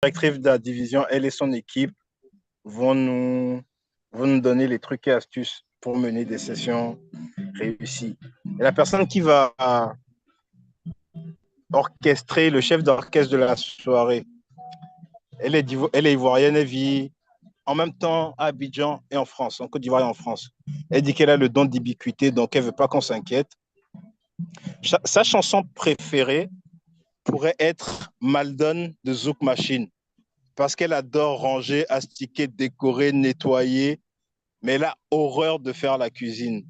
directrice de la division, elle et son équipe vont nous, vont nous donner les trucs et astuces pour mener des sessions réussies. Et la personne qui va orchestrer, le chef d'orchestre de la soirée, elle est ivoirienne, elle vit en même temps à Abidjan et en France, en Côte d'Ivoire et en France. Elle dit qu'elle a le don d'ubiquité, donc elle ne veut pas qu'on s'inquiète. Sa chanson préférée pourrait être Maldon de Zouk Machine, parce qu'elle adore ranger, astiquer, décorer, nettoyer, mais elle a horreur de faire la cuisine.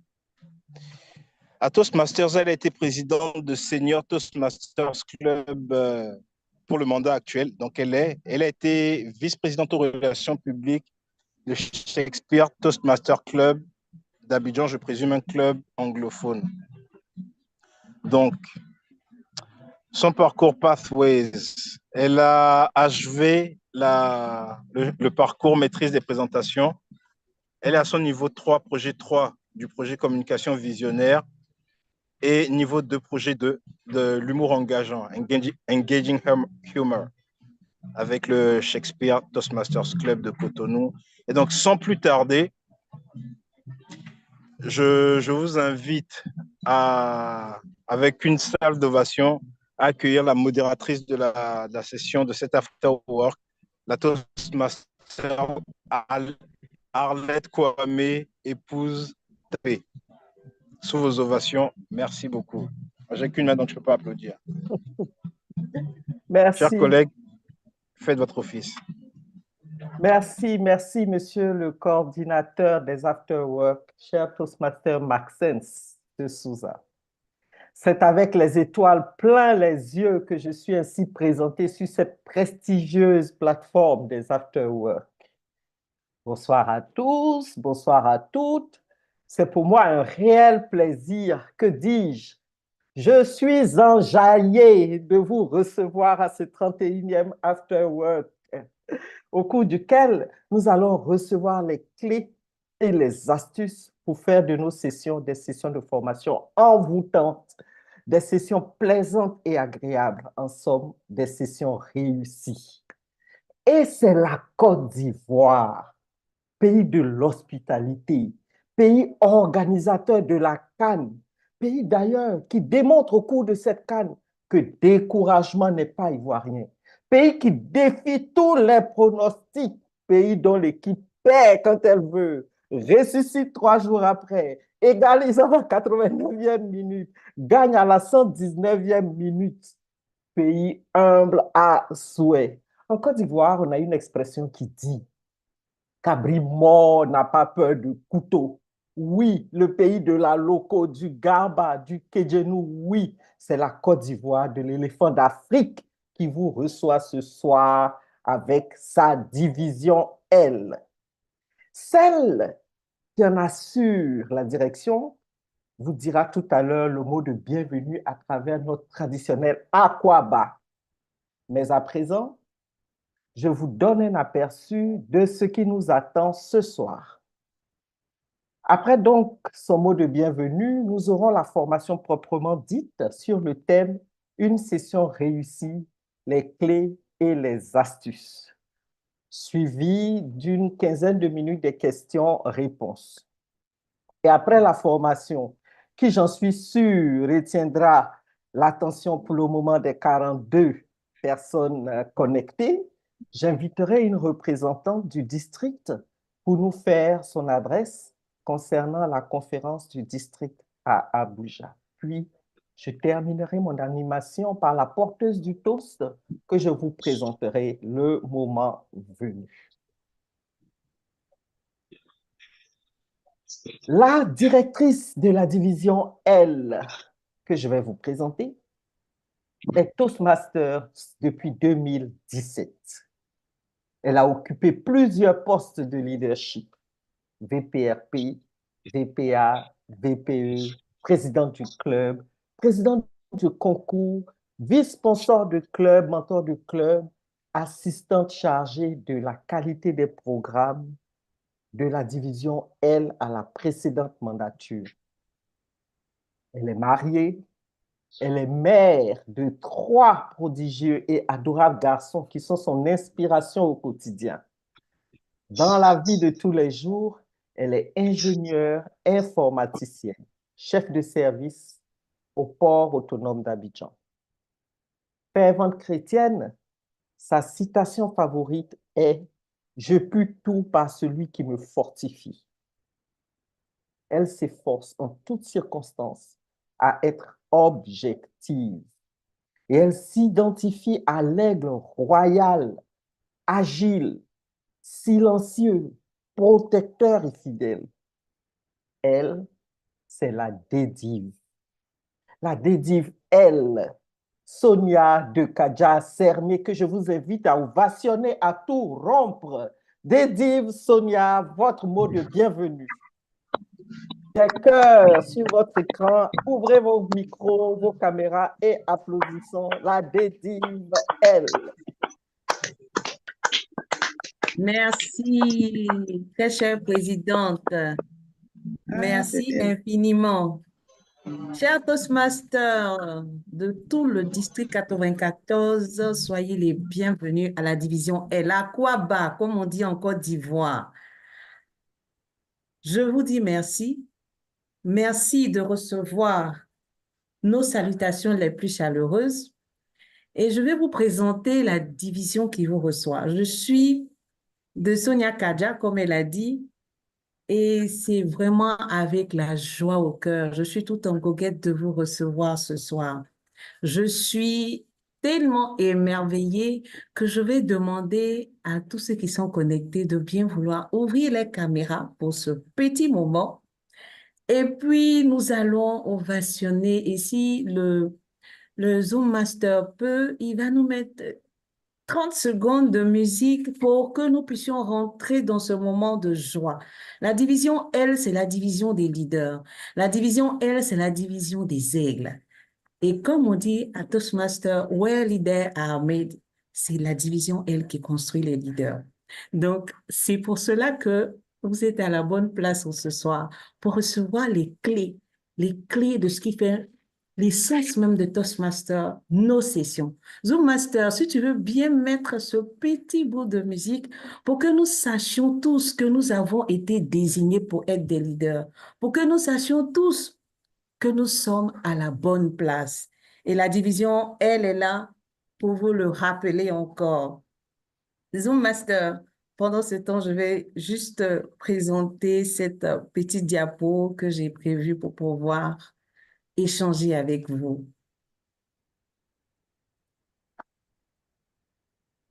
À Toastmasters, elle a été présidente de Senior Toastmasters Club pour le mandat actuel. Donc, elle a été vice-présidente aux relations publiques de Shakespeare Toastmaster Club d'Abidjan, je présume un club anglophone. Donc, son parcours Pathways, elle a achevé le parcours maîtrise des présentations. Elle est à son niveau 3, projet 3 du projet communication visionnaire et niveau 2, projet 2 de l'humour engageant, engaging humor, avec le Shakespeare Toastmasters Club de Cotonou. Et donc, sans plus tarder, je vous invite avec une salle d'ovation, à accueillir la modératrice de la session de cet after work, la Toastmaster Arlette Kwame, épouse Tapé. Sous vos ovations, merci beaucoup. J'ai qu'une main, donc je ne peux pas applaudir. Chers Merci. collègues, faites votre office. Merci, monsieur le coordinateur des Afterwork, cher Toastmaster Maxence de Souza. C'est avec les étoiles plein les yeux que je suis ainsi présenté sur cette prestigieuse plateforme des Afterwork. Bonsoir à tous, bonsoir à toutes. C'est pour moi un réel plaisir, que dis-je? Je suis enjaillé de vous recevoir à ce 31e Afterwork, au cours duquel nous allons recevoir les clés et les astuces pour faire de nos sessions des sessions de formation envoûtantes, des sessions plaisantes et agréables, en somme, des sessions réussies. Et c'est la Côte d'Ivoire, pays de l'hospitalité, pays organisateur de la CAN, pays d'ailleurs qui démontre au cours de cette CAN que découragement n'est pas ivoirien, pays qui défie tous les pronostics, pays dont l'équipe perd quand elle veut, ressuscite 3 jours après, égalise à la 89e minute, gagne à la 119e minute, pays humble à souhait. En Côte d'Ivoire, on a une expression qui dit Cabri mort n'a pas peur du couteau. Oui, le pays de la loco, du garba, du kéjenou, oui, c'est la Côte d'Ivoire de l'éléphant d'Afrique qui vous reçoit ce soir avec sa division L. Celle qui en assure la direction vous dira tout à l'heure le mot de bienvenue à travers notre traditionnel Aquaba. Mais à présent, je vous donne un aperçu de ce qui nous attend ce soir. Après donc son mot de bienvenue, nous aurons la formation proprement dite sur le thème « Une session réussie, les clés et les astuces », suivie d'une quinzaine de minutes de questions-réponses. Et après la formation, qui j'en suis sûr retiendra l'attention pour le moment des 42 personnes connectées, j'inviterai une représentante du district pour nous faire son adresse concernant la conférence du district à Abuja. Puis, je terminerai mon animation par la porteuse du toast que je vous présenterai le moment venu. La directrice de la division L que je vais vous présenter est Toastmaster depuis 2017. Elle a occupé plusieurs postes de leadership, VPRP, VPA, VPE, présidente du club, présidente du concours, vice-sponsor du club, mentor du club, assistante chargée de la qualité des programmes de la division L à la précédente mandature. Elle est mariée, Elle est mère de 3 prodigieux et adorables garçons qui sont son inspiration au quotidien. Dans la vie de tous les jours, elle est ingénieure informaticienne, chef de service au port autonome d'Abidjan. Fervente chrétienne, sa citation favorite est « Je puis tout par celui qui me fortifie ». Elle s'efforce en toutes circonstances à être objective et elle s'identifie à l'aigle royal, agile, silencieux, protecteur et fidèle. Elle, c'est la dédive. La dédive, elle, Sonia de Kadja Cerné, que je vous invite à ovationner, à tout rompre. Dédive, Sonia, votre mot de bienvenue. Des cœurs sur votre écran, ouvrez vos micros, vos caméras et applaudissons la dédive, elle. Merci, très chère présidente. Merci infiniment. Chers Toastmasters de tout le district 94, soyez les bienvenus à la division L, à Kwaba, comme on dit en Côte d'Ivoire. Je vous dis merci. Merci de recevoir nos salutations les plus chaleureuses. Et je vais vous présenter la division qui vous reçoit. Je suis de Sonia Kadja, comme elle a dit, et c'est vraiment avec la joie au cœur. Je suis tout en goguette de vous recevoir ce soir. Je suis tellement émerveillée que je vais demander à tous ceux qui sont connectés de bien vouloir ouvrir les caméras pour ce petit moment. Et puis, nous allons ovationner. Et si le Zoom Master peut, il va nous mettre 30 secondes de musique pour que nous puissions rentrer dans ce moment de joie. La division L, c'est la division des leaders. La division L, c'est la division des aigles. Et comme on dit à Toastmaster, where leaders are made, c'est la division L qui construit les leaders. Donc, c'est pour cela que vous êtes à la bonne place ce soir pour recevoir les clés de ce qui fait l'essence même de Toastmaster, nos sessions. Zoom Master, si tu veux bien mettre ce petit bout de musique pour que nous sachions tous que nous avons été désignés pour être des leaders, pour que nous sachions tous que nous sommes à la bonne place. Et la division, elle est là pour vous le rappeler encore. Zoom Master, pendant ce temps, je vais juste présenter cette petite diapo que j'ai prévue pour pouvoir échanger avec vous.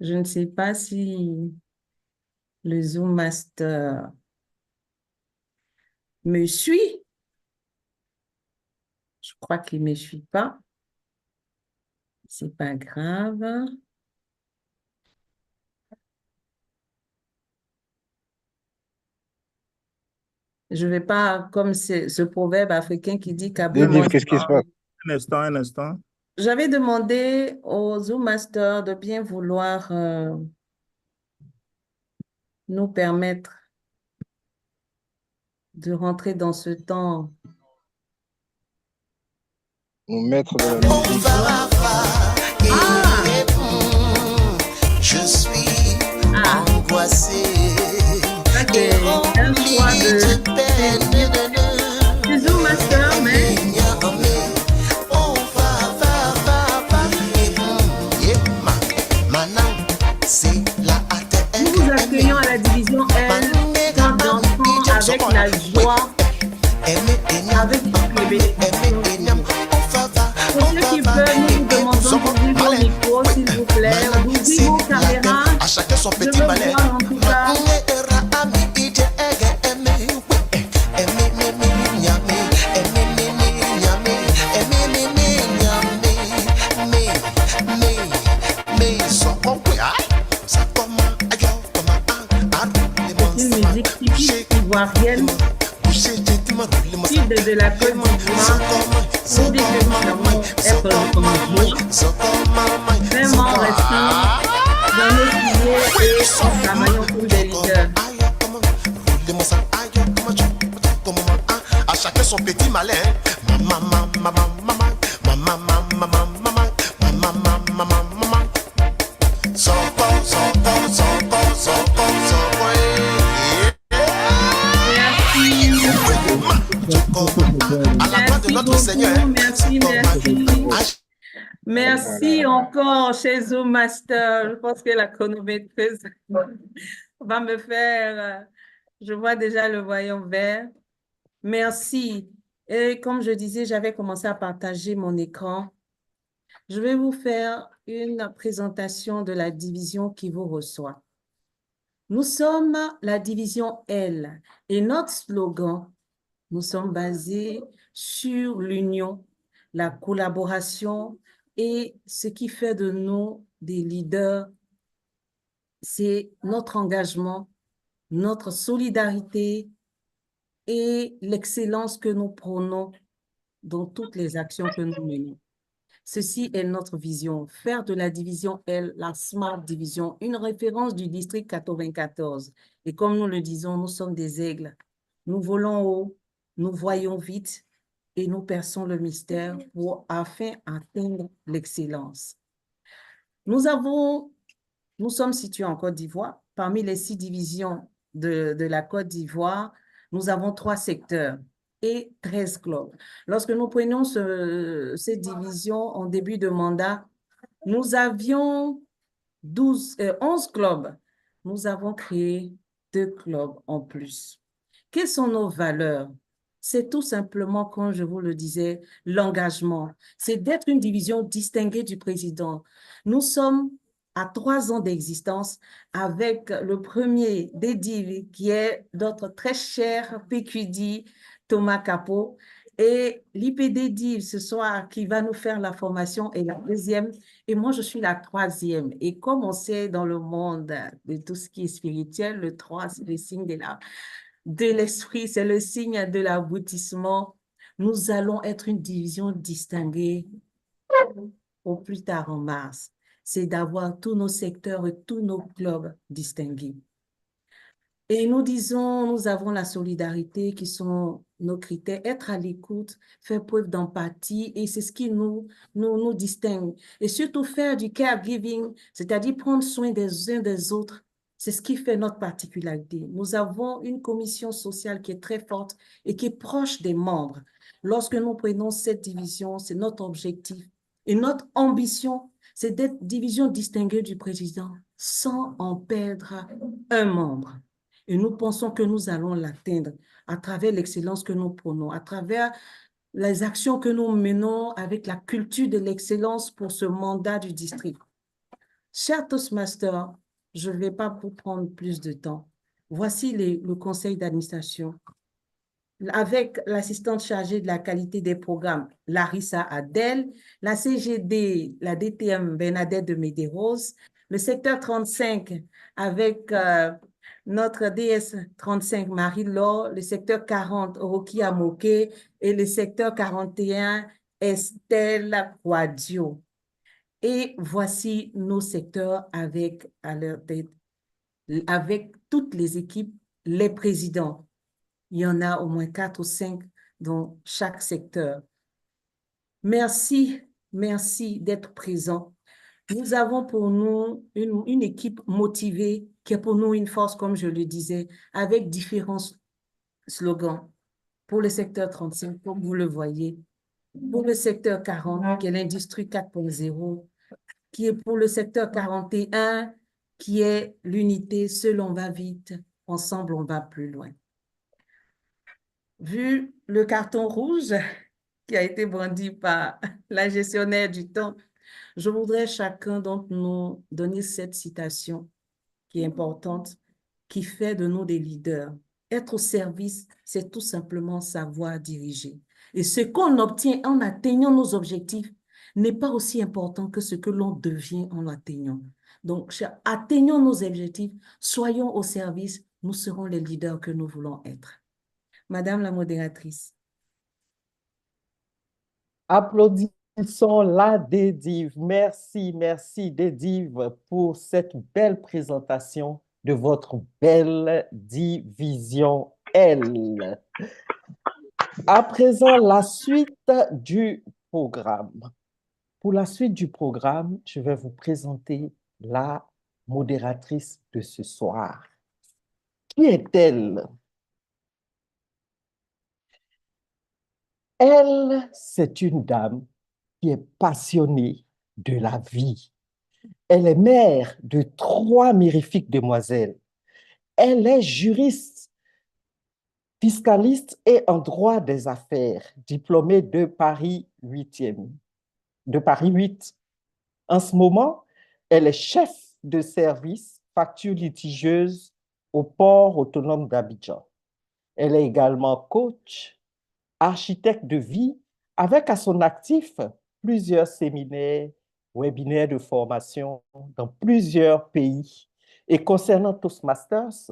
Je ne sais pas si le Zoom Master me suit. Je crois qu'il ne me suit pas. C'est pas grave. Je ne vais pas, comme ce proverbe africain qui dit qu'à Dédive, qu'est-ce qui se passe? Un instant. J'avais demandé au Zoom Master de bien vouloir nous permettre de rentrer dans ce temps. Nous mettre de la musique. Je suis angoissé. C'est un choix de Zoom Master, mais nous vous accueillons à la division L, tant d'enfants avec la joie, avec toutes les bénédictions. Pour ceux qui peuvent, nous vous demandons d'ouvrir vos micros, s'il vous plaît, d'ouvrir vos caméras. Je veux voir en tout cas. Une musique typique ivoirienne, type de la Côte d'Ivoire, pour dire que nous avons être comme jour, vraiment restant dans nos piliers et en travaillant pour des leaders. À chacun son petit malin. Maman, maman, maman, maman, maman. Seigneur. Hein. Merci, merci. Ah, Merci encore chez Zoom Master. Je pense que la chronométreuse va me faire. Je vois déjà le voyant vert. Merci. Et comme je disais, j'avais commencé à partager mon écran. Je vais vous faire une présentation de la division qui vous reçoit. Nous sommes la division L et notre slogan, nous sommes basés sur l'union, la collaboration et ce qui fait de nous des leaders, c'est notre engagement, notre solidarité et l'excellence que nous prônons dans toutes les actions que nous menons. Ceci est notre vision, faire de la division L, la Smart Division, une référence du district 94. Et comme nous le disons, nous sommes des aigles. Nous volons haut, nous voyons vite et nous perçons le mystère afin d'atteindre l'excellence. Nous sommes situés en Côte d'Ivoire. Parmi les 6 divisions de la Côte d'Ivoire, nous avons 3 secteurs et 13 clubs. Lorsque nous prenions ces divisions en début de mandat, nous avions 11 clubs. Nous avons créé 2 clubs en plus. Quelles sont nos valeurs? C'est tout simplement, comme je vous le disais, l'engagement. C'est d'être une division distinguée du président. Nous sommes à 3 ans d'existence avec le premier des divs qui est notre très cher PQD, Thomas Capot, et l'IPD div ce soir qui va nous faire la formation est la deuxième, et moi je suis la 3e. Et comme on sait dans le monde de tout ce qui est spirituel, le 3 c'est le signe de l'esprit, c'est le signe de l'aboutissement. Nous allons être une division distinguée au plus tard en mars. C'est d'avoir tous nos secteurs et tous nos clubs distingués. Et nous disons, nous avons la solidarité qui sont nos critères, être à l'écoute, faire preuve d'empathie, et c'est ce qui nous distingue. Et surtout faire du caregiving, c'est-à-dire prendre soin des uns des autres. C'est ce qui fait notre particularité. Nous avons une commission sociale qui est très forte et qui est proche des membres. Lorsque nous prenons cette division, c'est notre objectif. Et notre ambition, c'est d'être division distinguée du président sans en perdre un membre. Et nous pensons que nous allons l'atteindre à travers l'excellence que nous prenons, à travers les actions que nous menons avec la culture de l'excellence pour ce mandat du district. Chers Toastmasters, je ne vais pas vous prendre plus de temps. Voici le conseil d'administration. Avec l'assistante chargée de la qualité des programmes, Larissa Adel, la CGD, la DTM Bernadette de Médéros, le secteur 35 avec notre DS 35 Marie-Laure, le secteur 40 Rocky Amoké et le secteur 41 Estelle Quadio. Et voici nos secteurs avec à leur tête, avec toutes les équipes, les présidents. Il y en a au moins 4 ou 5 dans chaque secteur. Merci, merci d'être présent. Nous avons pour nous une équipe motivée qui est pour nous une force, comme je le disais, avec différents slogans. Pour le secteur 35, comme vous le voyez. Pour le secteur 40, qui est l'industrie 4.0, qui est pour le secteur 41, qui est l'unité, seul on va vite, ensemble on va plus loin. Vu le carton rouge qui a été brandi par la gestionnaire du temps, je voudrais chacun d'entre nous donner cette citation qui est importante, qui fait de nous des leaders. Être au service, c'est tout simplement savoir diriger. Et ce qu'on obtient en atteignant nos objectifs n'est pas aussi important que ce que l'on devient en l'atteignant. Donc, atteignons nos objectifs, soyons au service, nous serons les leaders que nous voulons être. Madame la modératrice. Applaudissons la DEDIV. Merci, merci DEDIV pour cette belle présentation de votre belle division L. À présent, la suite du programme. Pour la suite du programme, je vais vous présenter la modératrice de ce soir. Qui est-elle? Elle, c'est une dame qui est passionnée de la vie. Elle est mère de 3 mirifiques demoiselles. Elle est juriste, fiscaliste et en droit des affaires, diplômée de Paris 8e, de Paris 8. En ce moment, elle est chef de service facture litigieuse au port autonome d'Abidjan. Elle est également coach, architecte de vie, avec à son actif plusieurs séminaires, webinaires de formation dans plusieurs pays. Et concernant Toastmasters,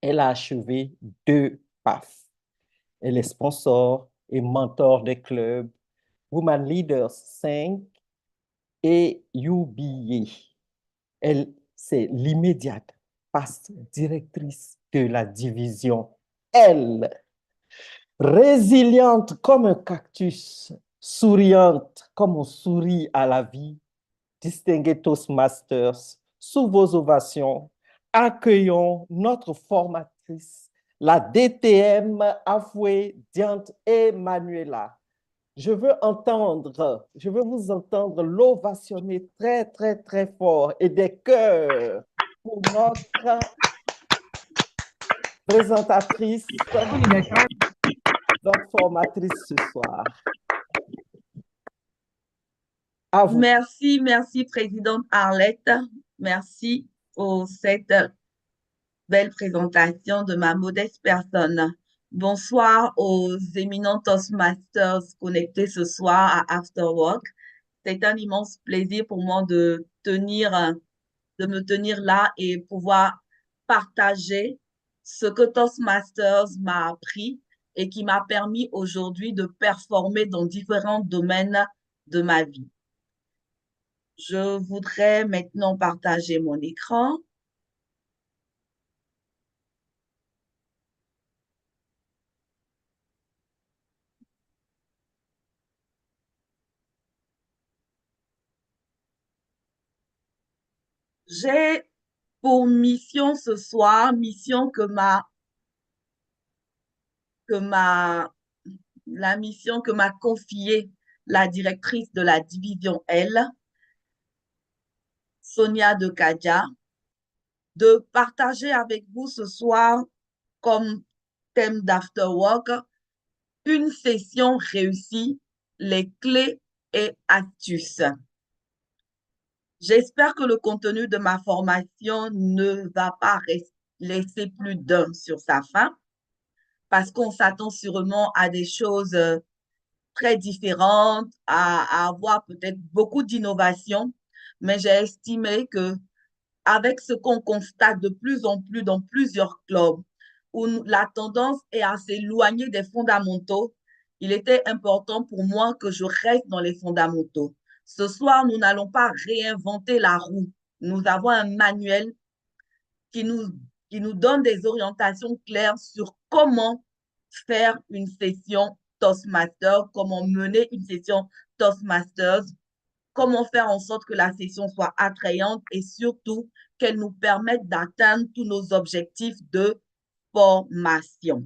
elle a achevé 2 PAF. Elle est sponsor et mentor des clubs Women Leaders 5 et UBA. Elle, c'est l'immédiate passe directrice de la division L. Résiliente comme un cactus, souriante comme on sourit à la vie, distinguée Toastmasters, sous vos ovations, accueillons notre formatrice, la DTM Afoué Diante Emmanuela. Je veux vous entendre l'ovationner très, très, très fort et des cœurs pour notre présentatrice, notre formatrice ce soir. À vous. Merci, merci, Présidente Arlette. Merci pour cette belle présentation de ma modeste personne. Bonsoir aux éminents Toastmasters connectés ce soir à After Work. C'est un immense plaisir pour moi de me tenir là et pouvoir partager ce que Toastmasters m'a appris et qui m'a permis aujourd'hui de performer dans différents domaines de ma vie. Je voudrais maintenant partager mon écran. J'ai pour mission ce soir, la mission que m'a confiée la directrice de la division L, Sonia de Kadja, de partager avec vous ce soir comme thème d'Afterwork une session réussie, les clés et astuces. J'espère que le contenu de ma formation ne va pas laisser plus d'un sur sa faim, parce qu'on s'attend sûrement à des choses très différentes, à avoir peut-être beaucoup d'innovations, mais j'ai estimé que avec ce qu'on constate de plus en plus dans plusieurs clubs, où la tendance est à s'éloigner des fondamentaux, il était important pour moi que je reste dans les fondamentaux. Ce soir, nous n'allons pas réinventer la roue. Nous avons un manuel qui nous donne des orientations claires sur comment faire une session Toastmasters, comment mener une session Toastmasters, comment faire en sorte que la session soit attrayante et surtout qu'elle nous permette d'atteindre tous nos objectifs de formation.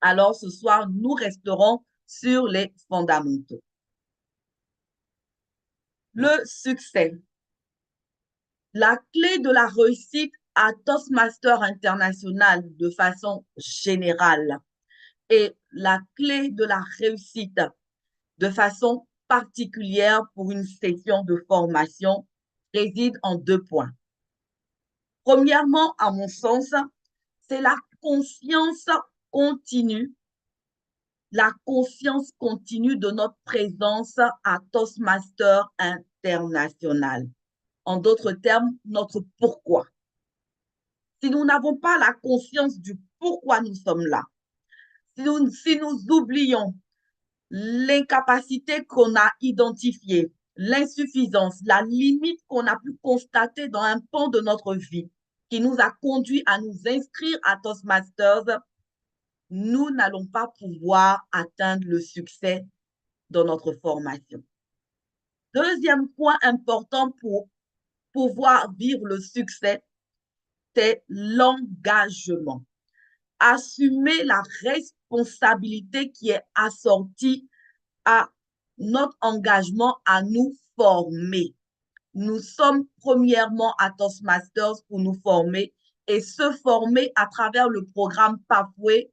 Alors, ce soir, nous resterons sur les fondamentaux. Le succès. La clé de la réussite à Toastmasters International de façon générale et la clé de la réussite de façon particulière pour une session de formation réside en 2 points. Premièrement, à mon sens, c'est la conscience continue de notre présence à Toastmasters International. En d'autres termes, notre pourquoi. Si nous n'avons pas la conscience du pourquoi nous sommes là, si nous oublions l'incapacité qu'on a identifiée, l'insuffisance, la limite qu'on a pu constater dans un pan de notre vie qui nous a conduit à nous inscrire à Toastmasters, nous n'allons pas pouvoir atteindre le succès dans notre formation. Deuxième point important pour pouvoir vivre le succès, c'est l'engagement. Assumer la responsabilité qui est assortie à notre engagement à nous former. Nous sommes premièrement à Toastmasters pour nous former et se former à travers le programme Pathway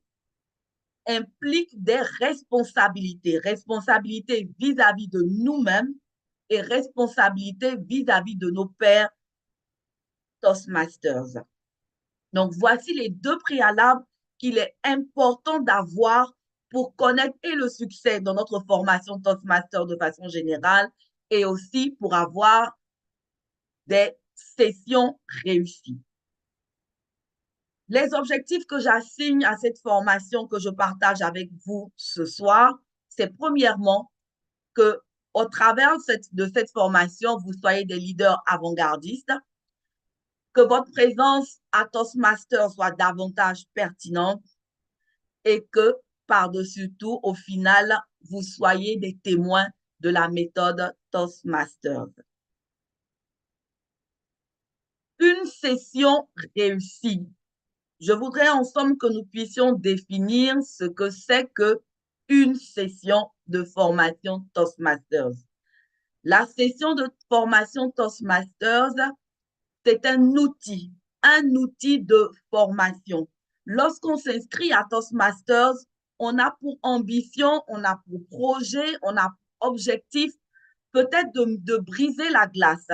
implique des responsabilités. Responsabilités vis-à-vis de nous-mêmes et responsabilités vis-à-vis de nos pairs Toastmasters. Donc, voici les deux préalables qu'il est important d'avoir pour connaître et le succès dans notre formation Toastmaster de façon générale et aussi pour avoir des sessions réussies. Les objectifs que j'assigne à cette formation que je partage avec vous ce soir, c'est premièrement que au travers de cette formation, vous soyez des leaders avant-gardistes, que votre présence à Toastmasters soit davantage pertinente et que, par-dessus tout, au final, vous soyez des témoins de la méthode Toastmasters. Une session réussie. Je voudrais en somme que nous puissions définir ce que c'est qu'une session de formation Toastmasters. La session de formation Toastmasters, c'est un outil de formation. Lorsqu'on s'inscrit à Toastmasters, on a pour ambition, on a pour projet, on a pour objectif peut-être de briser la glace,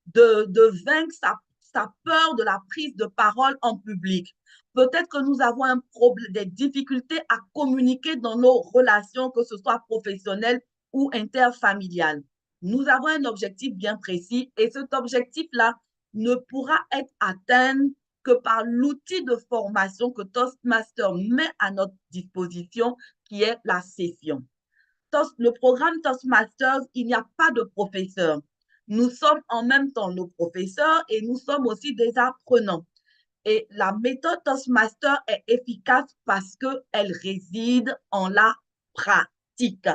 de vaincre sa peur de la prise de parole en public. Peut-être que nous avons un problème, des difficultés à communiquer dans nos relations, que ce soit professionnelles ou interfamiliales. Nous avons un objectif bien précis et cet objectif-là ne pourra être atteint que par l'outil de formation que Toastmaster met à notre disposition, qui est la session. Le programme Toastmasters, il n'y a pas de professeur. Nous sommes en même temps nos professeurs et nous sommes aussi des apprenants. Et la méthode Toastmaster est efficace parce qu'elle réside en la pratique.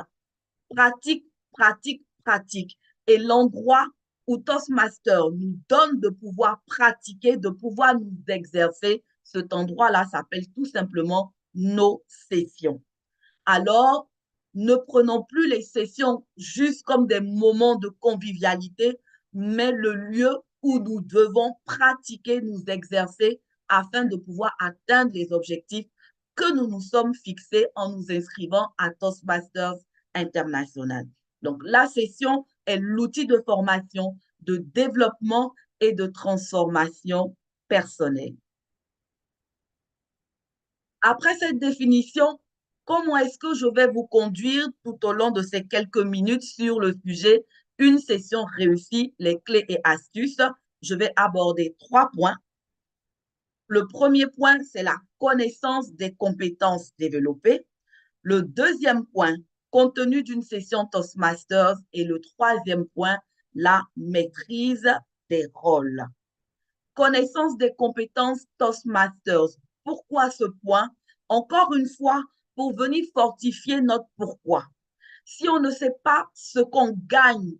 Pratique, pratique, pratique. Et l'endroit où Toastmaster nous donne de pouvoir pratiquer, de pouvoir nous exercer, cet endroit-là s'appelle tout simplement nos sessions. Alors, ne prenons plus les sessions juste comme des moments de convivialité, mais le lieu où nous devons pratiquer, nous exercer afin de pouvoir atteindre les objectifs que nous nous sommes fixés en nous inscrivant à Toastmasters International. Donc, la session est l'outil de formation, de développement et de transformation personnelle. Après cette définition, comment est-ce que je vais vous conduire tout au long de ces quelques minutes sur le sujet « Une session réussie, les clés et astuces ». Je vais aborder 3 points. Le premier point, c'est la connaissance des compétences développées. Le deuxième point, contenu d'une session Toastmasters. Et le troisième point, la maîtrise des rôles. Connaissance des compétences Toastmasters. Pourquoi ce point? Encore une fois, pour venir fortifier notre pourquoi. Si on ne sait pas ce qu'on gagne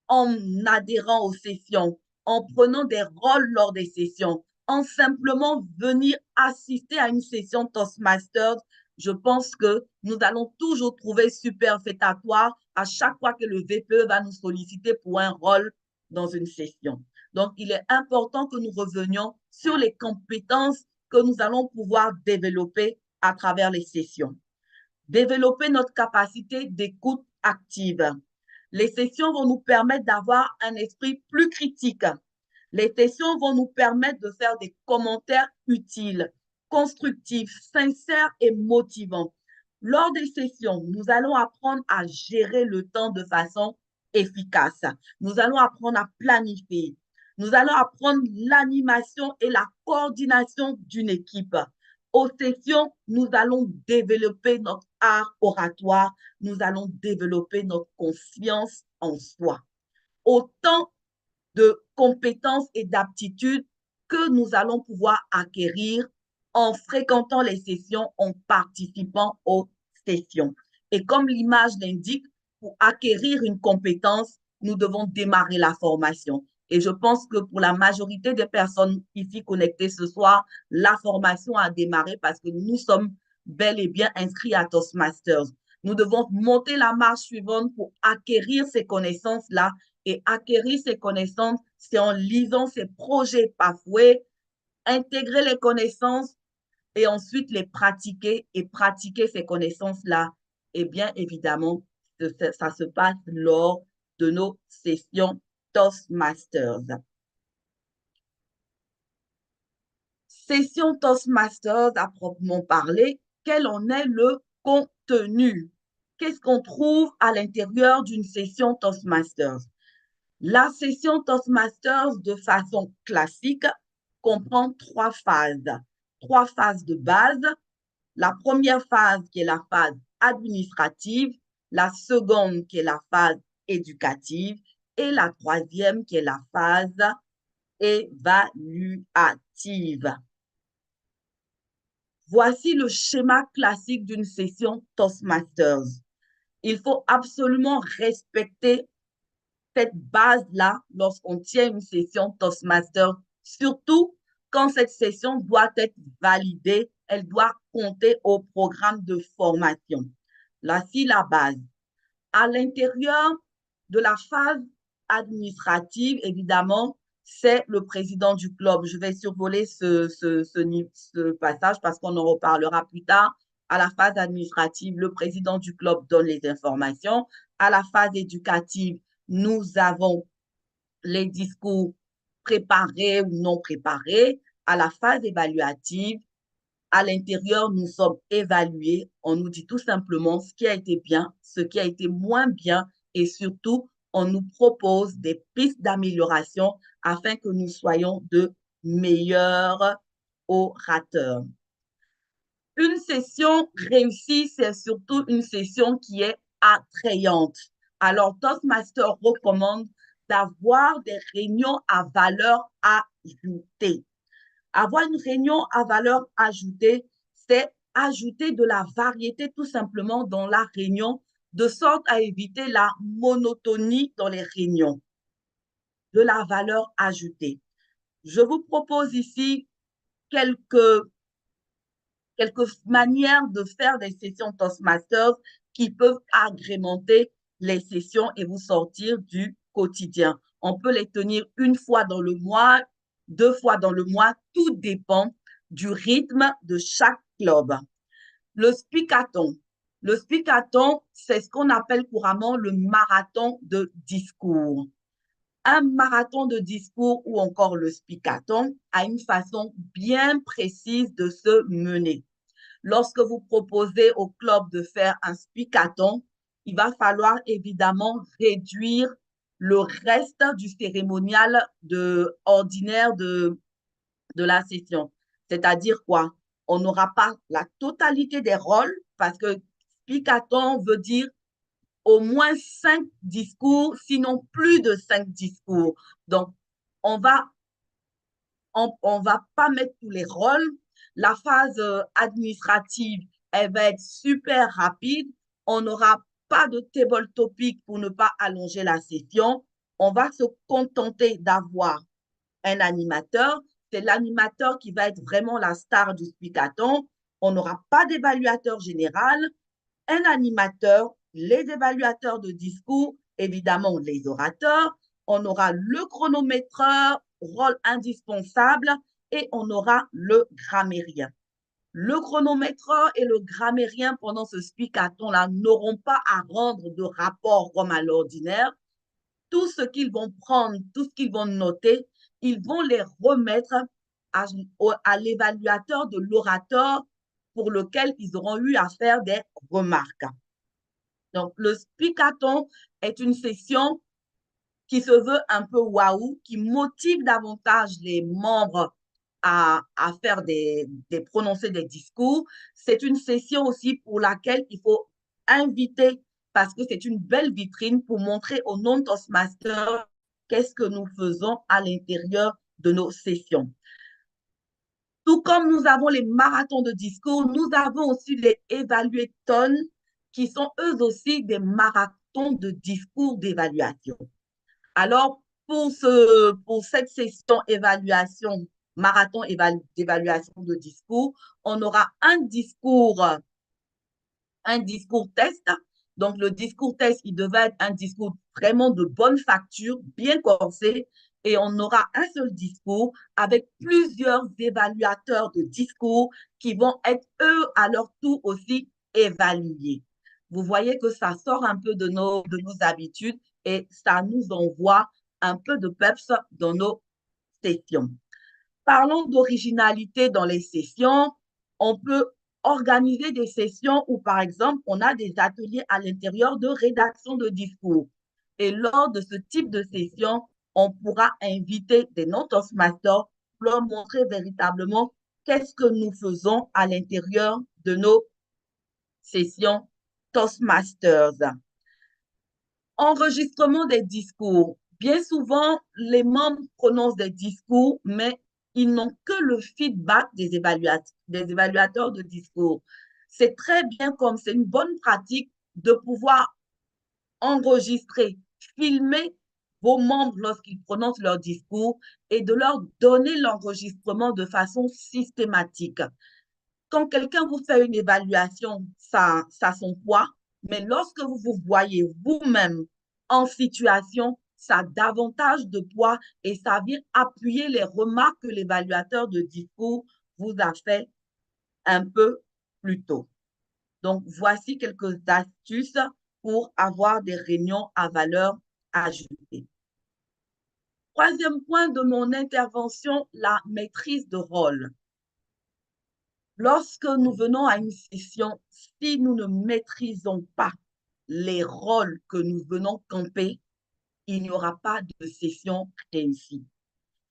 en adhérant aux sessions, en prenant des rôles lors des sessions, en simplement venir assister à une session Toastmasters, je pense que nous allons toujours trouver superfétatoire à chaque fois que le VPE va nous solliciter pour un rôle dans une session. Donc, il est important que nous revenions sur les compétences que nous allons pouvoir développer à travers les sessions. Développer notre capacité d'écoute active. Les sessions vont nous permettre d'avoir un esprit plus critique. Les sessions vont nous permettre de faire des commentaires utiles, constructifs, sincères et motivants. Lors des sessions, nous allons apprendre à gérer le temps de façon efficace. Nous allons apprendre à planifier. Nous allons apprendre l'animation et la coordination d'une équipe. Aux sessions, nous allons développer notre art oratoire, nous allons développer notre confiance en soi. Autant de compétences et d'aptitudes que nous allons pouvoir acquérir en fréquentant les sessions, en participant aux sessions. Et comme l'image l'indique, pour acquérir une compétence, nous devons démarrer la formation. Et je pense que pour la majorité des personnes ici connectées ce soir, la formation a démarré parce que nous sommes bel et bien inscrits à Toastmasters. Nous devons monter la marche suivante pour acquérir ces connaissances-là. Et acquérir ces connaissances, c'est en lisant ces projets Pathway, intégrer les connaissances et ensuite les pratiquer et pratiquer ces connaissances-là. Et bien évidemment, ça se passe lors de nos sessions Toastmasters. Session Toastmasters à proprement parler, quel en est le contenu? Qu'est-ce qu'on trouve à l'intérieur d'une session Toastmasters? La session Toastmasters, de façon classique, comprend trois phases de base. La première phase qui est la phase administrative, la seconde qui est la phase éducative et la troisième qui est la phase évaluative. Voici le schéma classique d'une session Toastmasters. Il faut absolument respecter cette base-là lorsqu'on tient une session Toastmasters, surtout quand cette session doit être validée, elle doit compter au programme de formation. Voici la base. À l'intérieur de la phase administrative, évidemment, c'est le président du club. Je vais survoler ce passage parce qu'on en reparlera plus tard. À la phase administrative, le président du club donne les informations. À la phase éducative, nous avons les discours préparés ou non préparés. À la phase évaluative, à l'intérieur, nous sommes évalués. On nous dit tout simplement ce qui a été bien, ce qui a été moins bien et surtout, on nous propose des pistes d'amélioration afin que nous soyons de meilleurs orateurs. Une session réussie, c'est surtout une session qui est attrayante. Alors, Toastmasters recommande d'avoir des réunions à valeur ajoutée. Avoir une réunion à valeur ajoutée, c'est ajouter de la variété tout simplement dans la réunion, de sorte à éviter la monotonie dans les réunions. De la valeur ajoutée. Je vous propose ici quelques manières de faire des sessions Toastmasters qui peuvent agrémenter les sessions et vous sortir du quotidien. On peut les tenir une fois dans le mois, 2 fois dans le mois, tout dépend du rythme de chaque club. Le speakathon. Le speakathon, c'est ce qu'on appelle couramment le marathon de discours. Un marathon de discours ou encore le speakathon a une façon bien précise de se mener. Lorsque vous proposez au club de faire un speakathon, il va falloir évidemment réduire le reste du cérémonial ordinaire de la session. C'est-à-dire quoi? On n'aura pas la totalité des rôles parce que speakathon veut dire au moins 5 discours, sinon plus de 5 discours. Donc, on va pas mettre tous les rôles. La phase administrative, elle va être super rapide. On n'aura pas de table topic pour ne pas allonger la session. On va se contenter d'avoir un animateur. C'est l'animateur qui va être vraiment la star du speakathon. On n'aura pas d'évaluateur général. Un animateur, les évaluateurs de discours, évidemment les orateurs. On aura le chronométreur, rôle indispensable, et on aura le grammairien. Le chronométreur et le grammairien pendant ce speakathon-là n'auront pas à rendre de rapport comme à l'ordinaire. Tout ce qu'ils vont prendre, tout ce qu'ils vont noter, ils vont les remettre à l'évaluateur de l'orateur pour lequel ils auront eu à faire des remarques. Donc, le speakathon est une session qui se veut un peu waouh, qui motive davantage les membres à faire prononcer des discours. C'est une session aussi pour laquelle il faut inviter, parce que c'est une belle vitrine pour montrer aux non-Toastmasters qu'est-ce que nous faisons à l'intérieur de nos sessions. Tout comme nous avons les marathons de discours, nous avons aussi les évaluatons qui sont eux aussi des marathons de discours d'évaluation. Alors, pour cette session évaluation marathon d'évaluation de discours. On aura un discours test. Donc, le discours test, il devait être un discours vraiment de bonne facture, bien corsé, et on aura un seul discours avec plusieurs évaluateurs de discours qui vont être, eux, à leur tour aussi évalués. Vous voyez que ça sort un peu de nos habitudes et ça nous envoie un peu de peps dans nos sessions. Parlons d'originalité dans les sessions. On peut organiser des sessions où, par exemple, on a des ateliers à l'intérieur de rédaction de discours. Et lors de ce type de session, on pourra inviter des non-Toastmasters pour leur montrer véritablement qu'est-ce que nous faisons à l'intérieur de nos sessions Toastmasters. Enregistrement des discours. Bien souvent, les membres prononcent des discours, mais ils n'ont que le feedback des évaluateurs de discours. C'est très bien comme c'est une bonne pratique de pouvoir enregistrer, filmer vos membres lorsqu'ils prononcent leur discours et de leur donner l'enregistrement de façon systématique. Quand quelqu'un vous fait une évaluation, ça a son poids, mais lorsque vous vous voyez vous-même en situation, ça a davantage de poids et ça vient appuyer les remarques que l'évaluateur de discours vous a fait un peu plus tôt. Donc, voici quelques astuces pour avoir des réunions à valeur ajoutée. Troisième point de mon intervention, la maîtrise de rôle. Lorsque nous venons à une session, si nous ne maîtrisons pas les rôles que nous venons camper, il n'y aura pas de session réussie.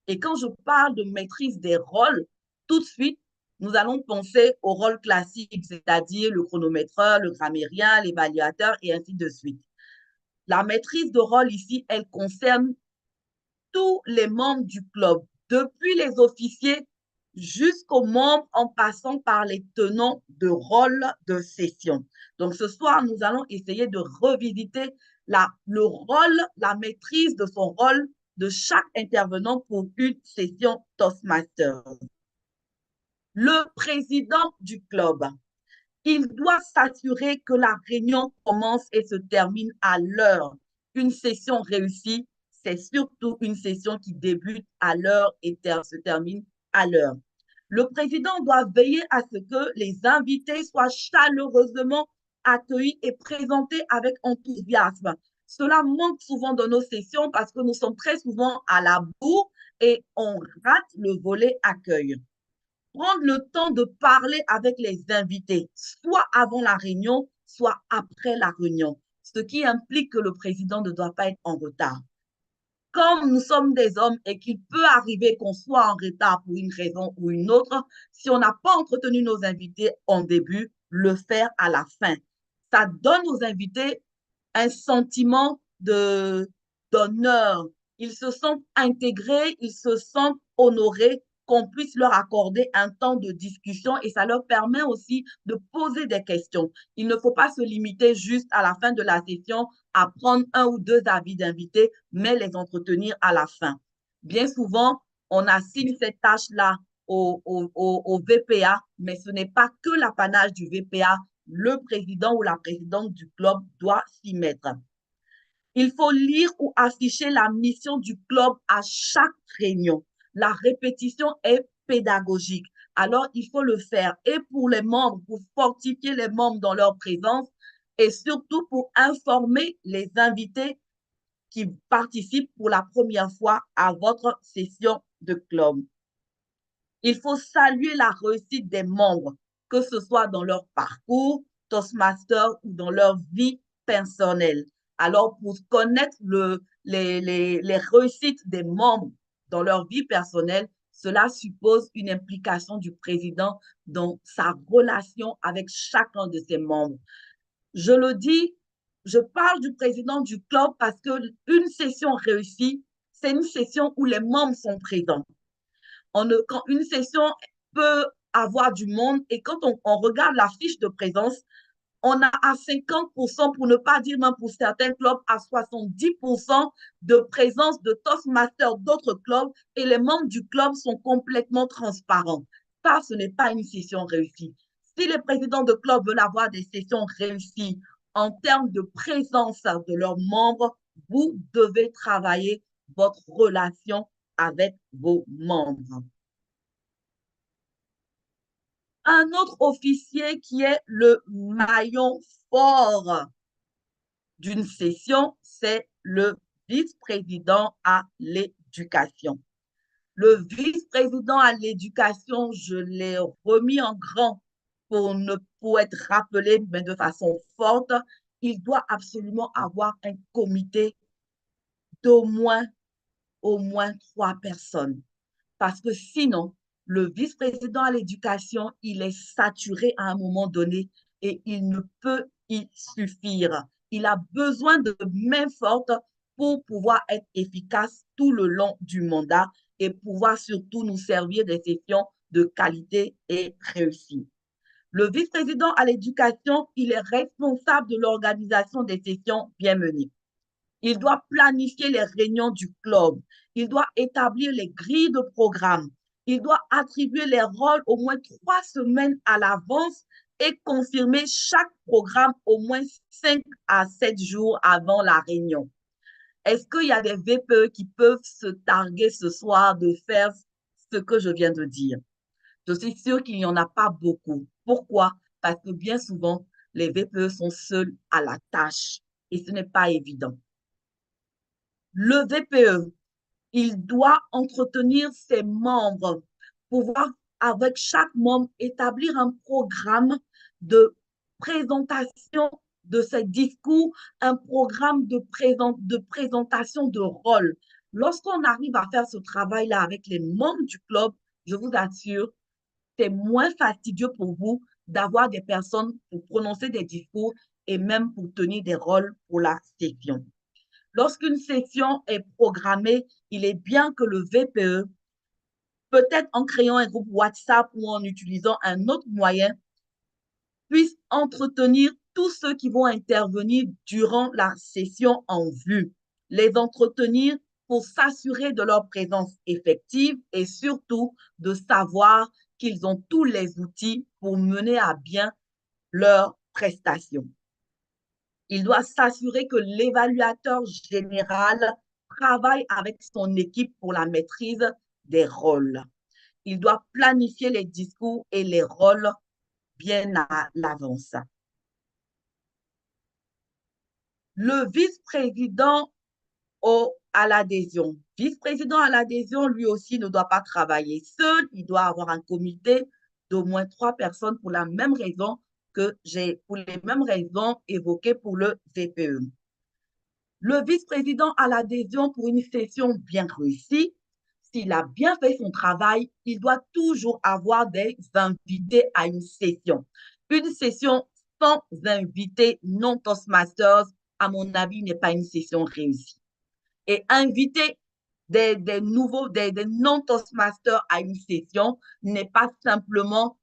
Et quand je parle de maîtrise des rôles, tout de suite, nous allons penser au rôle classique, c'est-à-dire le chronométreur, le grammairien, l'évaluateur et ainsi de suite. La maîtrise de rôle ici, elle concerne tous les membres du club, depuis les officiers jusqu'aux membres en passant par les tenants de rôle de session. Donc, ce soir, nous allons essayer de revisiter le rôle, la maîtrise de son rôle de chaque intervenant pour une session Toastmasters. Le président du club, il doit s'assurer que la réunion commence et se termine à l'heure. Une session réussie, c'est surtout une session qui débute à l'heure et se termine à l'heure. Le président doit veiller à ce que les invités soient chaleureusement accueillis et présentés avec enthousiasme. Cela manque souvent dans nos sessions parce que nous sommes très souvent à la bourre et on rate le volet accueil. Prendre le temps de parler avec les invités, soit avant la réunion, soit après la réunion, ce qui implique que le président ne doit pas être en retard. Comme nous sommes des hommes et qu'il peut arriver qu'on soit en retard pour une raison ou une autre, si on n'a pas entretenu nos invités en début, le faire à la fin. Ça donne aux invités un sentiment d'honneur. Ils se sentent intégrés, ils se sentent honorés, qu'on puisse leur accorder un temps de discussion et ça leur permet aussi de poser des questions. Il ne faut pas se limiter juste à la fin de la session à prendre un ou deux avis d'invités, mais les entretenir à la fin. Bien souvent, on assigne cette tâche-là au VPA, mais ce n'est pas que l'apanage du VPA. Le président ou la présidente du club doit s'y mettre. Il faut lire ou afficher la mission du club à chaque réunion. La répétition est pédagogique. Alors, il faut le faire et pour les membres, pour fortifier les membres dans leur présence et surtout pour informer les invités qui participent pour la première fois à votre session de club. Il faut saluer la réussite des membres, que ce soit dans leur parcours, Toastmaster ou dans leur vie personnelle. Alors, pour connaître les réussites des membres dans leur vie personnelle, cela suppose une implication du président dans sa relation avec chacun de ses membres. Je le dis, je parle du président du club parce qu'une session réussie, c'est une session où les membres sont présents. Quand une session peut avoir du monde et quand on regarde la fiche de présence, on a à 50%, pour ne pas dire même pour certains clubs, à 70% de présence de Toastmasters d'autres clubs et les membres du club sont complètement transparents. Ça, ce n'est pas une session réussie. Si les présidents de clubs veulent avoir des sessions réussies en termes de présence de leurs membres, vous devez travailler votre relation avec vos membres. Un autre officier qui est le maillon fort d'une session, c'est le vice-président à l'éducation. Le vice-président à l'éducation, je l'ai remis en grand pour être rappelé, mais de façon forte. Il doit absolument avoir un comité d'au moins 3 personnes. Parce que sinon, le vice-président à l'éducation, il est saturé à un moment donné et il ne peut y suffire. Il a besoin de main forte pour pouvoir être efficace tout le long du mandat et pouvoir surtout nous servir des sessions de qualité et réussies. Le vice-président à l'éducation, il est responsable de l'organisation des sessions bien menées. Il doit planifier les réunions du club. Il doit établir les grilles de programme. Il doit attribuer les rôles au moins 3 semaines à l'avance et confirmer chaque programme au moins 5 à 7 jours avant la réunion. Est-ce qu'il y a des VPE qui peuvent se targuer ce soir de faire ce que je viens de dire? Je suis sûre qu'il n'y en a pas beaucoup. Pourquoi? Parce que bien souvent, les VPE sont seuls à la tâche et ce n'est pas évident. Le VPE, il doit entretenir ses membres, pouvoir avec chaque membre établir un programme de présentation de ses discours, un programme de présentation de rôle. Lorsqu'on arrive à faire ce travail-là avec les membres du club, je vous assure, c'est moins fastidieux pour vous d'avoir des personnes pour prononcer des discours et même pour tenir des rôles pour la session. Lorsqu'une session est programmée, il est bien que le VPE, peut-être en créant un groupe WhatsApp ou en utilisant un autre moyen, puisse entretenir tous ceux qui vont intervenir durant la session en vue, les entretenir pour s'assurer de leur présence effective et surtout de savoir qu'ils ont tous les outils pour mener à bien leurs prestations. Il doit s'assurer que l'évaluateur général travaille avec son équipe pour la maîtrise des rôles. Il doit planifier les discours et les rôles bien à l'avance. Le vice-président à l'adhésion. Vice-président à l'adhésion, lui aussi, ne doit pas travailler seul. Il doit avoir un comité d'au moins 3 personnes pour la même raison pour les mêmes raisons évoquées pour le VPE. Le vice-président à l'adhésion pour une session bien réussie, s'il a bien fait son travail, il doit toujours avoir des invités à une session. Une session sans invités non Toastmasters, à mon avis, n'est pas une session réussie. Et inviter des non-Toastmasters à une session n'est pas simplement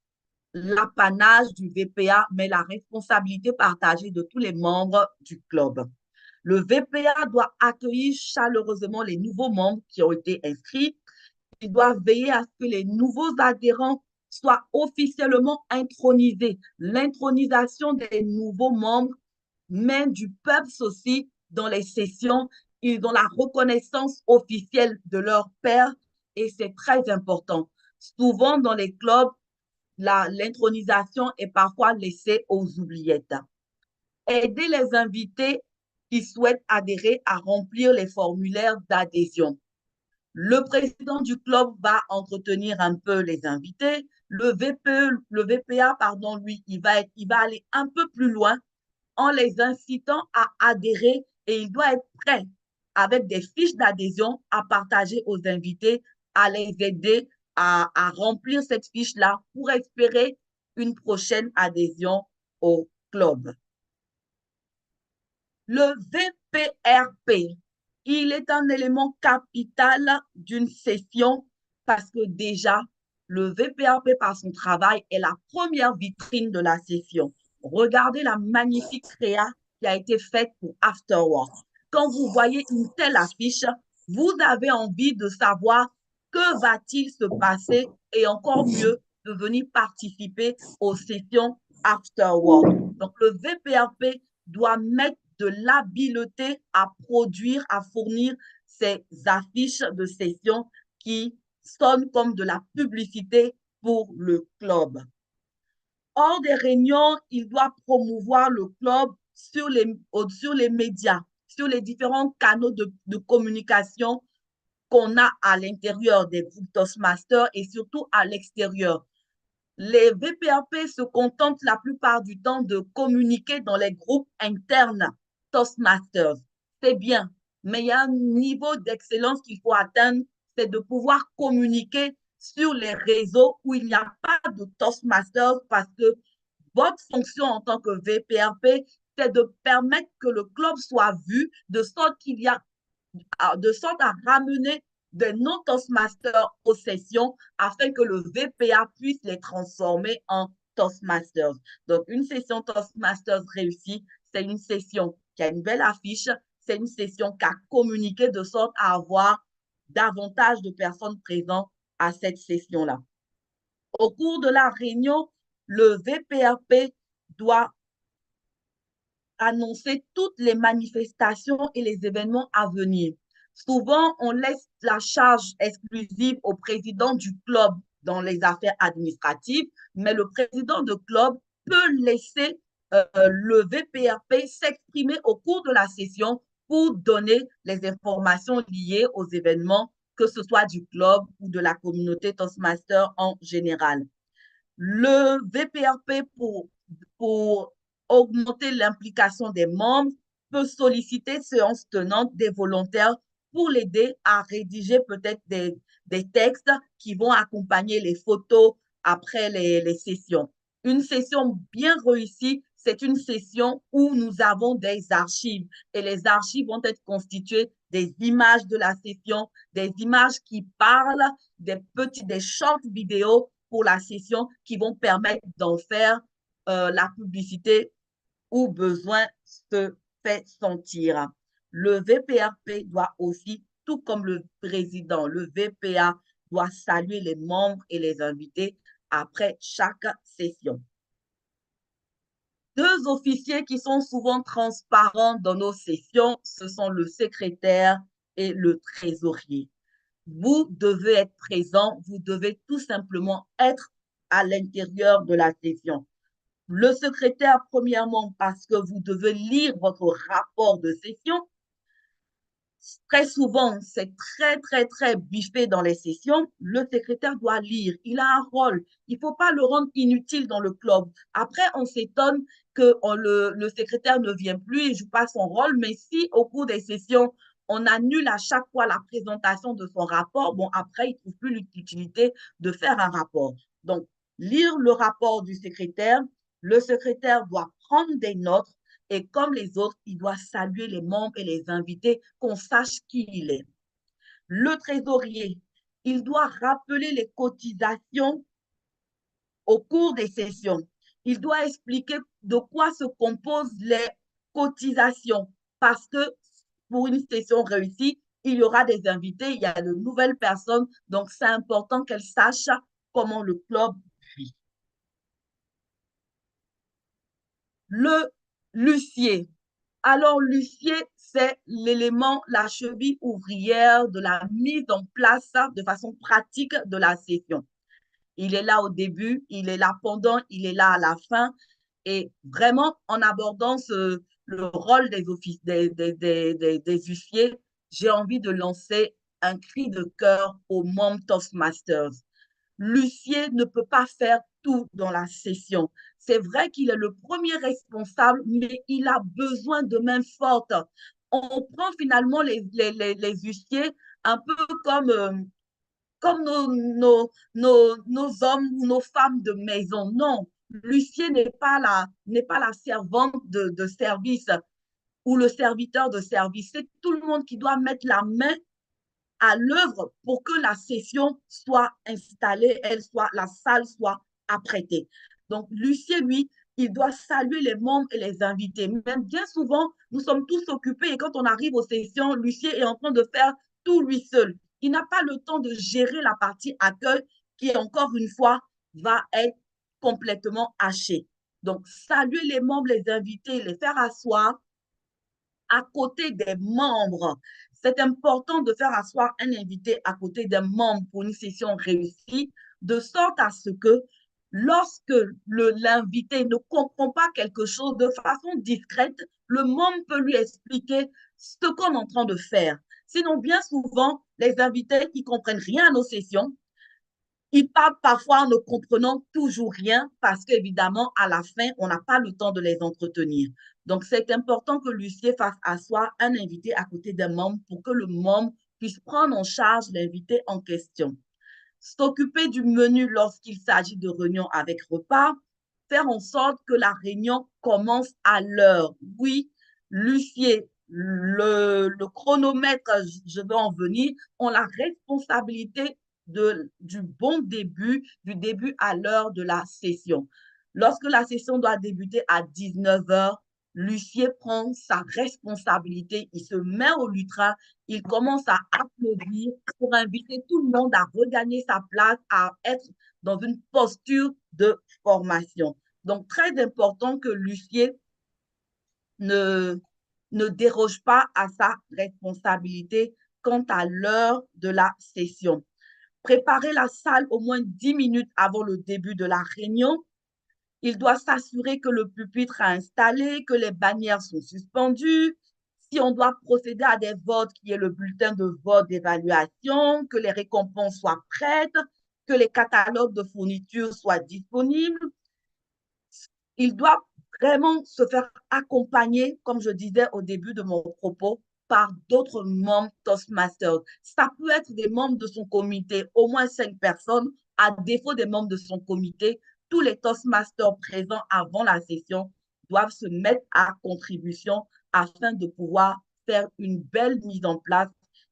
l'apanage du VPA, mais la responsabilité partagée de tous les membres du club. Le VPA doit accueillir chaleureusement les nouveaux membres qui ont été inscrits. Il doit veiller à ce que les nouveaux adhérents soient officiellement intronisés. L'intronisation des nouveaux membres met du peps aussi dans les sessions. Ils ont la reconnaissance officielle de leur père et c'est très important. Souvent dans les clubs, l'intronisation est parfois laissée aux oubliettes. Aider les invités qui souhaitent adhérer à remplir les formulaires d'adhésion. Le président du club va entretenir un peu les invités. Le VPA, lui, il va aller un peu plus loin en les incitant à adhérer et il doit être prêt avec des fiches d'adhésion à partager aux invités, à les aider à remplir cette fiche-là pour espérer une prochaine adhésion au club. Le VPRP, il est un élément capital d'une session parce que déjà, le VPRP par son travail est la première vitrine de la session. Regardez la magnifique créa qui a été faite pour Afterwork. Quand vous voyez une telle affiche, vous avez envie de savoir que va-t-il se passer et encore mieux, de venir participer aux sessions Afterwork. Donc, le VPRP doit mettre de l'habileté à produire, à fournir ces affiches de sessions qui sonnent comme de la publicité pour le club. Hors des réunions, il doit promouvoir le club sur les médias, sur les différents canaux de communication qu'on a à l'intérieur des groupes Toastmasters et surtout à l'extérieur. Les VPRP se contentent la plupart du temps de communiquer dans les groupes internes Toastmasters. C'est bien, mais il y a un niveau d'excellence qu'il faut atteindre, c'est de pouvoir communiquer sur les réseaux où il n'y a pas de Toastmasters parce que votre fonction en tant que VPRP, c'est de permettre que le club soit vu de sorte à ramener des non-Toastmasters aux sessions afin que le VPA puisse les transformer en Toastmasters. Donc, une session Toastmasters réussie, c'est une session qui a une belle affiche, c'est une session qui a communiqué de sorte à avoir davantage de personnes présentes à cette session-là. Au cours de la réunion, le VPRP doit annoncer toutes les manifestations et les événements à venir. Souvent, on laisse la charge exclusive au président du club dans les affaires administratives, mais le président de club peut laisser le VPRP s'exprimer au cours de la session pour donner les informations liées aux événements, que ce soit du club ou de la communauté Toastmaster en général. Le VPRP, pour augmenter l'implication des membres, peut solliciter séances tenantes des volontaires pour l'aider à rédiger peut-être des textes qui vont accompagner les photos après les sessions. Une session bien réussie, c'est une session où nous avons des archives et les archives vont être constituées des images de la session, des images qui parlent, des short vidéos pour la session qui vont permettre d'en faire la publicité où besoin se fait sentir. Le VPRP doit aussi, tout comme le président, le VPA doit saluer les membres et les invités après chaque session. Deux officiers qui sont souvent transparents dans nos sessions, ce sont le secrétaire et le trésorier. Vous devez être présent, vous devez tout simplement être à l'intérieur de la session. Le secrétaire, premièrement, parce que vous devez lire votre rapport de session. Très souvent, c'est très biffé dans les sessions. Le secrétaire doit lire. Il a un rôle. Il ne faut pas le rendre inutile dans le club. Après, on s'étonne que le secrétaire ne vient plus et ne joue pas son rôle. Mais si, au cours des sessions, on annule à chaque fois la présentation de son rapport, bon, après, il ne trouve plus l'utilité de faire un rapport. Donc, lire le rapport du secrétaire. Le secrétaire doit prendre des notes. Et comme les autres, il doit saluer les membres et les invités, qu'on sache qui il est. Le trésorier, il doit rappeler les cotisations au cours des sessions. Il doit expliquer de quoi se composent les cotisations parce que pour une session réussie, il y aura des invités, il y a de nouvelles personnes, donc c'est important qu'elles sachent comment le club vit. Le l'huissier. Alors, l'huissier, c'est l'élément, la cheville ouvrière de la mise en place de façon pratique de la session. Il est là au début, il est là pendant, il est là à la fin. Et vraiment, en abordant le rôle des huissiers, j'ai envie de lancer un cri de cœur aux membres Toastmasters. L'huissier ne peut pas faire tout dans la session. C'est vrai qu'il est le premier responsable, mais il a besoin de main forte. On prend finalement les huissiers un peu comme nos hommes ou nos femmes de maison. Non, l'huissier n'est pas la servante de service ou le serviteur de service. C'est tout le monde qui doit mettre la main à l'œuvre pour que la session soit installée, la salle soit apprêtée. Donc, l'huissier, lui, il doit saluer les membres et les invités. Même bien souvent, nous sommes tous occupés et quand on arrive aux sessions, l'huissier est en train de faire tout lui seul. Il n'a pas le temps de gérer la partie accueil qui, encore une fois, va être complètement hachée. Donc, saluer les membres, les invités, les faire asseoir à côté des membres. C'est important de faire asseoir un invité à côté d'un membre pour une session réussie, de sorte à ce que lorsque l'invité ne comprend pas quelque chose de façon discrète, le membre peut lui expliquer ce qu'on est en train de faire. Sinon, bien souvent, les invités qui comprennent rien à nos sessions, ils parlent parfois en ne comprenant toujours rien parce qu'évidemment, à la fin, on n'a pas le temps de les entretenir. Donc, c'est important que l'huissier fasse asseoir un invité à côté d'un membre pour que le membre puisse prendre en charge l'invité en question. S'occuper du menu lorsqu'il s'agit de réunion avec repas, faire en sorte que la réunion commence à l'heure. Oui, l'huissier, le chronomètre, je vais en venir, ont la responsabilité du bon début, du début à l'heure de la session. Lorsque la session doit débuter à 19 heures, l'huissier prend sa responsabilité, il se met au lutrin, il commence à applaudir pour inviter tout le monde à regagner sa place, à être dans une posture de formation. Donc, très important que l'huissier ne déroge pas à sa responsabilité quant à l'heure de la session. Préparer la salle au moins 10 minutes avant le début de la réunion. Il doit s'assurer que le pupitre est installé, que les bannières sont suspendues. Si on doit procéder à des votes, qu'il y ait le bulletin de vote d'évaluation, que les récompenses soient prêtes, que les catalogues de fournitures soient disponibles. Il doit vraiment se faire accompagner, comme je disais au début de mon propos, par d'autres membres Toastmasters. Ça peut être des membres de son comité, au moins 5 personnes. À défaut des membres de son comité, tous les Toastmasters présents avant la session doivent se mettre à contribution afin de pouvoir faire une belle mise en place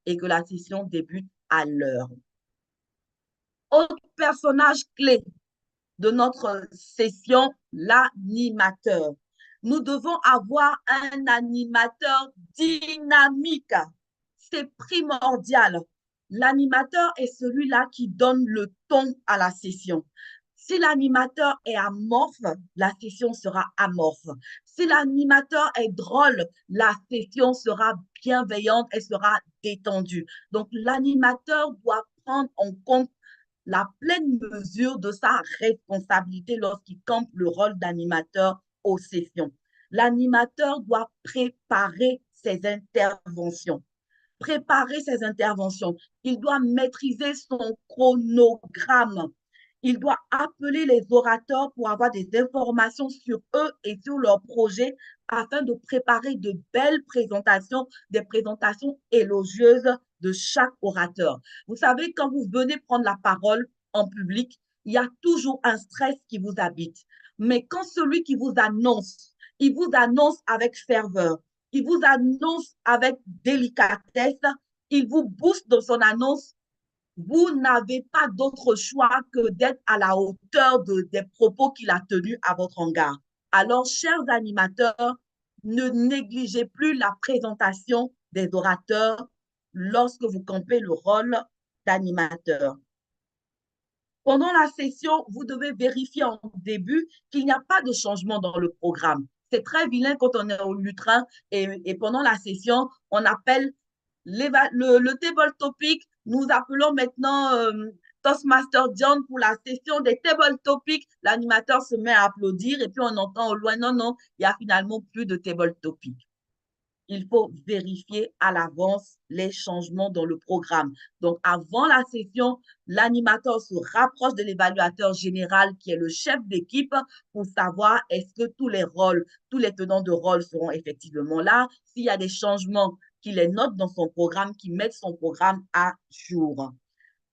et que la session débute à l'heure. Autre personnage clé de notre session, l'animateur. Nous devons avoir un animateur dynamique. C'est primordial. L'animateur est celui-là qui donne le ton à la session. Si l'animateur est amorphe, la session sera amorphe. Si l'animateur est drôle, la session sera bienveillante et sera détendue. Donc, l'animateur doit prendre en compte la pleine mesure de sa responsabilité lorsqu'il campe le rôle d'animateur aux sessions. L'animateur doit préparer ses interventions. Il doit maîtriser son chronogramme. Il doit appeler les orateurs pour avoir des informations sur eux et sur leur projet afin de préparer de belles présentations, des présentations élogieuses de chaque orateur. Vous savez, quand vous venez prendre la parole en public, il y a toujours un stress qui vous habite. Mais quand celui qui vous annonce, il vous annonce avec ferveur, il vous annonce avec délicatesse, il vous booste dans son annonce, vous n'avez pas d'autre choix que d'être à la hauteur des propos qu'il a tenus à votre égard. Alors, chers animateurs, ne négligez plus la présentation des orateurs lorsque vous campez le rôle d'animateur. Pendant la session, vous devez vérifier en début qu'il n'y a pas de changement dans le programme. C'est très vilain quand on est au lutrin et pendant la session, on appelle le table topic. Nous appelons maintenant Toastmaster John pour la session des table topics. L'animateur se met à applaudir et puis on entend au loin, non, il n'y a finalement plus de table topic. Il faut vérifier à l'avance les changements dans le programme. Donc, avant la session, l'animateur se rapproche de l'évaluateur général qui est le chef d'équipe pour savoir est-ce que tous les rôles, tous les tenants de rôle seront effectivement là. S'il y a des changements, qu'il les note dans son programme, qu'il mette son programme à jour.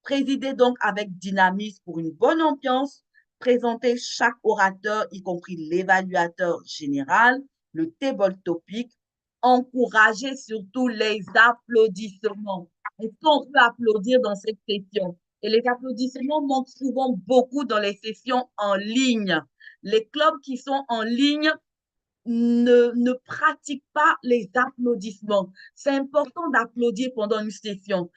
Présider donc avec dynamisme pour une bonne ambiance, présenter chaque orateur, y compris l'évaluateur général, le table topic, encourager surtout les applaudissements. Est-ce qu'on peut applaudir dans cette session? Et les applaudissements manquent souvent beaucoup dans les sessions en ligne. Les clubs qui sont en ligne ne pratiquent pas les applaudissements. C'est important d'applaudir pendant une session,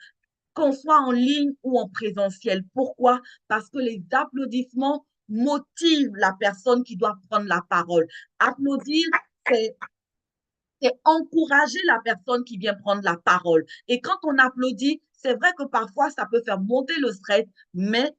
qu'on soit en ligne ou en présentiel. Pourquoi? Parce que les applaudissements motivent la personne qui doit prendre la parole. Applaudir, c'est encourager la personne qui vient prendre la parole. Et quand on applaudit, c'est vrai que parfois, ça peut faire monter le stress, mais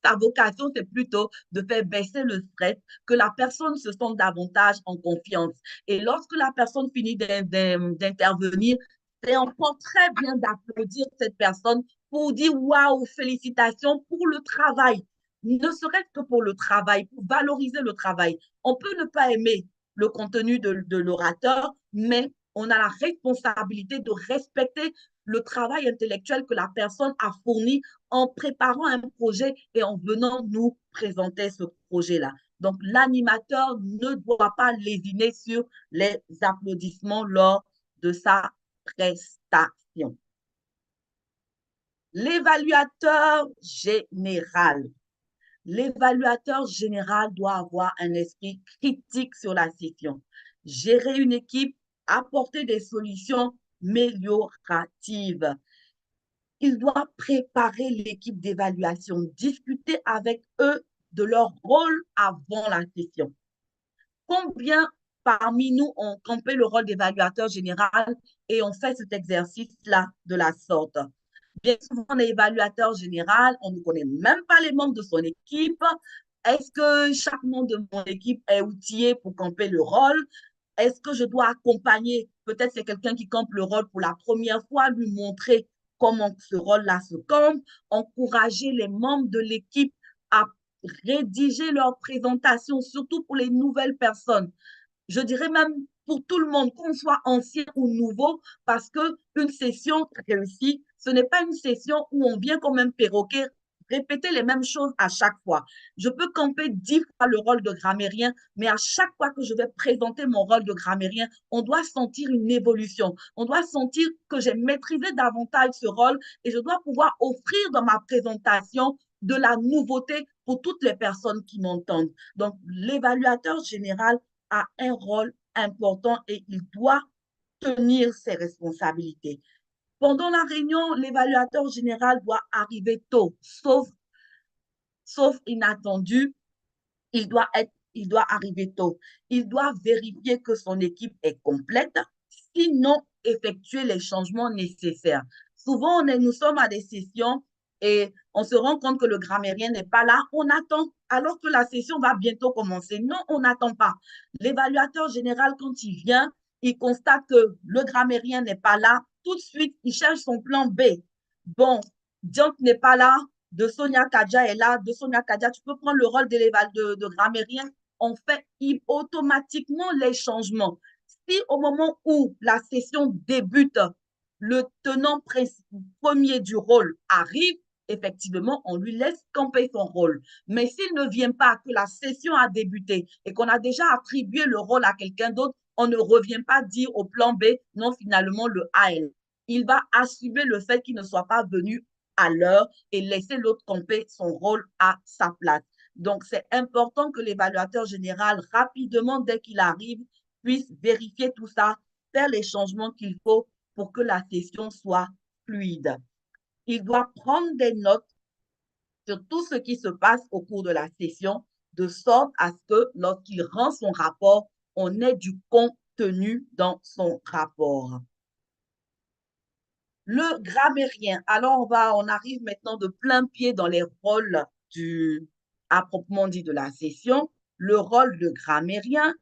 sa vocation, c'est plutôt de faire baisser le stress, que la personne se sente davantage en confiance. Et lorsque la personne finit d'intervenir, c'est encore très bien d'applaudir cette personne pour dire waouh, félicitations pour le travail. Ne serait-ce que pour le travail, pour valoriser le travail. On peut ne pas aimer le contenu de l'orateur, mais on a la responsabilité de respecter le travail intellectuel que la personne a fourni en préparant un projet et en venant nous présenter ce projet-là. Donc, l'animateur ne doit pas lésiner sur les applaudissements lors de sa prestation. L'évaluateur général. L'évaluateur général doit avoir un esprit critique sur la session, gérer une équipe, apporter des solutions amélioratives. Il doit préparer l'équipe d'évaluation, discuter avec eux de leur rôle avant la session. Combien parmi nous ont campé le rôle d'évaluateur général et ont fait cet exercice-là de la sorte? Bien souvent, on est évaluateur général, on ne connaît même pas les membres de son équipe. Est-ce que chaque membre de mon équipe est outillé pour camper le rôle? Est-ce que je dois accompagner? Peut-être c'est quelqu'un qui campe le rôle pour la première fois, lui montrer comment ce rôle-là se campe, encourager les membres de l'équipe à rédiger leur présentation, surtout pour les nouvelles personnes. Je dirais même pour tout le monde, qu'on soit ancien ou nouveau, parce qu'une session réussie, ce n'est pas une session où on vient comme un perroquet répéter les mêmes choses à chaque fois. Je peux camper 10 fois le rôle de grammairien, mais à chaque fois que je vais présenter mon rôle de grammairien, on doit sentir une évolution. On doit sentir que j'ai maîtrisé davantage ce rôle et je dois pouvoir offrir dans ma présentation de la nouveauté pour toutes les personnes qui m'entendent. Donc, l'évaluateur général a un rôle important et il doit tenir ses responsabilités. Pendant la réunion, l'évaluateur général doit arriver tôt, sauf inattendu, il doit arriver tôt. Il doit vérifier que son équipe est complète, sinon effectuer les changements nécessaires. Souvent, nous sommes à des sessions et on se rend compte que le grammairien n'est pas là, on attend, alors que la session va bientôt commencer. Non, on n'attend pas. L'évaluateur général, quand il vient, il constate que le grammairien n'est pas là, tout de suite, il cherche son plan B. Bon, Dianc n'est pas là, de Sonia Kadja est là, de Sonia Kadja, tu peux prendre le rôle de grammairien. On fait automatiquement les changements. Si au moment où la session débute, le tenant premier du rôle arrive, effectivement, on lui laisse camper son rôle. Mais s'il ne vient pas, que la session a débuté et qu'on a déjà attribué le rôle à quelqu'un d'autre, on ne revient pas dire au plan B, non, finalement, le A est là. Il va assumer le fait qu'il ne soit pas venu à l'heure et laisser l'autre camper son rôle à sa place. Donc, c'est important que l'évaluateur général, rapidement, dès qu'il arrive, puisse vérifier tout ça, faire les changements qu'il faut pour que la session soit fluide. Il doit prendre des notes sur tout ce qui se passe au cours de la session, de sorte à ce que lorsqu'il rend son rapport, on ait du contenu dans son rapport. Le grammairien. Alors, on arrive maintenant de plein pied dans les rôles à proprement dit de la session. Le rôle de grammairien.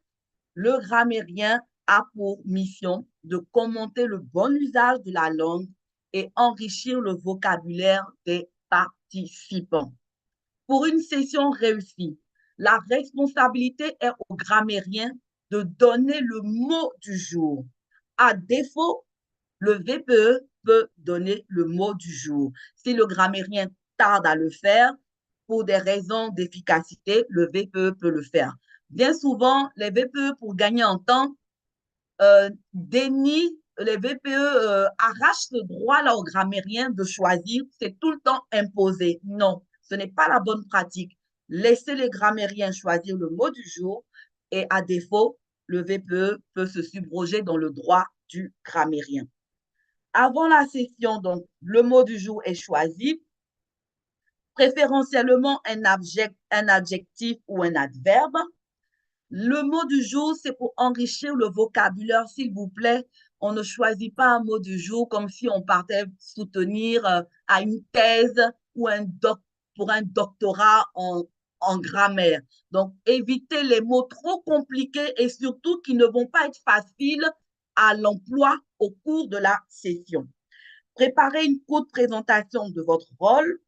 Le grammairien a pour mission de commenter le bon usage de la langue et enrichir le vocabulaire des participants. Pour une session réussie, la responsabilité est au grammairien de donner le mot du jour. À défaut, le VPE peut donner le mot du jour. Si le grammairien tarde à le faire, pour des raisons d'efficacité, le VPE peut le faire. Bien souvent, les VPE, pour gagner en temps, dénient, les VPE arrachent ce droit-là au grammairien de choisir. C'est tout le temps imposé. Non, ce n'est pas la bonne pratique. Laissez les grammairiens choisir le mot du jour et à défaut, le VPE peut se subroger dans le droit du grammairien. Avant la session, donc, le mot du jour est choisi, préférentiellement un adjectif ou un adverbe. Le mot du jour, c'est pour enrichir le vocabulaire, s'il vous plaît. On ne choisit pas un mot du jour comme si on partait soutenir à une thèse ou pour un doctorat en grammaire. Donc, évitez les mots trop compliqués et surtout qui ne vont pas être faciles à l'emploi au cours de la session. Préparez une courte présentation de votre rôle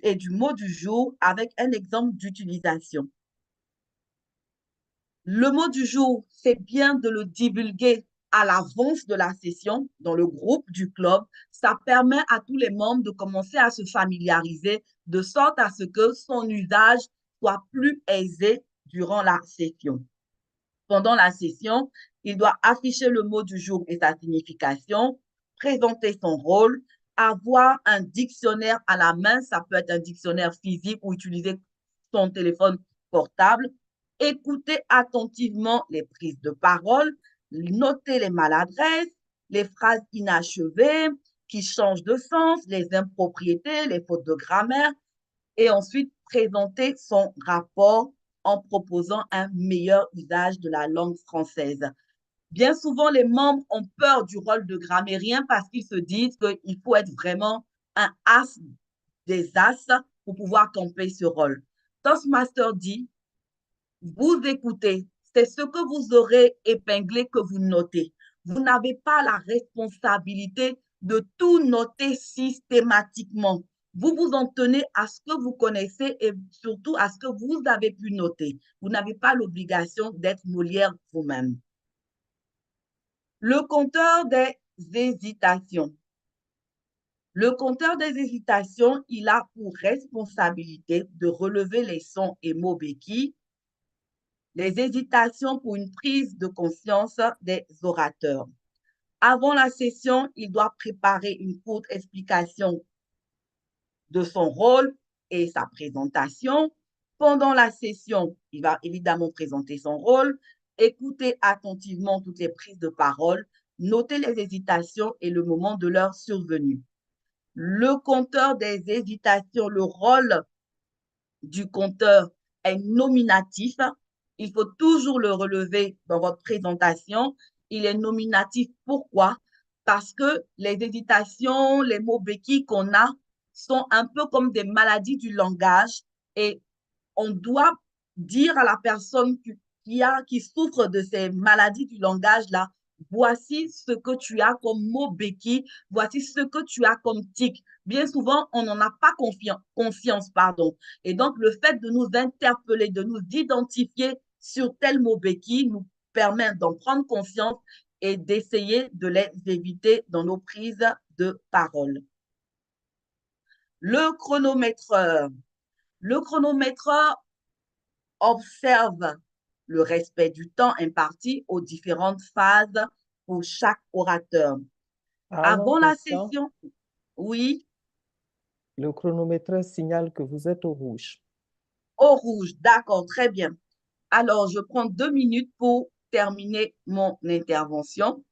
et du mot du jour avec un exemple d'utilisation. Le mot du jour, c'est bien de le divulguer à l'avance de la session dans le groupe du club. Ça permet à tous les membres de commencer à se familiariser de sorte à ce que son usage soit plus aisé durant la session. Pendant la session, il doit afficher le mot du jour et sa signification, présenter son rôle, avoir un dictionnaire à la main, ça peut être un dictionnaire physique ou utiliser son téléphone portable, écouter attentivement les prises de parole, noter les maladresses, les phrases inachevées qui changent de sens, les impropriétés, les fautes de grammaire, et ensuite présenter son rapport en proposant un meilleur usage de la langue française. Bien souvent, les membres ont peur du rôle de grammairien parce qu'ils se disent qu'il faut être vraiment un as des as pour pouvoir camper ce rôle. Toastmaster dit, vous écoutez, c'est ce que vous aurez épinglé que vous notez. Vous n'avez pas la responsabilité de tout noter systématiquement. Vous vous en tenez à ce que vous connaissez et surtout à ce que vous avez pu noter. Vous n'avez pas l'obligation d'être Molière vous-même. Le compteur des hésitations. Le compteur des hésitations, il a pour responsabilité de relever les sons et mots béquilles, les hésitations pour une prise de conscience des orateurs. Avant la session, il doit préparer une courte explication de son rôle et sa présentation. Pendant la session, il va évidemment présenter son rôle, écouter attentivement toutes les prises de parole, noter les hésitations et le moment de leur survenue. Le compteur des hésitations, le rôle du compteur est nominatif. Il faut toujours le relever dans votre présentation. Il est nominatif. Pourquoi? Parce que les hésitations, les mots béquilles qu'on a sont un peu comme des maladies du langage et on doit dire à la personne qui souffre de ces maladies du langage-là, voici ce que tu as comme mot béquille, voici ce que tu as comme tic. Bien souvent, on n'en a pas conscience, pardon. Et donc, le fait de nous interpeller, de nous identifier sur tel mot béquille nous permet d'en prendre conscience et d'essayer de les éviter dans nos prises de parole. Le chronométreur. Le chronométreur observe le respect du temps imparti aux différentes phases pour chaque orateur. Avant la session, oui. Le chronomètre signale que vous êtes au rouge. Au rouge, d'accord, très bien. Alors, je prends 2 minutes pour terminer mon intervention.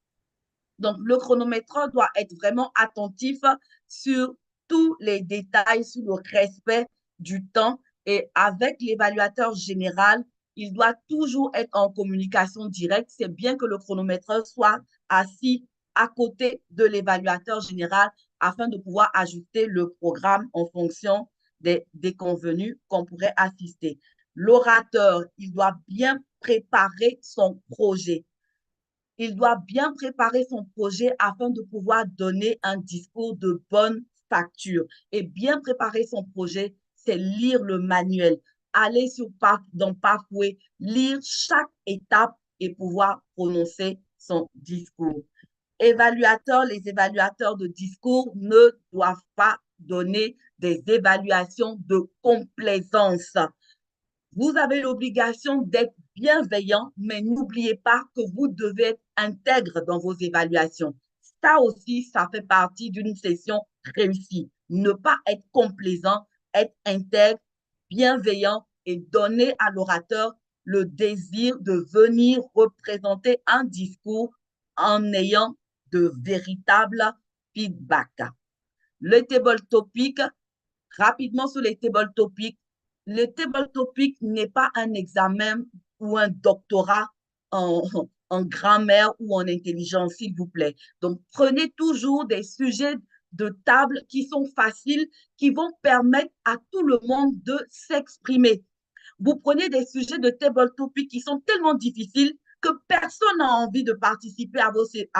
Donc, le chronométreur doit être vraiment attentif sur tous les détails, sur le respect du temps. Et avec l'évaluateur général, il doit toujours être en communication directe. C'est bien que le chronométreur soit assis à côté de l'évaluateur général afin de pouvoir ajuster le programme en fonction des convenus qu'on pourrait assister. L'orateur, il doit bien préparer son projet. Il doit bien préparer son projet afin de pouvoir donner un discours de bonne facture. Et bien préparer son projet, c'est lire le manuel, aller dans Pathway, lire chaque étape et pouvoir prononcer son discours. Les évaluateurs de discours ne doivent pas donner des évaluations de complaisance. Vous avez l'obligation d'être bienveillant, mais n'oubliez pas que vous devez être intègre dans vos évaluations. Ça aussi, ça fait partie d'une session réussie. Ne pas être complaisant, être intègre, bienveillant et donner à l'orateur le désir de venir représenter un discours en ayant de véritables feedbacks. Le table topic, rapidement sur les table topics, le table topic n'est pas un examen ou un doctorat en grammaire ou en intelligence, s'il vous plaît. Donc, prenez toujours des sujets de table qui sont faciles, qui vont permettre à tout le monde de s'exprimer. Vous prenez des sujets de table topic qui sont tellement difficiles que personne n'a envie de participer à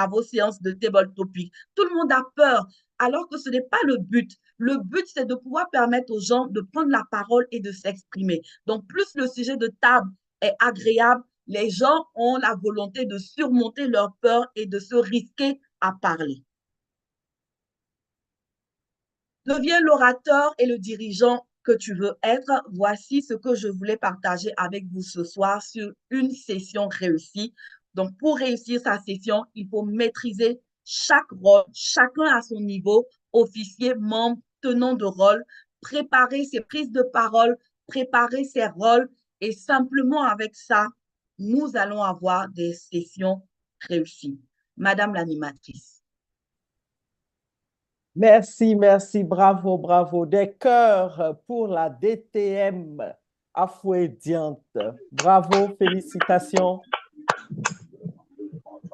vos séances de table topic. Tout le monde a peur, alors que ce n'est pas le but. Le but, c'est de pouvoir permettre aux gens de prendre la parole et de s'exprimer. Donc, plus le sujet de table est agréable, les gens ont la volonté de surmonter leur peur et de se risquer à parler. Deviens l'orateur et le dirigeant que tu veux être. Voici ce que je voulais partager avec vous ce soir sur une session réussie. Donc, pour réussir sa session, il faut maîtriser chaque rôle, chacun à son niveau, officier, membre, tenant de rôle, préparer ses prises de parole, préparer ses rôles et simplement avec ça, nous allons avoir des sessions réussies. Madame l'animatrice. Merci, merci, bravo, bravo. Des cœurs pour la DTM afouédiante. Bravo, félicitations.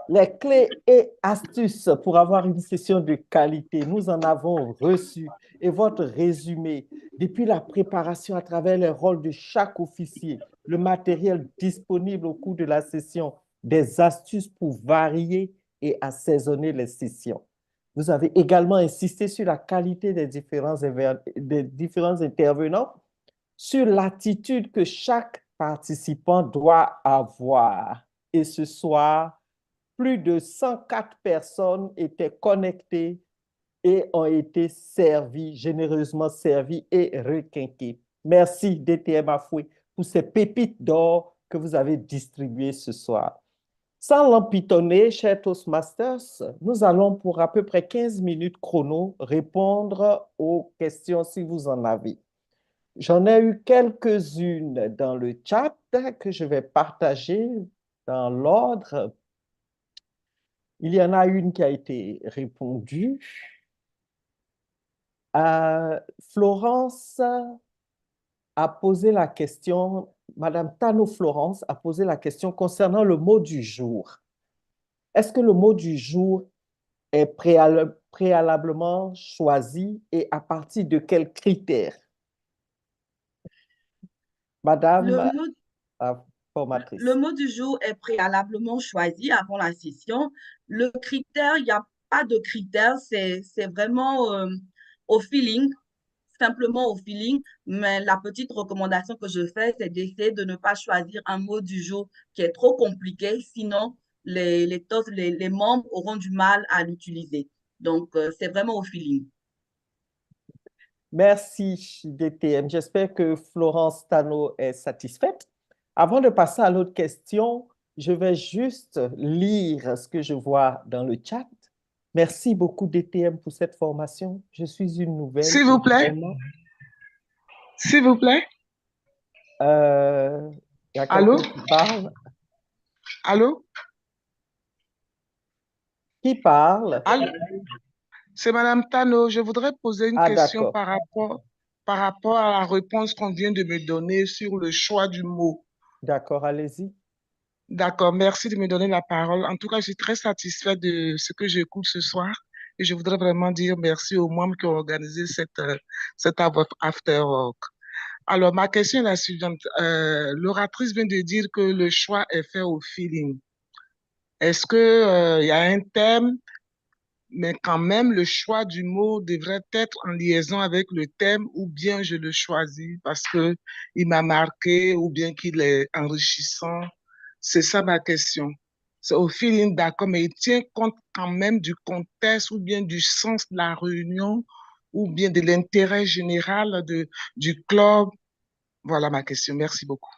Les clés et astuces pour avoir une session de qualité, nous en avons reçu et votre résumé, depuis la préparation à travers les rôles de chaque officier, le matériel disponible au cours de la session, des astuces pour varier et assaisonner les sessions. Vous avez également insisté sur la qualité des différents intervenants, sur l'attitude que chaque participant doit avoir. Et ce soir, plus de 104 personnes étaient connectées et ont été servies, généreusement servies et requinquées. Merci DTM Afoué pour ces pépites d'or que vous avez distribuées ce soir. Sans l'empitonner, chers Toastmasters, nous allons pour à peu près 15 minutes chrono répondre aux questions si vous en avez. J'en ai eu quelques-unes dans le chat que je vais partager dans l'ordre. Il y en a une qui a été répondue. Florence a posé la question, Madame Tano Florence a posé la question concernant le mot du jour. Est-ce que le mot du jour est préalablement choisi et à partir de quels critères? Madame la formatrice. Le mot du jour est préalablement choisi avant la session. Le critère, il n'y a pas de critère, c'est vraiment au feeling, simplement au feeling. Mais la petite recommandation que je fais, c'est d'essayer de ne pas choisir un mot du jour qui est trop compliqué, sinon les membres auront du mal à l'utiliser. Donc, c'est vraiment au feeling. Merci, DTM. J'espère que Florence Tano est satisfaite. Avant de passer à l'autre question, je vais juste lire ce que je vois dans le chat. Merci beaucoup, DTM, pour cette formation. Je suis une nouvelle. S'il vous plaît. S'il vous plaît. Il y a quelqu'un qui parle. Allô? Qui parle? Allô? C'est Madame Tano. Je voudrais poser une question par rapport à la réponse qu'on vient de me donner sur le choix du mot. D'accord, allez-y. D'accord, merci de me donner la parole. En tout cas, je suis très satisfaite de ce que j'écoute ce soir et je voudrais vraiment dire merci aux membres qui ont organisé cet after work. Alors, ma question est la suivante. L'oratrice vient de dire que le choix est fait au feeling. Est-ce qu'il y a un thème, mais quand même le choix du mot devrait être en liaison avec le thème ou bien je le choisis parce qu'il m'a marqué ou bien qu'il est enrichissant? C'est ça ma question. C'est au feeling, d'accord, mais il tient compte quand même du contexte ou bien du sens de la réunion ou bien de l'intérêt général du club. Voilà ma question. Merci beaucoup.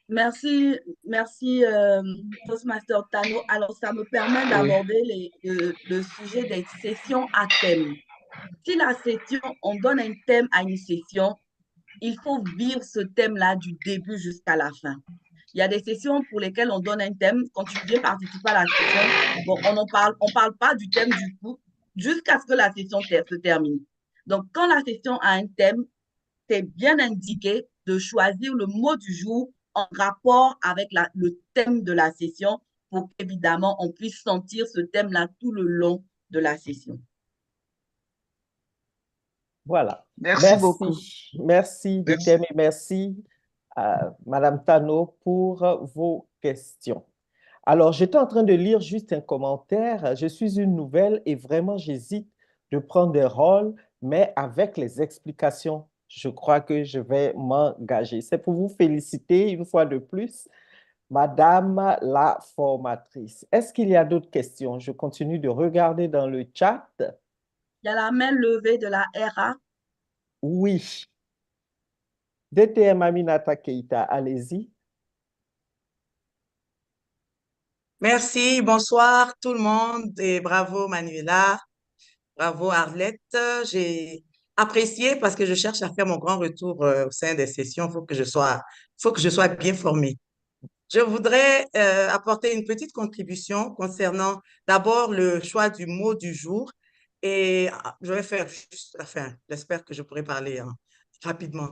Merci, Toastmaster Tano. Alors, ça me permet d'aborder le sujet des sessions à thème. Si la session, on donne un thème à une session, il faut vivre ce thème-là du début jusqu'à la fin. Il y a des sessions pour lesquelles on donne un thème. Quand tu viens participer à la session, bon, on parle pas du thème du coup jusqu'à ce que la session se termine. Donc, quand la session a un thème, c'est bien indiqué de choisir le mot du jour en rapport avec le thème de la session pour qu'évidemment, on puisse sentir ce thème-là tout le long de la session. Voilà. Merci beaucoup. Merci Merci. Bikem et merci Madame Tano pour vos questions. Alors, j'étais en train de lire juste un commentaire. Je suis une nouvelle et vraiment, j'hésite de prendre des rôles, mais avec les explications, je crois que je vais m'engager. C'est pour vous féliciter une fois de plus, Madame la formatrice. Est-ce qu'il y a d'autres questions? Je continue de regarder dans le chat. Il y a la main levée de la RA. Oui. DTM Aminata Keita, allez-y. Merci, bonsoir tout le monde et bravo Manuela, bravo Arlette. J'ai apprécié parce que je cherche à faire mon grand retour au sein des sessions. Faut que je sois bien formée. Je voudrais apporter une petite contribution concernant d'abord le choix du mot du jour et je vais faire juste la fin. J'espère que je pourrai parler rapidement.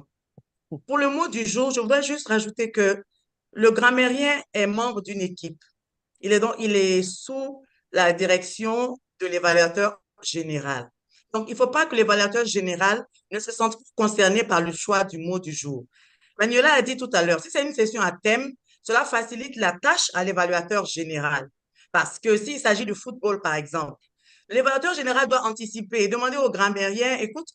Pour le mot du jour, je voudrais juste rajouter que le grammairien est membre d'une équipe. Il est sous la direction de l'évaluateur général. Donc, il ne faut pas que l'évaluateur général ne se sente concerné par le choix du mot du jour. Manuela a dit tout à l'heure, si c'est une session à thème, cela facilite la tâche à l'évaluateur général. Parce que s'il s'agit de football, par exemple, l'évaluateur général doit anticiper et demander au grammairien, écoute,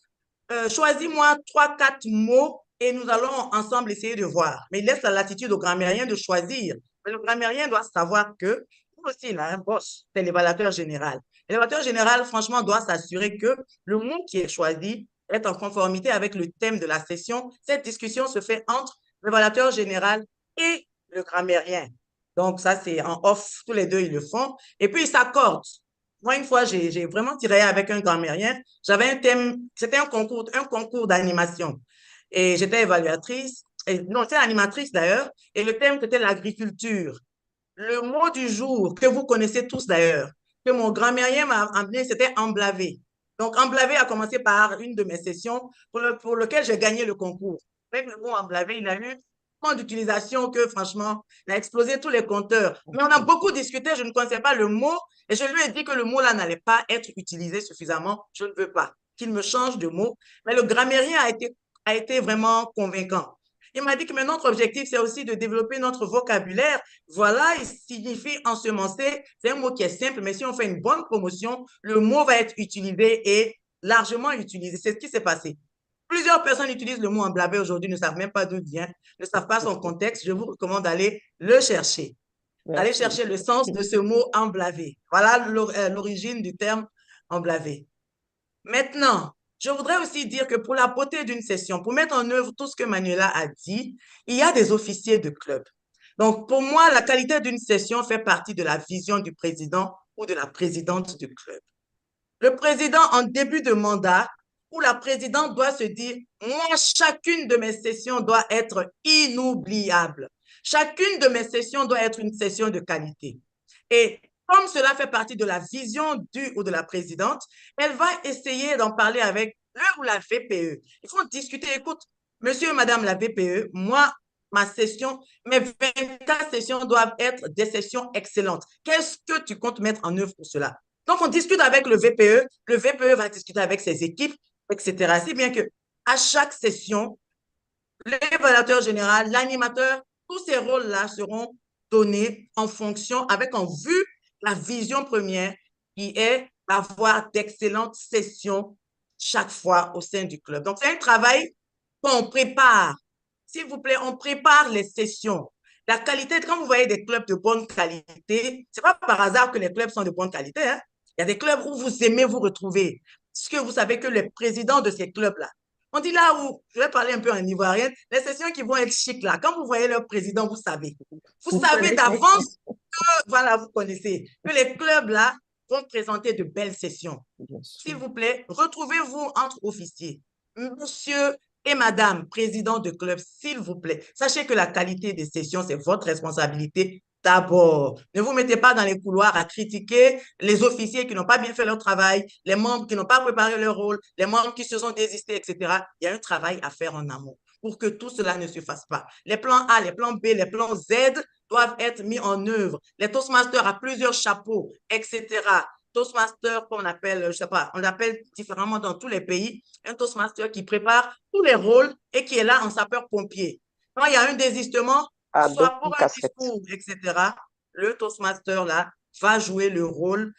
choisis-moi 3, 4 mots et nous allons ensemble essayer de voir. Mais il laisse la latitude au grammairien de choisir. Mais le grammairien doit savoir que, lui aussi, il a un boss, c'est l'évaluateur général. L'évaluateur général, franchement, doit s'assurer que le mot qui est choisi est en conformité avec le thème de la session. Cette discussion se fait entre l'évaluateur général et le grammairien. Donc, ça, c'est en off. Tous les deux, ils le font. Et puis, ils s'accordent. Moi, une fois, j'ai vraiment tiré avec un grammairien. J'avais un thème, c'était un concours d'animation. Et j'étais évaluatrice, non, j'étais animatrice d'ailleurs, et le thème, c'était l'agriculture. Le mot du jour, que vous connaissez tous d'ailleurs, que mon grammairien m'a amené, c'était emblavé. Donc, emblavé a commencé par une de mes sessions pour lequel j'ai gagné le concours. Avec le mot emblavé, il a eu tellement d'utilisation que franchement, il a explosé tous les compteurs. Mais on a beaucoup discuté, je ne connaissais pas le mot et je lui ai dit que le mot là n'allait pas être utilisé suffisamment. Je ne veux pas qu'il me change de mot. Mais le grammairien a été vraiment convaincant. Il m'a dit que notre objectif, c'est aussi de développer notre vocabulaire. Voilà, il signifie ensemencer. C'est un mot qui est simple, mais si on fait une bonne promotion, le mot va être utilisé et largement utilisé. C'est ce qui s'est passé. Plusieurs personnes utilisent le mot emblavé aujourd'hui, ne savent même pas d'où il vient, ne savent pas son contexte. Je vous recommande d'aller le chercher. Allez chercher le sens de ce mot emblavé. Voilà l'origine du terme emblavé. Maintenant, je voudrais aussi dire que pour la beauté d'une session, pour mettre en œuvre tout ce que Manuela a dit, il y a des officiers de club. Donc, pour moi, la qualité d'une session fait partie de la vision du président ou de la présidente du club. Le président, en début de mandat, ou la présidente doit se dire, moi, chacune de mes sessions doit être inoubliable. Chacune de mes sessions doit être une session de qualité. Et comme cela fait partie de la vision du ou de la présidente, elle va essayer d'en parler avec le ou la VPE. Il faut discuter, écoute, monsieur et madame la VPE, moi, ma session, mes 24 sessions doivent être des sessions excellentes. Qu'est-ce que tu comptes mettre en œuvre pour cela? Donc, on discute avec le VPE va discuter avec ses équipes, etc. Si bien que à chaque session, l'évaluateur général, l'animateur, tous ces rôles-là seront donnés en fonction, avec en vue la vision première qui est d'avoir d'excellentes sessions chaque fois au sein du club. Donc, c'est un travail qu'on prépare. S'il vous plaît, on prépare les sessions. La qualité, quand vous voyez des clubs de bonne qualité, ce n'est pas par hasard que les clubs sont de bonne qualité. Hein? Il y a des clubs où vous aimez vous retrouver. Parce que vous savez que les présidents de ces clubs-là, on dit là où, je vais parler un peu en ivoirien, les sessions qui vont être chic là, quand vous voyez leur président, vous savez. Vous savez d'avance que, voilà, vous connaissez, que les clubs là vont présenter de belles sessions. S'il vous plaît, retrouvez-vous entre officiers. Monsieur et Madame, président de club, s'il vous plaît, sachez que la qualité des sessions, c'est votre responsabilité d'abord. Ne vous mettez pas dans les couloirs à critiquer les officiers qui n'ont pas bien fait leur travail, les membres qui n'ont pas préparé leur rôle, les membres qui se sont désistés, etc. Il y a un travail à faire en amont pour que tout cela ne se fasse pas. Les plans A, les plans B, les plans Z doivent être mis en œuvre. Les Toastmasters à plusieurs chapeaux, etc. Toastmaster qu'on appelle, je sais pas, on l'appelle différemment dans tous les pays, un Toastmaster qui prépare tous les rôles et qui est là en sapeur-pompier. Quand il y a un désistement, À soit pour double un casquette. discours, etc., le Toastmaster là va jouer le rôle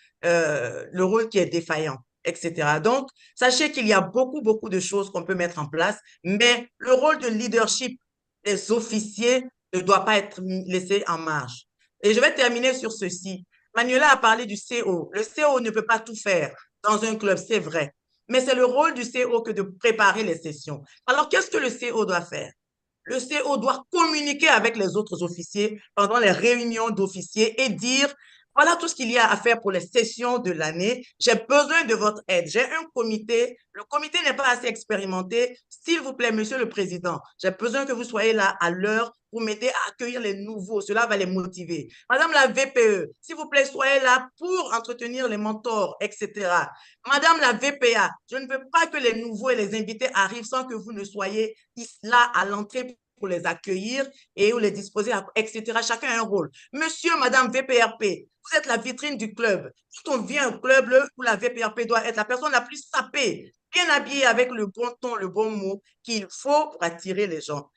qui est défaillant, etc. Donc, sachez qu'il y a beaucoup de choses qu'on peut mettre en place, mais le rôle de leadership des officiers ne doit pas être laissé en marge. Et je vais terminer sur ceci. Manuela a parlé du CO. Le CO ne peut pas tout faire dans un club, c'est vrai. Mais c'est le rôle du CO que de préparer les sessions. Alors, qu'est-ce que le CO doit faire? Le CO doit communiquer avec les autres officiers pendant les réunions d'officiers et dire, voilà tout ce qu'il y a à faire pour les sessions de l'année. J'ai besoin de votre aide. J'ai un comité. Le comité n'est pas assez expérimenté. S'il vous plaît, Monsieur le Président, j'ai besoin que vous soyez là à l'heure pour m'aider à accueillir les nouveaux. Cela va les motiver. Madame la VPE, s'il vous plaît, soyez là pour entretenir les mentors, etc. Madame la VPA, je ne veux pas que les nouveaux et les invités arrivent sans que vous ne soyez là à l'entrée pour les accueillir et les disposer, etc. Chacun a un rôle. Monsieur, Madame VPRP, vous êtes la vitrine du club. Quand on vient au club, où la VPRP doit être la personne la plus sapée, bien habillée avec le bon ton, le bon mot qu'il faut pour attirer les gens.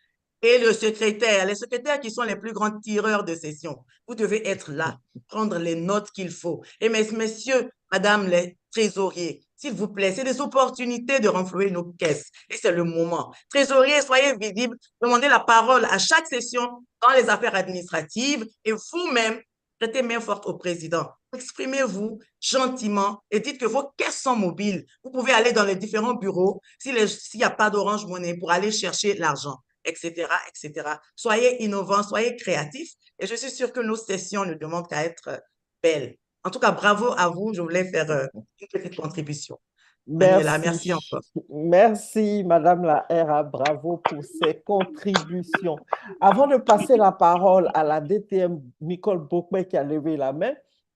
Et le secrétaire, les secrétaires qui sont les plus grands tireurs de session, vous devez être là, prendre les notes qu'il faut. Et messieurs, madame les trésoriers, s'il vous plaît, c'est des opportunités de renflouer nos caisses. Et c'est le moment. Trésoriers, soyez visibles, demandez la parole à chaque session dans les affaires administratives et vous-même, prêtez main forte au président. Exprimez-vous gentiment et dites que vos caisses sont mobiles. Vous pouvez aller dans les différents bureaux s'il n'y a pas d'Orange Money pour aller chercher l'argent, etc., etc. Soyez innovants, soyez créatifs et je suis sûre que nos sessions ne demandent qu'à être belles. En tout cas, bravo à vous. Je voulais faire une petite contribution. Manuela, merci encore. Merci, Madame la RA. Bravo pour ces contributions. Avant de passer la parole à la DTM Nicole Bokme qui a levé la main,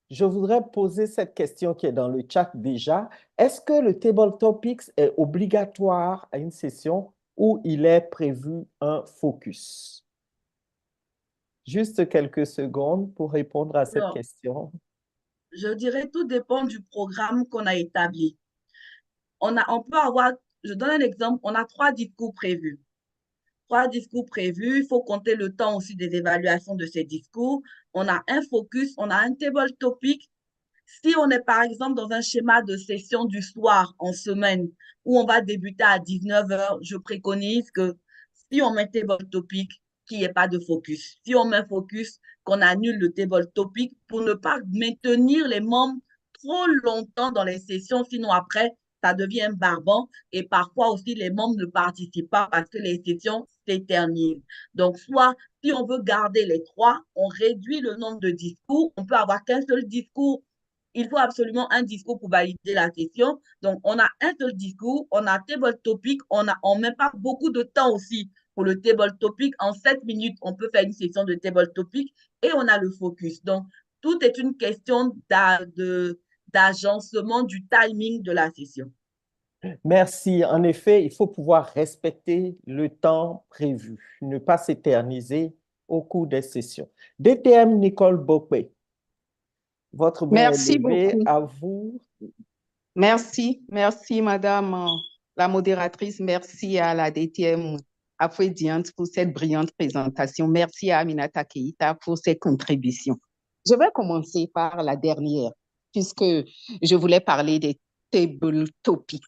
je voudrais poser cette question qui est dans le chat déjà. Est-ce que le Table Topics est obligatoire à une session où il est prévu un focus? Juste quelques secondes pour répondre à cette question. Je dirais tout dépend du programme qu'on a établi. On peut avoir, je donne un exemple, on a 3 discours prévus. 3 discours prévus, il faut compter le temps aussi des évaluations de ces discours. On a un focus, on a un table topic. Si on est par exemple dans un schéma de session du soir en semaine où on va débuter à 19 h, je préconise que si on met table topic, qu'il n'y ait pas de focus. Si on met focus, qu'on annule le table topic pour ne pas maintenir les membres trop longtemps dans les sessions, sinon après, ça devient barbant et parfois aussi les membres ne participent pas parce que les sessions s'éternisent. Donc, soit si on veut garder les 3, on réduit le nombre de discours. On peut avoir qu'un seul discours. Il faut absolument un discours pour valider la session. Donc, on a un seul discours, on a table topic, on met pas beaucoup de temps aussi pour le table topic. En 7 minutes, on peut faire une session de table topic et on a le focus. Donc, tout est une question d'agencement du timing de la session. Merci. En effet, il faut pouvoir respecter le temps prévu, ne pas s'éterniser au cours des sessions. DTM Nicole Bokwe, votre main est levée, à vous. Merci Madame la modératrice. Merci à la DTM Afoué-Diant pour cette brillante présentation. Merci à Aminata Keïta pour ses contributions. Je vais commencer par la dernière, puisque je voulais parler des table topics.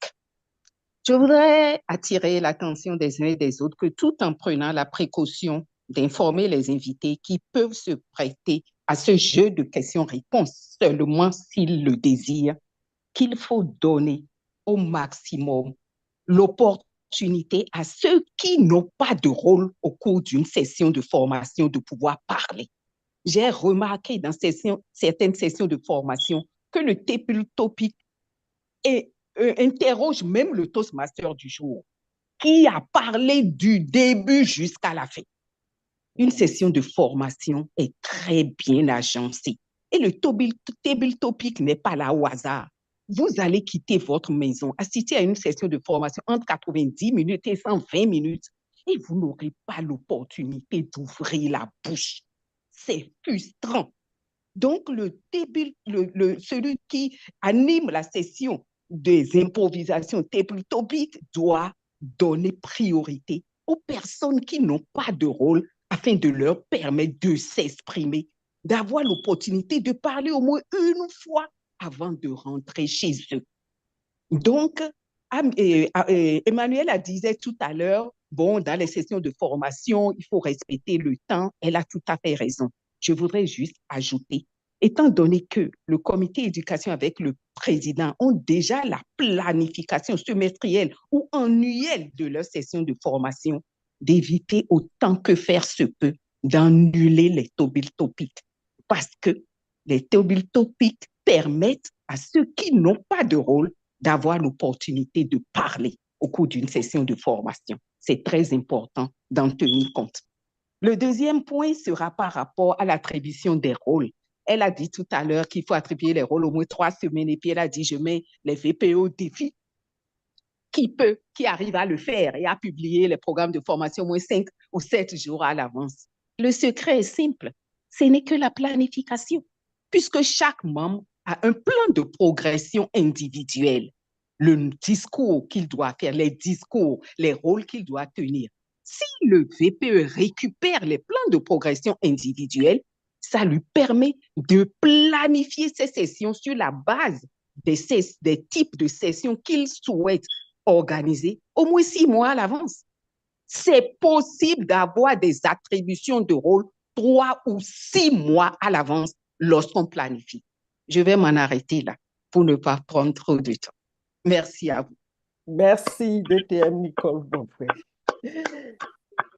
Je voudrais attirer l'attention des uns et des autres que tout en prenant la précaution d'informer les invités qui peuvent se prêter à ce jeu de questions-réponses seulement s'ils le désirent, qu'il faut donner au maximum l'opportunité à ceux qui n'ont pas de rôle au cours d'une session de formation de pouvoir parler. J'ai remarqué dans certaines sessions de formation que le table topic interroge même le Toastmaster du jour. qui a parlé du début jusqu'à la fin. Une session de formation est très bien agencée. Et le table topic n'est pas là au hasard. Vous allez quitter votre maison, assister à une session de formation entre 90 minutes et 120 minutes et vous n'aurez pas l'opportunité d'ouvrir la bouche. C'est frustrant. Donc, celui qui anime la session des improvisations table topic doit donner priorité aux personnes qui n'ont pas de rôle afin de leur permettre de s'exprimer, d'avoir l'opportunité de parler au moins une fois avant de rentrer chez eux. Donc, Emmanuel a disait tout à l'heure, bon, dans les sessions de formation, il faut respecter le temps. Elle a tout à fait raison. Je voudrais juste ajouter, étant donné que le comité éducation avec le président ont déjà la planification semestrielle ou annuelle de leur session de formation, d'éviter autant que faire se peut d'annuler les table topics parce que les table topics permettent à ceux qui n'ont pas de rôle d'avoir l'opportunité de parler au cours d'une session de formation. C'est très important d'en tenir compte. Le deuxième point sera par rapport à l'attribution des rôles. Elle a dit tout à l'heure qu'il faut attribuer les rôles au moins 3 semaines et puis elle a dit je mets les VPE au défi. Qui arrive à le faire et à publier les programmes de formation au moins 5 ou 7 jours à l'avance. Le secret est simple, ce n'est que la planification, puisque chaque membre a un plan de progression individuelle, le discours qu'il doit faire, les discours, les rôles qu'il doit tenir. Si le VPE récupère les plans de progression individuelle, ça lui permet de planifier ses sessions sur la base des types de sessions qu'il souhaite organiser au moins 6 mois à l'avance. C'est possible d'avoir des attributions de rôle 3 ou 6 mois à l'avance lorsqu'on planifie. Je vais m'en arrêter là pour ne pas prendre trop de temps. Merci à vous. Merci, DTM Nicole Bonfré.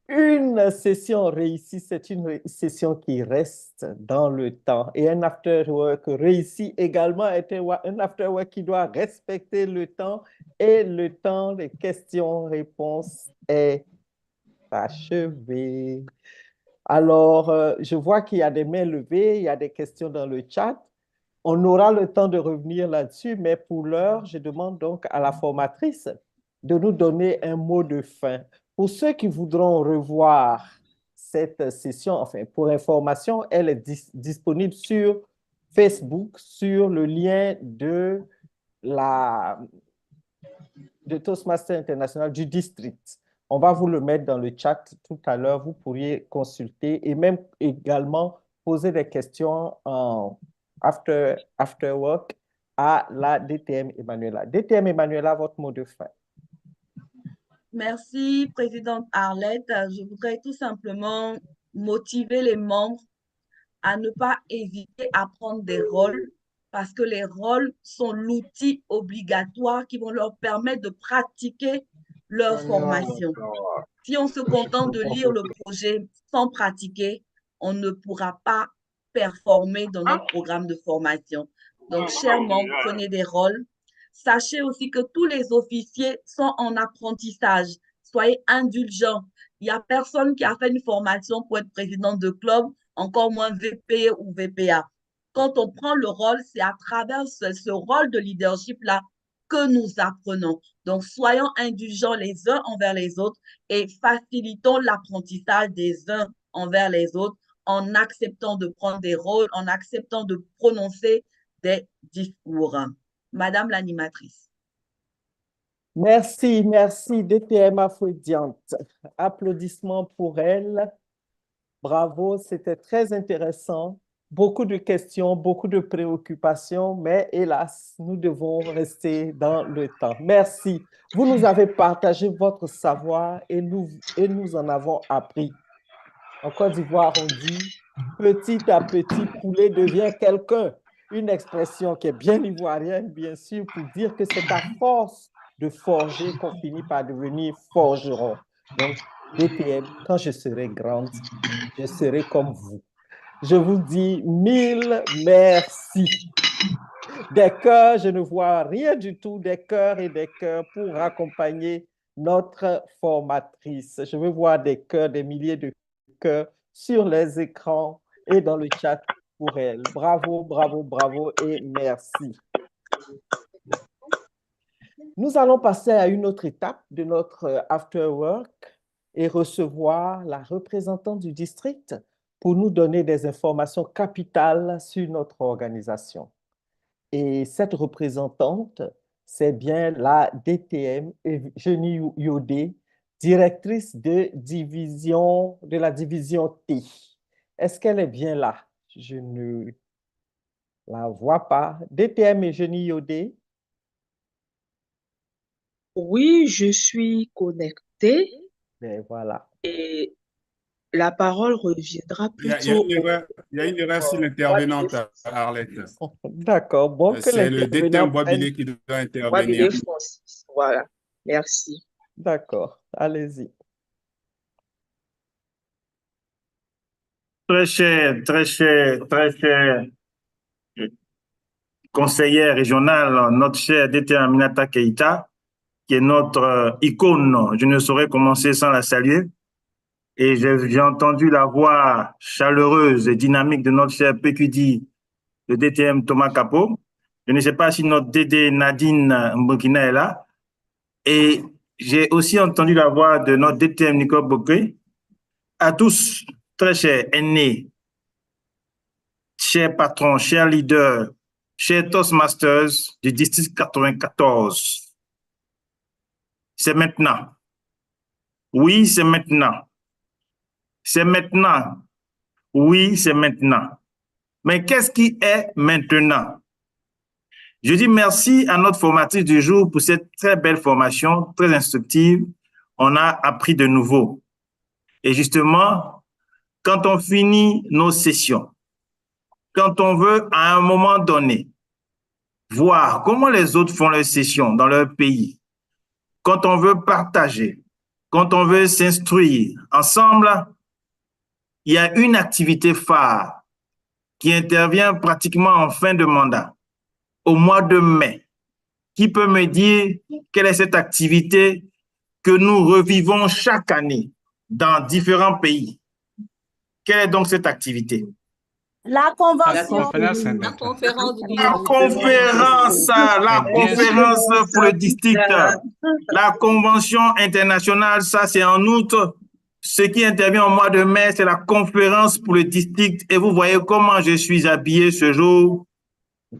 Une session réussie, c'est une session qui reste dans le temps. Et un after-work réussi également est un after-work qui doit respecter le temps. Et le temps des questions-réponses est achevé. Alors, je vois qu'il y a des mains levées, il y a des questions dans le chat. On aura le temps de revenir là-dessus, mais pour l'heure, je demande donc à la formatrice de nous donner un mot de fin. Pour ceux qui voudront revoir cette session, enfin, pour information, elle est disponible sur Facebook, sur le lien de Toastmasters International du district. On va vous le mettre dans le chat tout à l'heure. Vous pourriez consulter et même également poser des questions en after work à la DTM Emmanuela. DTM Emmanuela, votre mot de fin. Merci, Présidente Arlette. Je voudrais tout simplement motiver les membres à ne pas hésiter à prendre des rôles parce que les rôles sont l'outil obligatoire qui vont leur permettre de pratiquer leur formation. Si on se contente de lire le projet sans pratiquer, on ne pourra pas performer dans notre programme de formation. Donc, chers membres, prenez des rôles. Sachez aussi que tous les officiers sont en apprentissage. Soyez indulgents. Il n'y a personne qui a fait une formation pour être président de club, encore moins VP ou VPA. Quand on prend le rôle, c'est à travers ce rôle de leadership-là que nous apprenons. Donc, soyons indulgents les uns envers les autres et facilitons l'apprentissage des uns envers les autres en acceptant de prendre des rôles, en acceptant de prononcer des discours. Madame l'animatrice. Merci, merci, DTM Afrodiante. Applaudissements pour elle. Bravo, c'était très intéressant. Beaucoup de questions, beaucoup de préoccupations, mais hélas, nous devons rester dans le temps. Merci. Vous nous avez partagé votre savoir et nous en avons appris. En Côte d'Ivoire, on dit « petit à petit, poulet devient quelqu'un ». Une expression qui est bien ivoirienne, bien sûr, pour dire que c'est à force de forger qu'on finit par devenir forgeron. Donc, DTM, quand je serai grande, je serai comme vous. Je vous dis 1000 merci. Des cœurs, je ne vois rien du tout, des cœurs et des cœurs pour accompagner notre formatrice. Je veux voir des cœurs, des milliers de cœurs sur les écrans et dans le chat pour elle. Bravo, bravo, bravo et merci. Nous allons passer à une autre étape de notre after work et recevoir la représentante du district pour nous donner des informations capitales sur notre organisation. Et cette représentante, c'est bien la DTM Eugénie Yodé, directrice de la division T. Est-ce qu'elle est bien là? Je ne la vois pas. DTM Eugénie Yodé? Oui, je suis connectée Ben voilà. et la parole reviendra Il y a plutôt une erreur, il y a une erreur sur au l'intervenante, Arlette. D'accord. Bon, que C'est le l'intervenant DTM Boabilé qui doit intervenir. Boisbilé Francis. Voilà. Merci. D'accord. Allez-y. Très cher conseillère régionale, notre cher DTM Aminata Keïta, qui est notre icône. Je ne saurais commencer sans la saluer. Et j'ai entendu la voix chaleureuse et dynamique de notre cher PQD, le DTM Thomas Capo. Je ne sais pas si notre DD Nadine Mbokina est là. Et j'ai aussi entendu la voix de notre DTM Nicole Bokwe. À tous, très chers aînés, chers patrons, chers leaders, chers Toastmasters du district 94. C'est maintenant. Oui, c'est maintenant. C'est maintenant. Oui, c'est maintenant. Mais qu'est-ce qui est maintenant? Je dis merci à notre formatrice du jour pour cette très belle formation, très instructive. On a appris de nouveau. Et justement, quand on finit nos sessions, quand on veut à un moment donné voir comment les autres font leurs sessions dans leur pays, quand on veut partager, quand on veut s'instruire ensemble, il y a une activité phare qui intervient pratiquement en fin de mandat, au mois de mai. Qui peut me dire quelle est cette activité que nous revivons chaque année dans différents pays? Quelle est donc cette activité? La convention. La conférence. La conférence. La conférence pour le district. La convention internationale, ça c'est en août. Ce qui intervient au mois de mai, c'est la conférence pour le district. Et vous voyez comment je suis habillé ce jour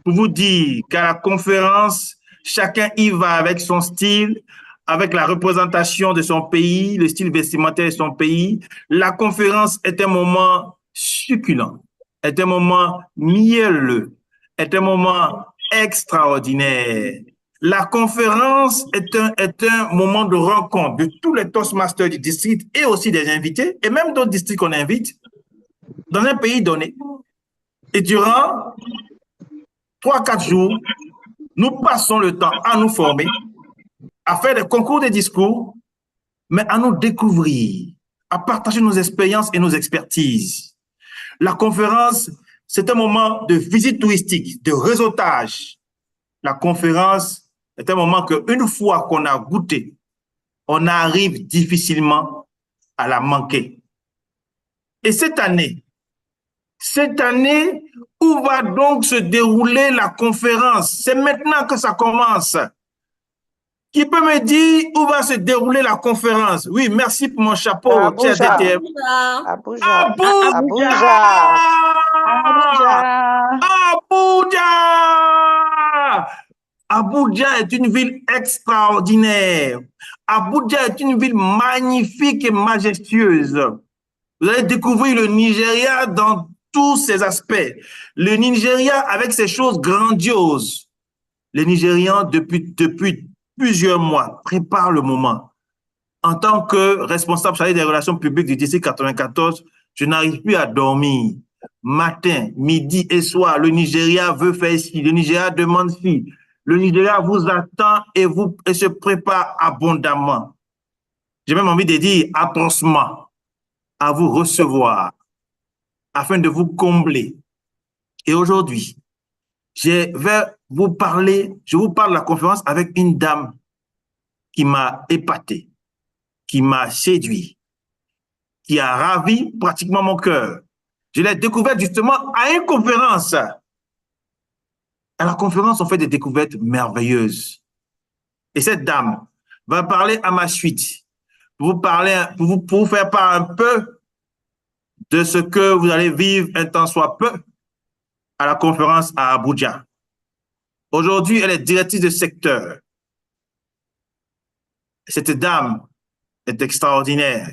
pour vous dire qu'à la conférence, chacun y va avec son style, avec la représentation de son pays, le style vestimentaire de son pays. La conférence est un moment succulent, est un moment mielleux, est un moment extraordinaire. La conférence est un moment de rencontre de tous les Toastmasters du district et aussi des invités, et même d'autres districts qu'on invite, dans un pays donné. Et durant 3-4 jours, nous passons le temps à nous former, à faire des concours de discours, mais à nous découvrir, à partager nos expériences et nos expertises. La conférence, c'est un moment de visite touristique, de réseautage. La conférence est un moment qu'une fois qu'on a goûté, on arrive difficilement à la manquer. Et cette année, où va donc se dérouler la conférence? C'est maintenant que ça commence. Qui peut me dire où va se dérouler la conférence? Oui, merci pour mon chapeau. Abuja. Abuja est une ville extraordinaire. Abuja est une ville magnifique et majestueuse. Vous allez découvrir le Nigeria dans tous ses aspects. Le Nigeria avec ses choses grandioses. Les Nigérians, depuis plusieurs mois, préparent le moment. En tant que responsable chargé des relations publiques du district 94, je n'arrive plus à dormir. Matin, midi et soir, le Nigeria veut faire ci, le Nigeria demande ci. Le Nigeria vous attend et se prépare abondamment. J'ai même envie de dire atrocement à vous recevoir afin de vous combler. Et aujourd'hui, je vous parle de la conférence avec une dame qui m'a épaté, qui m'a séduit, qui a ravi pratiquement mon cœur. Je l'ai découverte justement à une conférence. À la conférence, on fait des découvertes merveilleuses. Et cette dame va parler à ma suite pour vous faire part un peu de ce que vous allez vivre un temps soit peu à la conférence à Abuja. Aujourd'hui, elle est directrice de secteur. Cette dame est extraordinaire.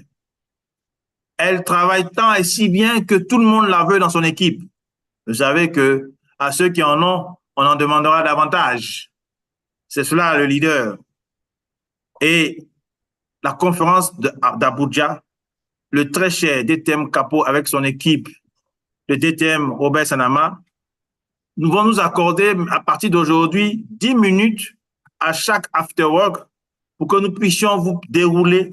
Elle travaille tant et si bien que tout le monde la veut dans son équipe. Vous savez que à ceux qui en ont, on en demandera davantage. C'est cela le leader. Et la conférence d'Abuja, le très cher DTM Capo avec son équipe, le DTM Robert Sanama, nous vont nous accorder à partir d'aujourd'hui 10 minutes à chaque afterwork pour que nous puissions vous dérouler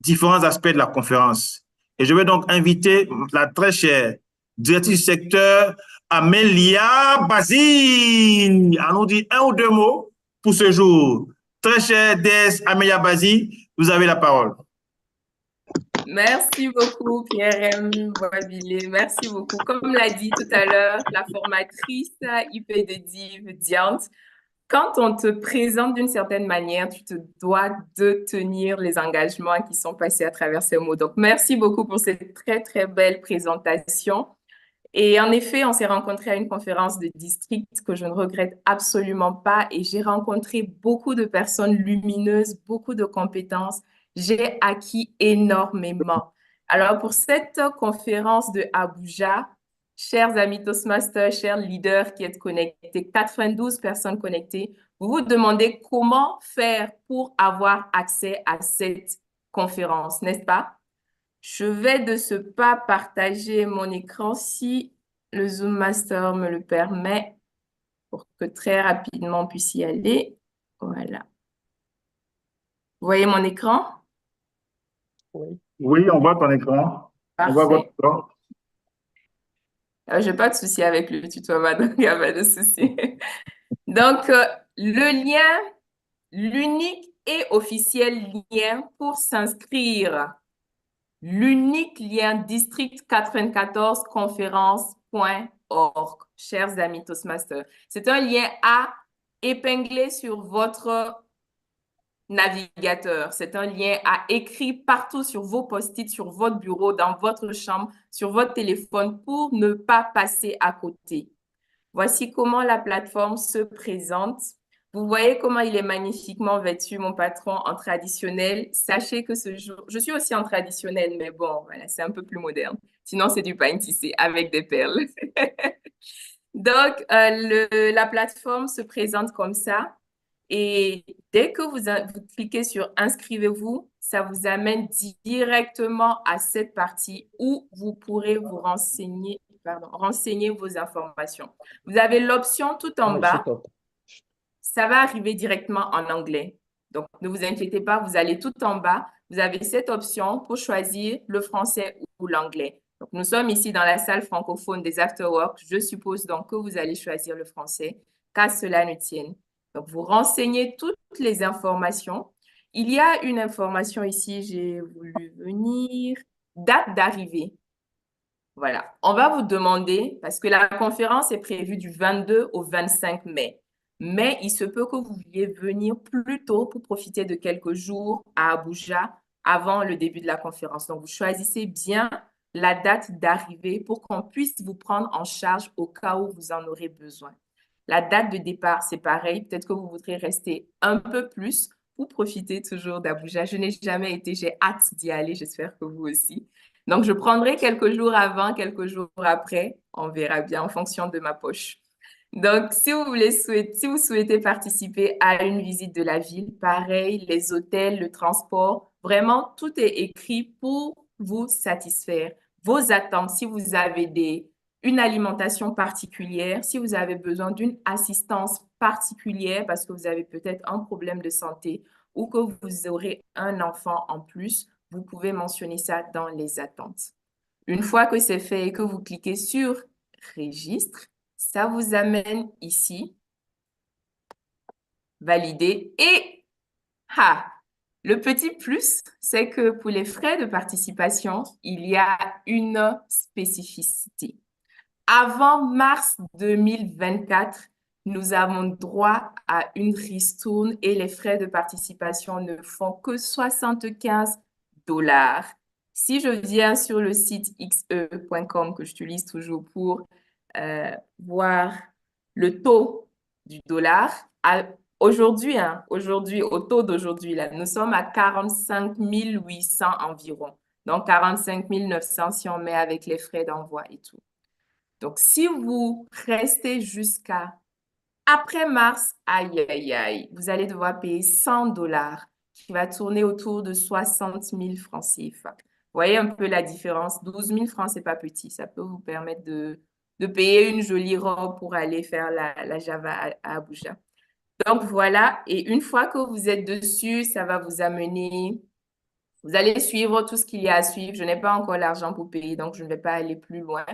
différents aspects de la conférence. Et je vais donc inviter la très chère directrice du secteur, Amélia Bazine, à nous dire un ou deux mots pour ce jour. Très chère DS Amélia Bazine, vous avez la parole. Merci beaucoup, Pierre-M. Boisvillé. Merci beaucoup. Comme l'a dit tout à l'heure la formatrice IP de Div, Diante, quand on te présente d'une certaine manière, tu te dois de tenir les engagements qui sont passés à travers ces mots. Donc, merci beaucoup pour cette très, très belle présentation. Et en effet, on s'est rencontrés à une conférence de district que je ne regrette absolument pas. Et j'ai rencontré beaucoup de personnes lumineuses, beaucoup de compétences. J'ai acquis énormément. Alors, pour cette conférence de Abuja, chers amis Toastmasters, chers leaders qui êtes connectés, 92 personnes connectées, vous vous demandez comment faire pour avoir accès à cette conférence, n'est-ce pas? Je vais de ce pas partager mon écran si le Zoom Master me le permet pour que très rapidement on puisse y aller. Voilà. Vous voyez mon écran? Oui. Oui, on voit ton écran. Parfait. On voit votre écran. Je n'ai pas de souci avec le tutoiement, donc il n'y a pas de souci. Donc, le lien, l'unique et officiel lien pour s'inscrire, l'unique lien district94 conférence.org, chers amis Toastmasters. C'est un lien à épingler sur votre navigateur. C'est un lien à écrire partout sur vos post-it, sur votre bureau, dans votre chambre, sur votre téléphone pour ne pas passer à côté. Voici comment la plateforme se présente. Vous voyez comment il est magnifiquement vêtu, mon patron, en traditionnel. Sachez que ce jour, je suis aussi en traditionnel, mais bon, voilà, c'est un peu plus moderne. Sinon, c'est du pain tissé avec des perles. Donc, la plateforme se présente comme ça. Et dès que vous cliquez sur « Inscrivez-vous », ça vous amène directement à cette partie où vous pourrez vous renseigner vos informations. Vous avez l'option tout en bas. Ça va arriver directement en anglais. Donc, ne vous inquiétez pas, vous allez tout en bas. Vous avez cette option pour choisir le français ou l'anglais. Donc, nous sommes ici dans la salle francophone des afterworks. Je suppose donc que vous allez choisir le français, qu'à cela ne tienne. Donc, vous renseignez toutes les informations. Il y a une information ici, j'ai voulu venir, date d'arrivée. Voilà, on va vous demander, parce que la conférence est prévue du 22 au 25 mai, mais il se peut que vous vouliez venir plus tôt pour profiter de quelques jours à Abuja avant le début de la conférence. Donc, vous choisissez bien la date d'arrivée pour qu'on puisse vous prendre en charge au cas où vous en aurez besoin. La date de départ, c'est pareil. Peut-être que vous voudrez rester un peu plus pour profiter toujours d'Abuja. Je n'ai jamais été, j'ai hâte d'y aller. J'espère que vous aussi. Donc, je prendrai quelques jours avant, quelques jours après. On verra bien en fonction de ma poche. Donc, si vous souhaitez participer à une visite de la ville, pareil, les hôtels, le transport, vraiment, tout est écrit pour vous satisfaire. Vos attentes, si vous avez une alimentation particulière, si vous avez besoin d'une assistance particulière parce que vous avez peut-être un problème de santé ou que vous aurez un enfant en plus, vous pouvez mentionner ça dans les attentes. Une fois que c'est fait et que vous cliquez sur « Registre », ça vous amène ici, « Valider » et Le petit plus, c'est que pour les frais de participation, il y a une spécificité. Avant mars 2024, nous avons droit à une ristourne et les frais de participation ne font que 75 $. Si je viens sur le site xe.com que j'utilise toujours pour voir le taux du dollar, aujourd'hui, au taux d'aujourd'hui, là, nous sommes à 45 800 environ. Donc, 45 900 si on met avec les frais d'envoi et tout. Donc, si vous restez jusqu'à après mars, aïe, aïe, aïe, vous allez devoir payer 100 $, qui va tourner autour de 60 000 francs CFA. Vous voyez un peu la différence. 12 000 francs, c'est pas petit. Ça peut vous permettre de payer une jolie robe pour aller faire la Java à Abuja. Donc, voilà. Et une fois que vous êtes dessus, ça va vous amener... Vous allez suivre tout ce qu'il y a à suivre. Je n'ai pas encore l'argent pour payer, donc je ne vais pas aller plus loin.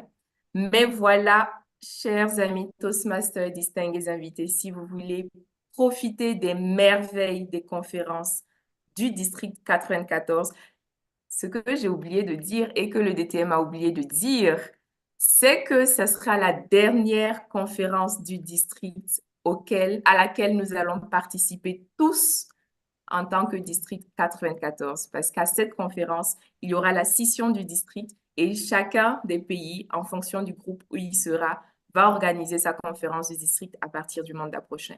Mais voilà, chers amis Toastmasters, distingués invités, si vous voulez profiter des merveilles des conférences du district 94, ce que j'ai oublié de dire et que le DTM a oublié de dire, c'est que ce sera la dernière conférence du district à laquelle nous allons participer tous en tant que district 94, parce qu'à cette conférence, il y aura la scission du district et chacun des pays, en fonction du groupe où il sera, va organiser sa conférence du district à partir du mandat prochain.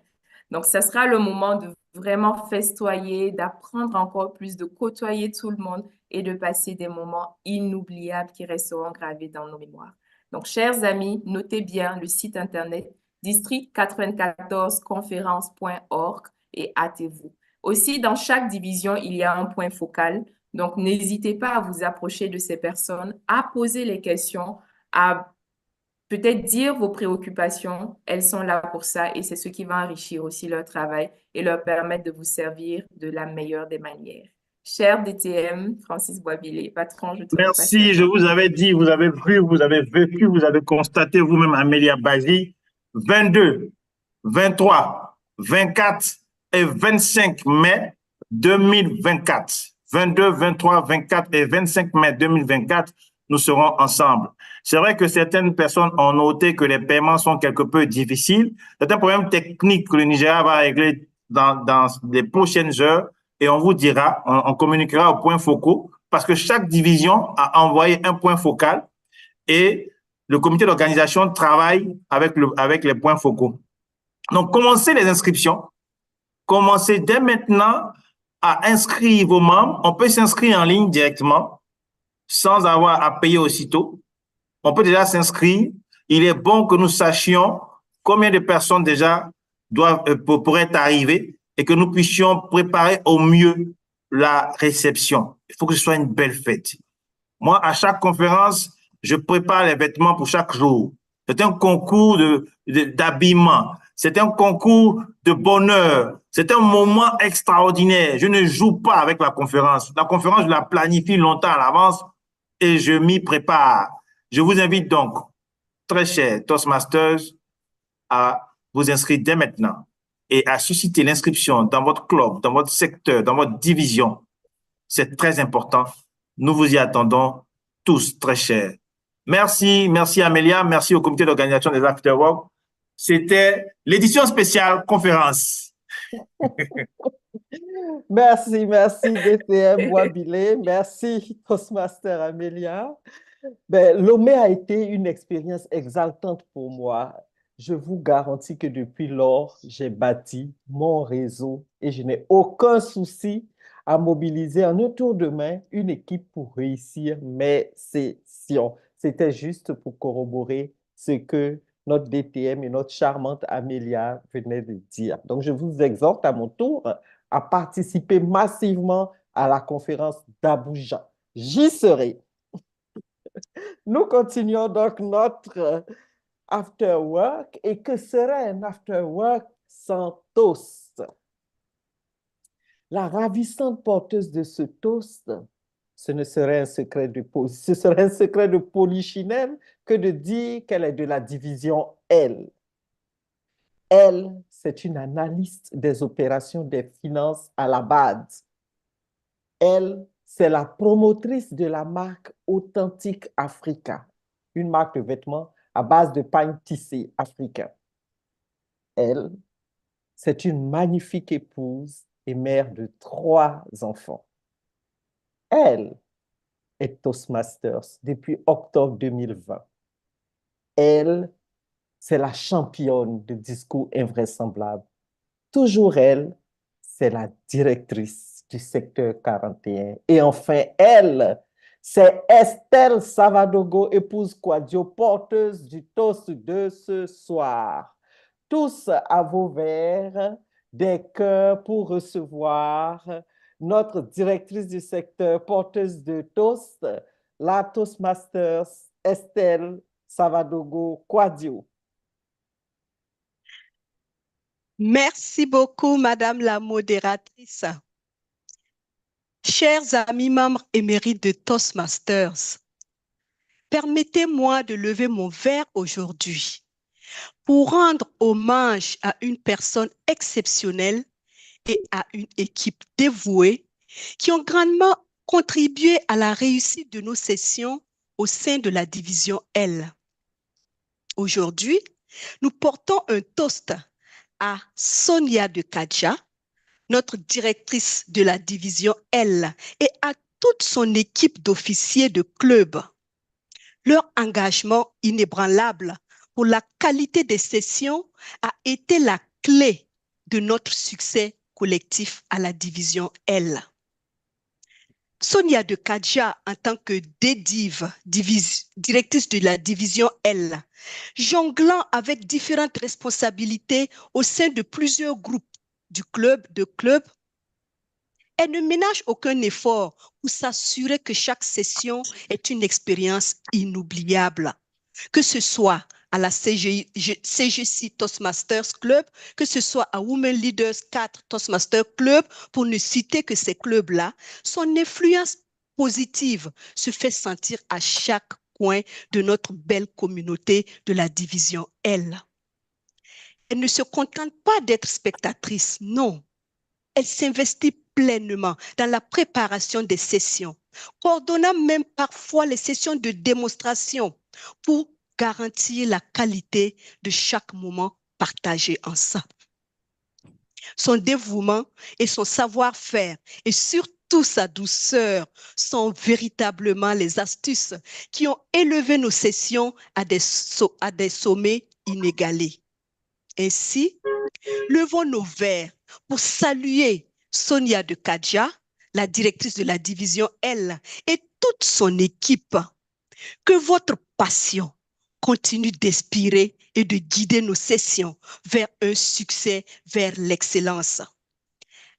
Donc, ça sera le moment de vraiment festoyer, d'apprendre encore plus, de côtoyer tout le monde et de passer des moments inoubliables qui resteront gravés dans nos mémoires. Donc, chers amis, notez bien le site internet district94conférence.org et hâtez-vous. Aussi, dans chaque division, il y a un point focal. Donc, n'hésitez pas à vous approcher de ces personnes, à poser les questions, à peut-être dire vos préoccupations. Elles sont là pour ça et c'est ce qui va enrichir aussi leur travail et leur permettre de vous servir de la meilleure des manières. Cher DTM, Francis Boisvillé, patron, je te repasse la Merci, je parole. vous avais dit, vous avez vu, vous avez vécu, vous avez constaté vous-même, Amélia Bazi, 22, 23, 24 et 25 mai 2024. 22, 23, 24 et 25 mai 2024, nous serons ensemble. C'est vrai que certaines personnes ont noté que les paiements sont quelque peu difficiles. C'est un problème technique que le Nigeria va régler dans les prochaines heures et on vous dira, on communiquera aux points focaux parce que chaque division a envoyé un point focal et le comité d'organisation travaille avec les points focaux. Donc, commencez les inscriptions. Commencez dès maintenant à inscrire vos membres. On peut s'inscrire en ligne directement sans avoir à payer aussitôt. On peut déjà s'inscrire. Il est bon que nous sachions combien de personnes déjà pourraient arriver et que nous puissions préparer au mieux la réception. Il faut que ce soit une belle fête. Moi, à chaque conférence, je prépare les vêtements pour chaque jour. C'est un concours d'habillement. C'est un concours de bonheur. C'est un moment extraordinaire. Je ne joue pas avec la conférence. La conférence, je la planifie longtemps à l'avance et je m'y prépare. Je vous invite donc, très chers Toastmasters, à vous inscrire dès maintenant et à susciter l'inscription dans votre club, dans votre secteur, dans votre division. C'est très important. Nous vous y attendons tous, très chers. Merci, merci Amélia, merci au comité d'organisation des Afterwork. C'était l'édition spéciale conférence. Merci, merci DTM Boisvillé, merci Toastmaster Amélia. Lomé a été une expérience exaltante pour moi. Je vous garantis que depuis lors, j'ai bâti mon réseau et je n'ai aucun souci à mobiliser en un tour de main une équipe pour réussir mes sessions. C'était juste pour corroborer ce que notre DTM et notre charmante Amélia venaient de dire. Donc, je vous exhorte à mon tour à participer massivement à la conférence d'Abuja. J'y serai. Nous continuons donc notre after work. Et que serait un after work sans toast? La ravissante porteuse de ce toast, ce serait un secret de polichinelle que de dire qu'elle est de la division L. Elle, c'est une analyste des opérations des finances à la base. Elle, c'est la promotrice de la marque Authentique Africa, une marque de vêtements à base de pagne tissée africain. Elle, c'est une magnifique épouse et mère de 3 enfants. Elle est Toastmasters depuis octobre 2020. Elle, c'est la championne de discours invraisemblables. Toujours elle, c'est la directrice du secteur 41. Et enfin, elle, c'est Estelle Savadogo, épouse Quadio, porteuse du toast de ce soir. Tous à vos verres, des cœurs pour recevoir notre directrice du secteur, porteuse de toast, la Toastmasters, Estelle Savadogo Quadio. Merci beaucoup, Madame la modératrice. Chers amis membres émérites de Toastmasters, permettez-moi de lever mon verre aujourd'hui pour rendre hommage à une personne exceptionnelle et à une équipe dévouée qui ont grandement contribué à la réussite de nos sessions au sein de la division L. Aujourd'hui, nous portons un toast à Sonia de Kadja, notre directrice de la division L, et à toute son équipe d'officiers de club. Leur engagement inébranlable pour la qualité des sessions a été la clé de notre succès collectif à la division L. Sonia de Kadja, en tant que directrice de la division L, jonglant avec différentes responsabilités au sein de plusieurs groupes du club, elle ne ménage aucun effort pour s'assurer que chaque session est une expérience inoubliable, que ce soit à la CGC Toastmasters Club, que ce soit à Women Leaders 4 Toastmasters Club, pour ne citer que ces clubs-là, son influence positive se fait sentir à chaque coin de notre belle communauté de la division L. Elle ne se contente pas d'être spectatrice, non. Elle s'investit pleinement dans la préparation des sessions, coordonnant même parfois les sessions de démonstration pour garantir la qualité de chaque moment partagé ensemble. Son dévouement et son savoir-faire et surtout sa douceur sont véritablement les astuces qui ont élevé nos sessions à des sommets inégalés. Ainsi, levons nos verres pour saluer Sonia de Kadja, la directrice de la division L, et toute son équipe. Que votre passion continue d'inspirer et de guider nos sessions vers un succès, vers l'excellence.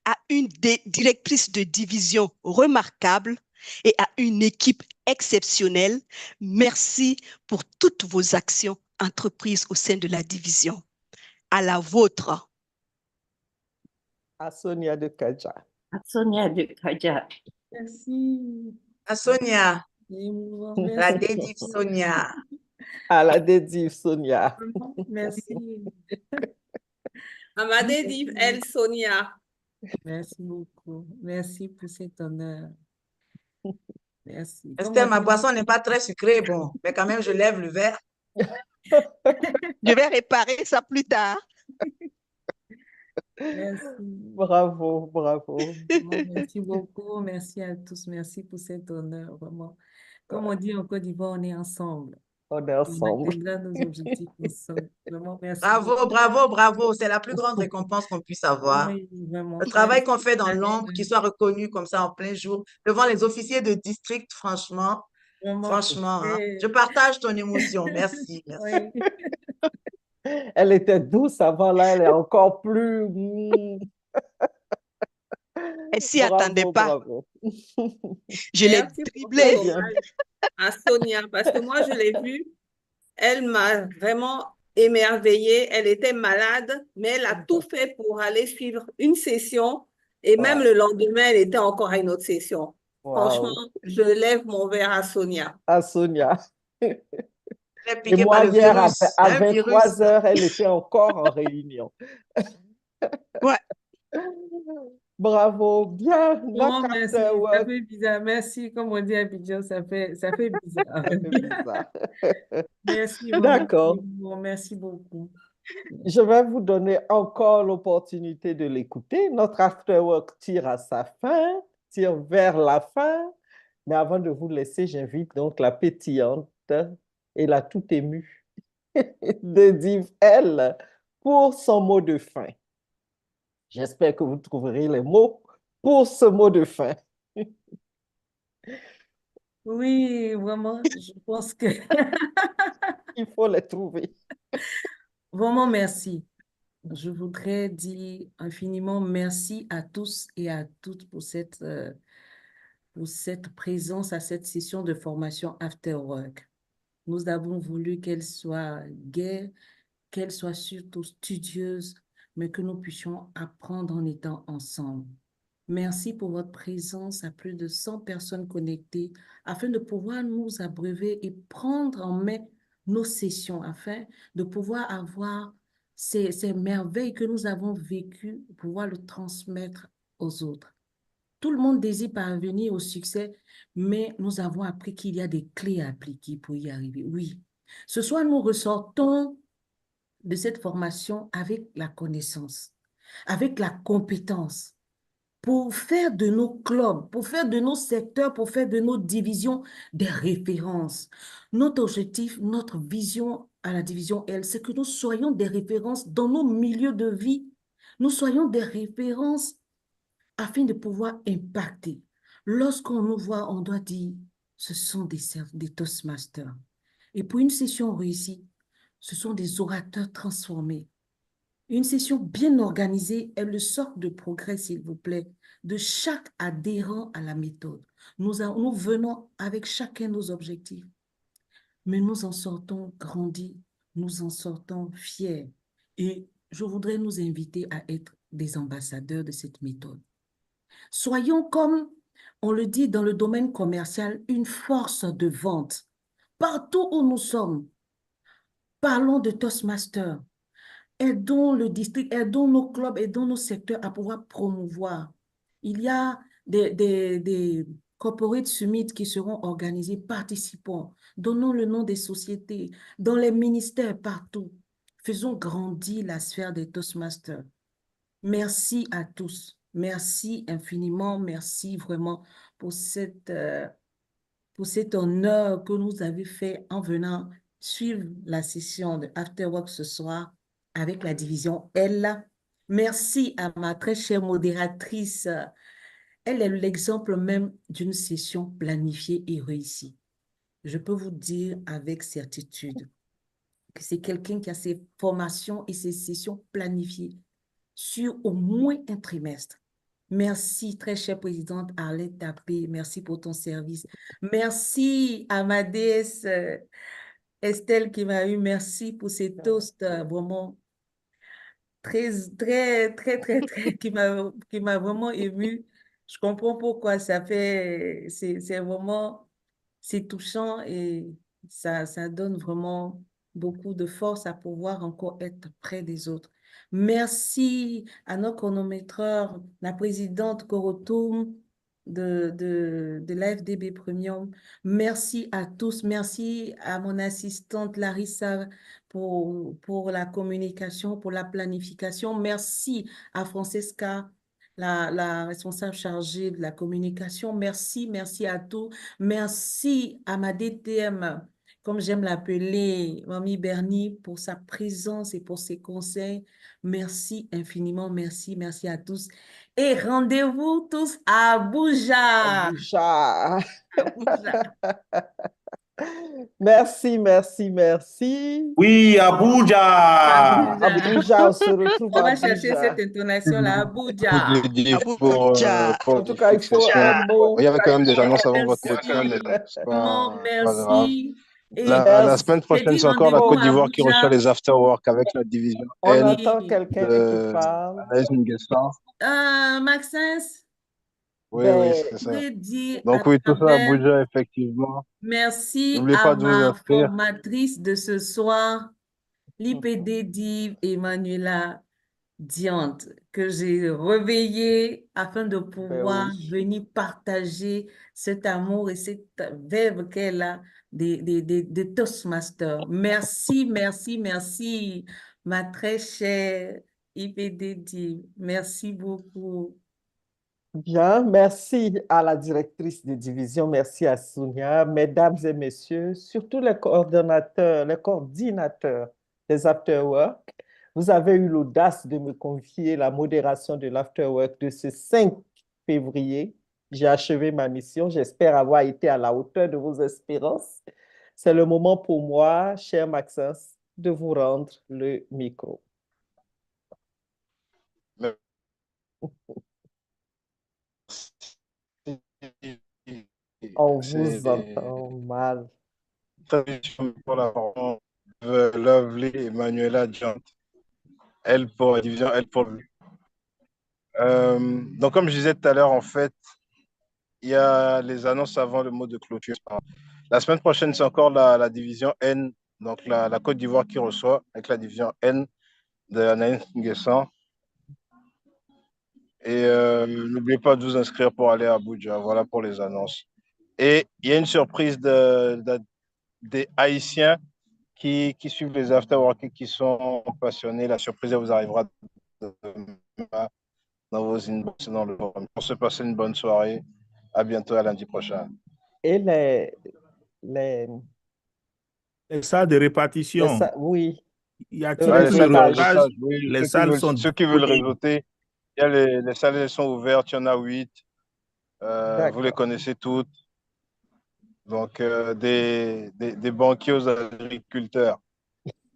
À une directrice de division remarquable et à une équipe exceptionnelle, merci pour toutes vos actions entreprises au sein de la division. À la vôtre. À Sonia de Kadja. À Sonia de Kadja. Merci. À Sonia. La Merci. dédive Sonia. À la dédive Sonia. Merci. À ma dédive, elle, Sonia. Merci beaucoup. Merci pour cet honneur. Merci. Estelle, ma boisson n'est pas très sucrée, bon, mais quand même, je lève le verre. Je vais réparer ça plus tard. Merci. Bravo, bravo. Merci beaucoup. Merci à tous. Merci pour cet honneur, vraiment. Comme on dit en Côte d'Ivoire, on est ensemble. On est ensemble. On atteindra nos objectifs ensemble. Vraiment, merci. Bravo, bravo, bravo. C'est la plus grande récompense qu'on puisse avoir. Oui, vraiment. Le travail qu'on fait dans l'ombre, qui soit reconnu comme ça en plein jour, devant les officiers de district, franchement, franchement, hein, je partage ton émotion. Merci, merci. Oui. Elle était douce avant, là, elle est encore plus... Elle s'y attendait pas. Bravo. Je l'ai Merci dribblée. à Sonia, parce que moi, je l'ai vue. Elle m'a vraiment émerveillée. Elle était malade, mais elle a tout fait pour aller suivre une session. Et même le lendemain, elle était encore à une autre session. Wow. Franchement, je lève mon verre à Sonia. À Sonia. Et moi, hier, à 23h, elle était encore en réunion. Ouais. Bravo, bien, Vraiment, notre merci. Ça afterwork. fait bizarre. Merci, comme on dit à Abidjan, ça fait bizarre. Bizarre. Merci vraiment. D'accord. Merci beaucoup. Je vais vous donner encore l'opportunité de l'écouter. Notre afterwork tire à sa fin, tire vers la fin. Mais avant de vous laisser, j'invite donc la pétillante et la tout émue de Div L pour son mot de fin. J'espère que vous trouverez les mots pour ce mot de fin. Oui, vraiment, je pense que Il faut les trouver. vraiment merci. Je voudrais dire infiniment merci à tous et à toutes pour cette présence à cette session de formation After Work. Nous avons voulu qu'elle soit gaie, qu'elle soit surtout studieuse, mais que nous puissions apprendre en étant ensemble. Merci pour votre présence à plus de 100 personnes connectées afin de pouvoir nous abreuver et prendre en main nos sessions, afin de pouvoir avoir ces merveilles que nous avons vécues, pouvoir le transmettre aux autres. Tout le monde désire parvenir au succès, mais nous avons appris qu'il y a des clés à appliquer pour y arriver. Oui. Ce soir, nous ressortons de cette formation avec la connaissance, avec la compétence, pour faire de nos clubs, pour faire de nos secteurs, pour faire de nos divisions des références. Notre objectif, notre vision à la division L, c'est que nous soyons des références dans nos milieux de vie. Nous soyons des références afin de pouvoir impacter. Lorsqu'on nous voit, on doit dire, ce sont des Toastmasters. Et pour une session réussie, ce sont des orateurs transformés. Une session bien organisée est le socle de progrès, s'il vous plaît, de chaque adhérent à la méthode. Nous venons avec chacun nos objectifs, mais nous en sortons grandis, nous en sortons fiers. Et je voudrais nous inviter à être des ambassadeurs de cette méthode. Soyons, comme on le dit dans le domaine commercial, une force de vente. Partout où nous sommes, parlons de Toastmasters. Aidons le district, aidons nos clubs, aidons nos secteurs à pouvoir promouvoir. Il y a des corporate summits qui seront organisés. Participons. Donnons le nom des sociétés, dans les ministères, partout. Faisons grandir la sphère des Toastmasters. Merci à tous. Merci infiniment. Merci vraiment pour cet honneur que nous avez fait en venant suivre la session de After Work ce soir avec la division L. Merci à ma très chère modératrice. Elle est l'exemple même d'une session planifiée et réussie. Je peux vous dire avec certitude que c'est quelqu'un qui a ses formations et ses sessions planifiées sur au moins un trimestre. Merci, très chère présidente Arlette Tapé. Merci pour ton service. Merci à ma déesse Estelle qui m'a eu. Merci pour ces toasts vraiment qui m'a vraiment ému. Je comprends pourquoi c'est vraiment, c'est touchant et ça donne vraiment beaucoup de force à pouvoir encore être près des autres. Merci à nos chronométreurs, la présidente Korotoum de l'AFDB Premium. Merci à tous. Merci à mon assistante Larissa pour la communication, pour la planification. Merci à Francesca, la responsable chargée de la communication. Merci à tous. Merci à ma DTM, comme j'aime l'appeler, Mamie Bernie, pour sa présence et pour ses conseils. Merci infiniment. Merci à tous. Et rendez-vous tous à Abuja. Abuja. Merci. Oui, Abuja. Abuja, on se retrouve On à va chercher cette intonation-là, Abuja. En tout cas, il faut un mot. Il y avait quand même des annonces avant votre connexion, mais c'est pas grave. La semaine prochaine, c'est encore la Côte d'Ivoire qui reçoit les after-work avec la division On L entend quelqu'un qui parle. Anaïs Nguessan. Maxence? Oui, c'est ça. Donc oui, tout ça à Abuja, effectivement. Merci N'oubliez à pas de vous ma inscrire. formatrice de ce soir, l'IPD Div Emmanuela. Diante que j'ai réveillée afin de Ben pouvoir oui. venir partager cet amour et cette verve qu'elle a des Toastmasters. Merci, merci, merci, ma très chère IPDD. Merci beaucoup. Bien, merci à la directrice de division, merci à Sonia, mesdames et messieurs, surtout les coordonnateurs, les coordinateurs des afterwork. Vous avez eu l'audace de me confier la modération de l'afterwork de ce 5 février. J'ai achevé ma mission. J'espère avoir été à la hauteur de vos espérances. C'est le moment pour moi, cher Maxence, de vous rendre le micro. On vous entend mal. Pour la parole, Lovely Emanuela Diant, elle pour la division, elle pour lui. Donc, comme je disais tout à l'heure, en fait, il y a les annonces avant le mot de clôture. La semaine prochaine, c'est encore la division N, donc la Côte d'Ivoire qui reçoit avec la division N de Anaïs Nguessan. Et n'oubliez pas de vous inscrire pour aller à Abuja. Voilà pour les annonces. Et il y a une surprise des Haïtiens qui suivent les afterwork et qui sont passionnés. La surprise, elle vous arrivera demain dans vos inbox et dans le forum. Pour se passer une bonne soirée. À bientôt, à lundi prochain. Et les salles de répartition. Oui. Y a-t-il un peu de relâche? Oui, Les salles sont ceux qui veulent disponibles. réseauter, il y a les salles elles sont ouvertes, il y en a 8. Vous les connaissez toutes. Donc, des banquiers aux agriculteurs.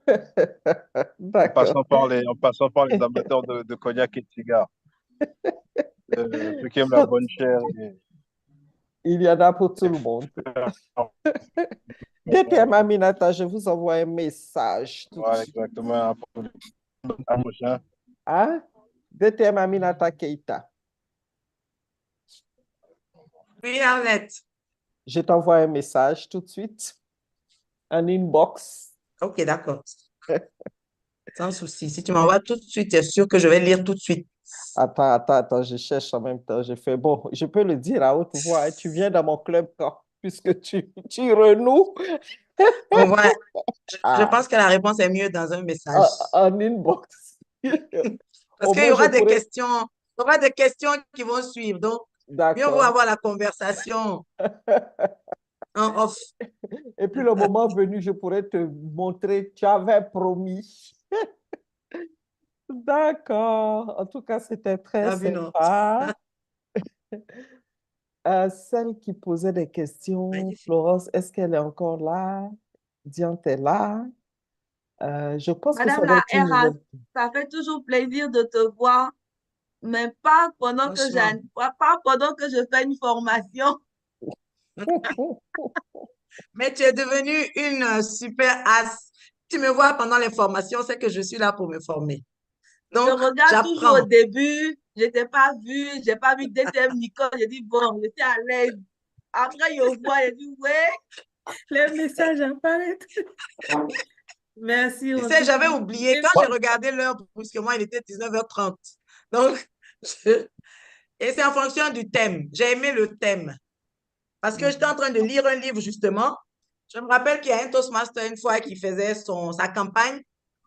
En passant par les amateurs de cognac et de cigares. Ceux qui aiment la bonne chair. Il y en a pour tout le monde. DTM Aminata, je vous envoie un message. Voilà, exactement. À la prochaine. Hein? DTM Aminata Keita. Oui, Arlette. Je t'envoie un message tout de suite. Un inbox. Ok, d'accord. Sans souci. Si tu m'envoies tout de suite, tu es sûr que je vais lire tout de suite. Attends, je cherche en même temps. Je fais, bon, je peux le dire à haute voix. Hein, tu viens dans mon club quand, puisque tu renoues. Je pense que la réponse est mieux dans un message. En inbox. Parce qu'il y aura des questions. Il y aura des questions qui vont suivre. Donc, mieux vaut avoir la conversation en off. Et puis, le moment venu, je pourrais te montrer, tu avais promis. D'accord. En tout cas, c'était très sympa. Celle qui posait des questions, Florence, est-ce qu'elle est encore là? Diane est là. Je pense Madame que la ça doit RH, ça fait toujours plaisir de te voir, mais pas pendant que je fais une formation. Mais tu es devenue une super as. Tu me vois pendant les formations, c'est que je suis là pour me former. Donc, je regarde toujours au début, je t'ai pas vu, j'ai pas vu DTM Nicole, j'ai dit bon, j'étais à l'aise. Après, je vois, j'ai dit ouais. Les messages apparaissent. Merci. Tu sais, j'avais oublié. Quand j'ai regardé l'heure brusquement, il était 19h30. Donc, et c'est en fonction du thème. J'ai aimé le thème. Parce que j'étais en train de lire un livre, justement. Je me rappelle qu'il y a un Toastmaster une fois qui faisait sa campagne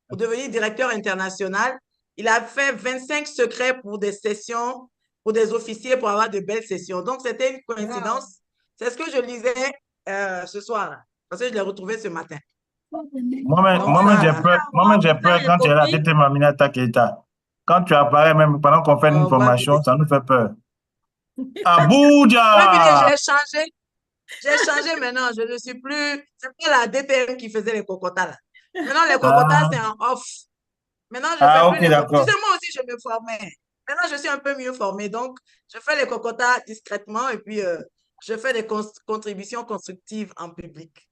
pour devenir directeur international. Il a fait 25 secrets pour des sessions, pour des officiers, pour avoir de belles sessions. Donc, c'était une coïncidence. C'est ce que je lisais ce soir, parce que je l'ai retrouvé ce matin. Moi-même, j'ai peur quand tu es là, DTM Aminata Keita. Quand tu apparais, même pendant qu'on fait une formation, ça nous fait peur. Abuja! J'ai changé maintenant. Je ne suis plus. C'est pas la DTM qui faisait les cocotas là. Maintenant, les cocotas, c'est en off. Maintenant, je fais plus les cocotas. Tu sais, moi aussi, je me formais. Maintenant, je suis un peu mieux formée. Donc, je fais les cocotas discrètement et puis je fais des contributions constructives en public.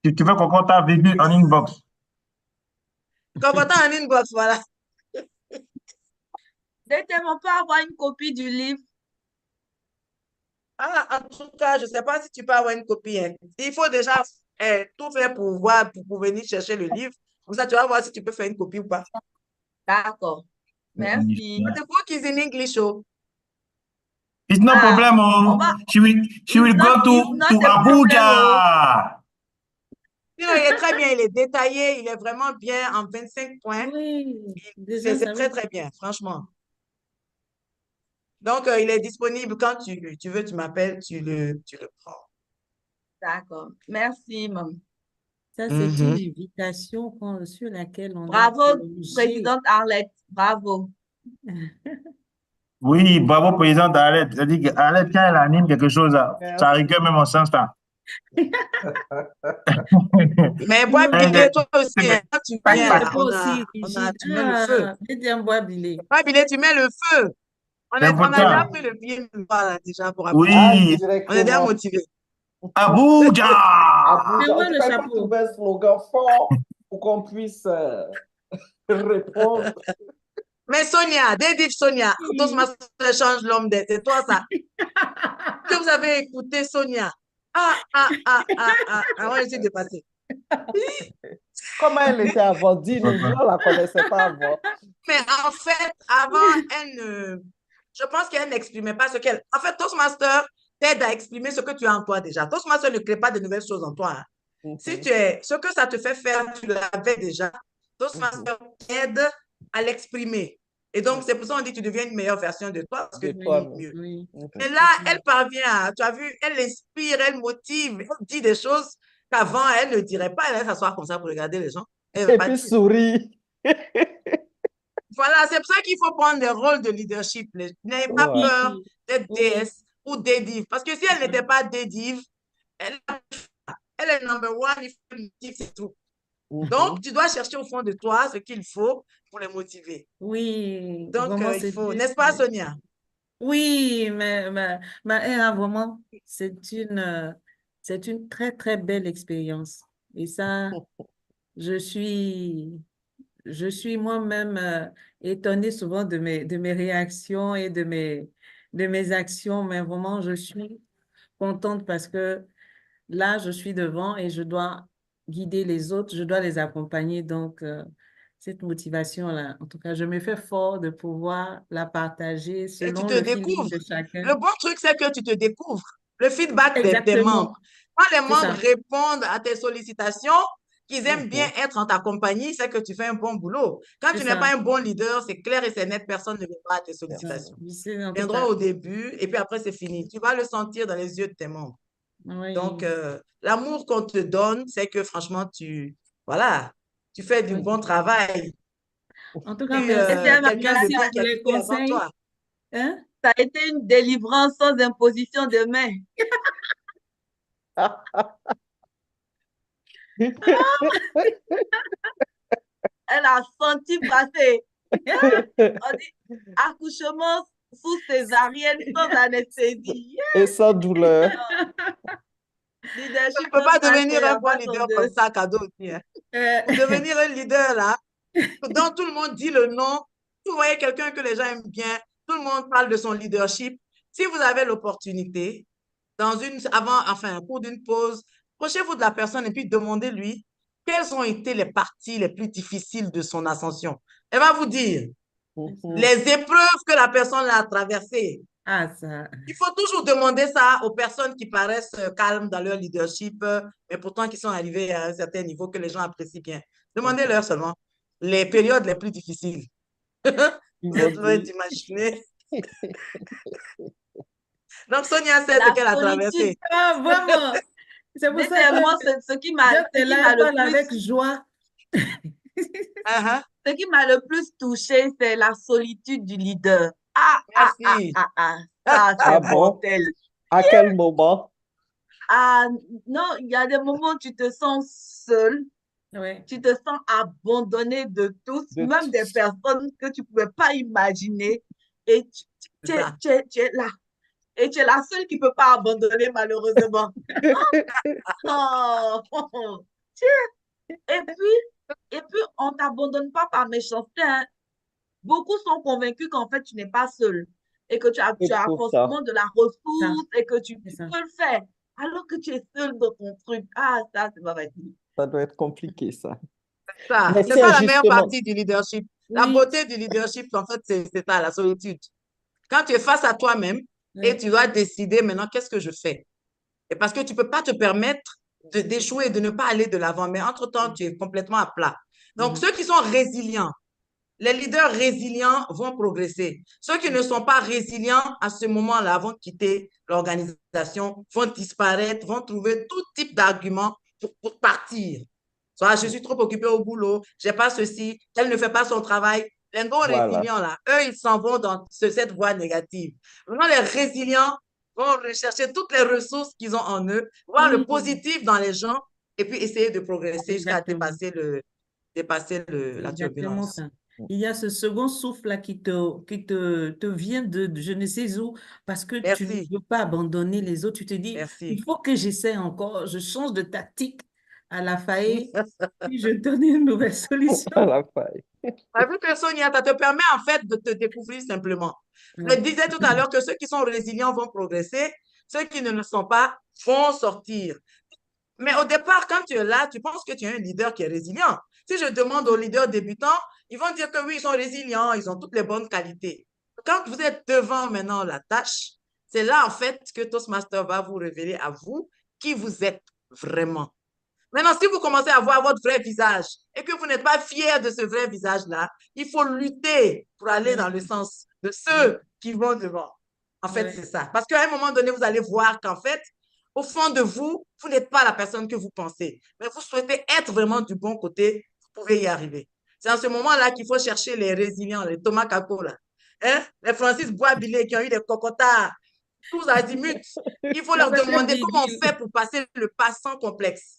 Tu fais cocota virgule en inbox. Cocota en inbox, voilà. DTM, on peut avoir une copie du livre? En tout cas, je ne sais pas si tu peux avoir une copie. Hein. Il faut déjà tout faire pour voir, pour venir chercher le livre. Comme ça, tu vas voir si tu peux faire une copie ou pas. D'accord. Merci. But the book is in English, oh. It's no problem. She will go to Abuja. Non, il est très bien, il est détaillé, il est vraiment bien en 25 points. Oui, C'est très, très bien, franchement. Donc, il est disponible quand tu veux, tu m'appelles, tu le prends. D'accord. Merci, maman. Ça, c'est une invitation sur laquelle on Bravo, a plongé. présidente Arlette. Bravo. Oui, bravo, présidente Arlette. C'est-à-dire qu'Arlette, quand elle anime quelque chose, ça rigole même en sens là. Mais bois Billet, toi aussi, hein, quand tu viens là, tu mets le feu. Bois Billet. Bois Billet, tu mets le feu. On a déjà pris le billet déjà pour Abuja. Oui. On est déjà motivés. Abuja! Abuja. En tout cas, il faut trouver un slogan fort pour qu'on puisse répondre. Mais Sonia, David Sonia, Toastmaster change l'homme d'être. C'est toi ça. Que vous avez écouté Sonia. Moi, je suis dépassée. Comment elle était avant? Dis-nous, on ne la connaissait pas avant. Mais en fait, avant, je pense qu'elle n'exprimait pas ce qu'elle... En fait, Toastmaster t'aide à exprimer ce que tu as en toi déjà. Toastmaster ne crée pas de nouvelles choses en toi. Hein. Si tu es... Ce que ça te fait faire, tu l'avais déjà. Toastmaster t'aide à l'exprimer. Et donc, c'est pour ça qu'on dit que tu deviens une meilleure version de toi parce que tu es mieux. Mais là, elle parvient à... Tu as vu, elle inspire, elle motive, elle dit des choses qu'avant, elle ne dirait pas. Elle va s'asseoir comme ça pour regarder les gens. Et puis sourit. Voilà, c'est pour ça qu'il faut prendre des rôles de leadership. N'ayez pas peur d'être DS ou dédive. Parce que si elle n'était pas dédive, elle est number one, il faut motiver, c'est tout. Donc, tu dois chercher au fond de toi ce qu'il faut pour les motiver. Oui. Donc, il faut, n'est-ce pas, Sonia? Oui, mais vraiment, c'est une très, très belle expérience. Et ça, je suis moi-même étonnée souvent de mes réactions et de mes actions, mais vraiment, je suis contente parce que là, je suis devant et je dois guider les autres, je dois les accompagner. Donc, cette motivation-là, en tout cas, je me fais fort de pouvoir la partager selon le feeling de chacun. Le bon truc, c'est que tu te découvres. Le feedback des membres. Quand les membres répondent à tes sollicitations, qu'ils aiment bien être en ta compagnie, c'est que tu fais un bon boulot. Quand tu n'es pas un bon leader, c'est clair et c'est net, personne ne viendra à tes sollicitations. Ils viendront au début et puis après, c'est fini. Tu vas le sentir dans les yeux de tes membres. Oui. Donc, l'amour qu'on te donne, c'est que franchement, tu fais du bon travail. En tout cas, merci pour les conseils. Hein? Ça a été une délivrance sans imposition de main. Elle a senti passer. On dit accouchement sous césarienne sans anesthésie. Et sans douleur. Leadership, tu ne peux pas devenir un bon leader comme ça, cadeau aussi. Hein. Pour devenir un leader, là, dont tout le monde dit le nom, vous voyez quelqu'un que les gens aiment bien, tout le monde parle de son leadership. Si vous avez l'opportunité, au cours d'une pause, approchez-vous de la personne et puis demandez-lui quelles ont été les parties les plus difficiles de son ascension. Elle va vous dire les épreuves que la personne a traversées. Il faut toujours demander ça aux personnes qui paraissent calmes dans leur leadership, mais pourtant qui sont arrivées à un certain niveau que les gens apprécient bien. Demandez-leur seulement les périodes les plus difficiles. Vous pouvez imaginer. Donc, Sonia sait ce qu'elle a traversé. Ah, vraiment. C'est pour ça que moi, ce qui m'a le plus... avec joie. Ce qui m'a le plus touchée, c'est la solitude du leader. Ça, c'est mortel. À quel moment? Non, il y a des moments où tu te sens seul. Ouais. Tu te sens abandonné de tous, même des personnes que tu ne pouvais pas imaginer. Et tu es là. Et tu es la seule qui ne peut pas abandonner, malheureusement. Et puis, on ne t'abandonne pas par méchanceté. Hein. Beaucoup sont convaincus qu'en fait, tu n'es pas seul. Et que tu as forcément de la ressource et que tu peux le faire. Alors que tu es seul dans ton truc. Ça, c'est pas facile. Ça doit être compliqué, ça. C'est ça la meilleure partie du leadership. La Oui. beauté du leadership, en fait, c'est ça, la solitude. Quand tu es face à toi-même et tu dois décider maintenant, qu'est-ce que je fais? Et parce que tu ne peux pas te permettre d'échouer, de ne pas aller de l'avant, mais entre-temps, tu es complètement à plat. Donc, ceux qui sont résilients, les leaders résilients vont progresser. Ceux qui ne sont pas résilients à ce moment-là vont quitter l'organisation, vont disparaître, vont trouver tout type d'arguments pour partir. Soit je suis trop occupé au boulot, je n'ai pas ceci, elle ne fait pas son travail. Les non-résilients, là, eux, ils s'en vont dans cette voie négative. Maintenant, les résilients vont rechercher toutes les ressources qu'ils ont en eux, voir le positif dans les gens et puis essayer de progresser jusqu'à dépasser la Exactement turbulence. ça. Il y a ce second souffle-là qui te vient de je ne sais où parce que tu ne veux pas abandonner les autres. Tu te dis, il faut que j'essaie encore, je change de tactique à la faille, puis je donne une nouvelle solution. À la faille. Vu que Sonia, ça te permet en fait de te découvrir simplement. Je disais tout à l'heure que ceux qui sont résilients vont progresser, ceux qui ne le sont pas vont sortir. Mais au départ, quand tu es là, tu penses que tu es un leader qui est résilient. Si je demande aux leaders débutants, ils vont dire que oui, ils sont résilients, ils ont toutes les bonnes qualités. Quand vous êtes devant maintenant la tâche, c'est là en fait que Toastmaster va vous révéler à vous qui vous êtes vraiment. Maintenant, si vous commencez à voir votre vrai visage et que vous n'êtes pas fier de ce vrai visage-là, il faut lutter pour aller dans le sens de ceux qui vont devant. En fait, c'est ça. Parce qu'à un moment donné, vous allez voir qu'en fait, au fond de vous, vous n'êtes pas la personne que vous pensez. Mais vous souhaitez être vraiment du bon côté, vous pouvez y arriver. C'est en ce moment-là qu'il faut chercher les résilients, les Thomas Kako, là. Hein? Les Francis Boisbilé qui ont eu des cocotards, tous azimuts. Il faut leur demander comment on fait pour passer le pas sans complexe.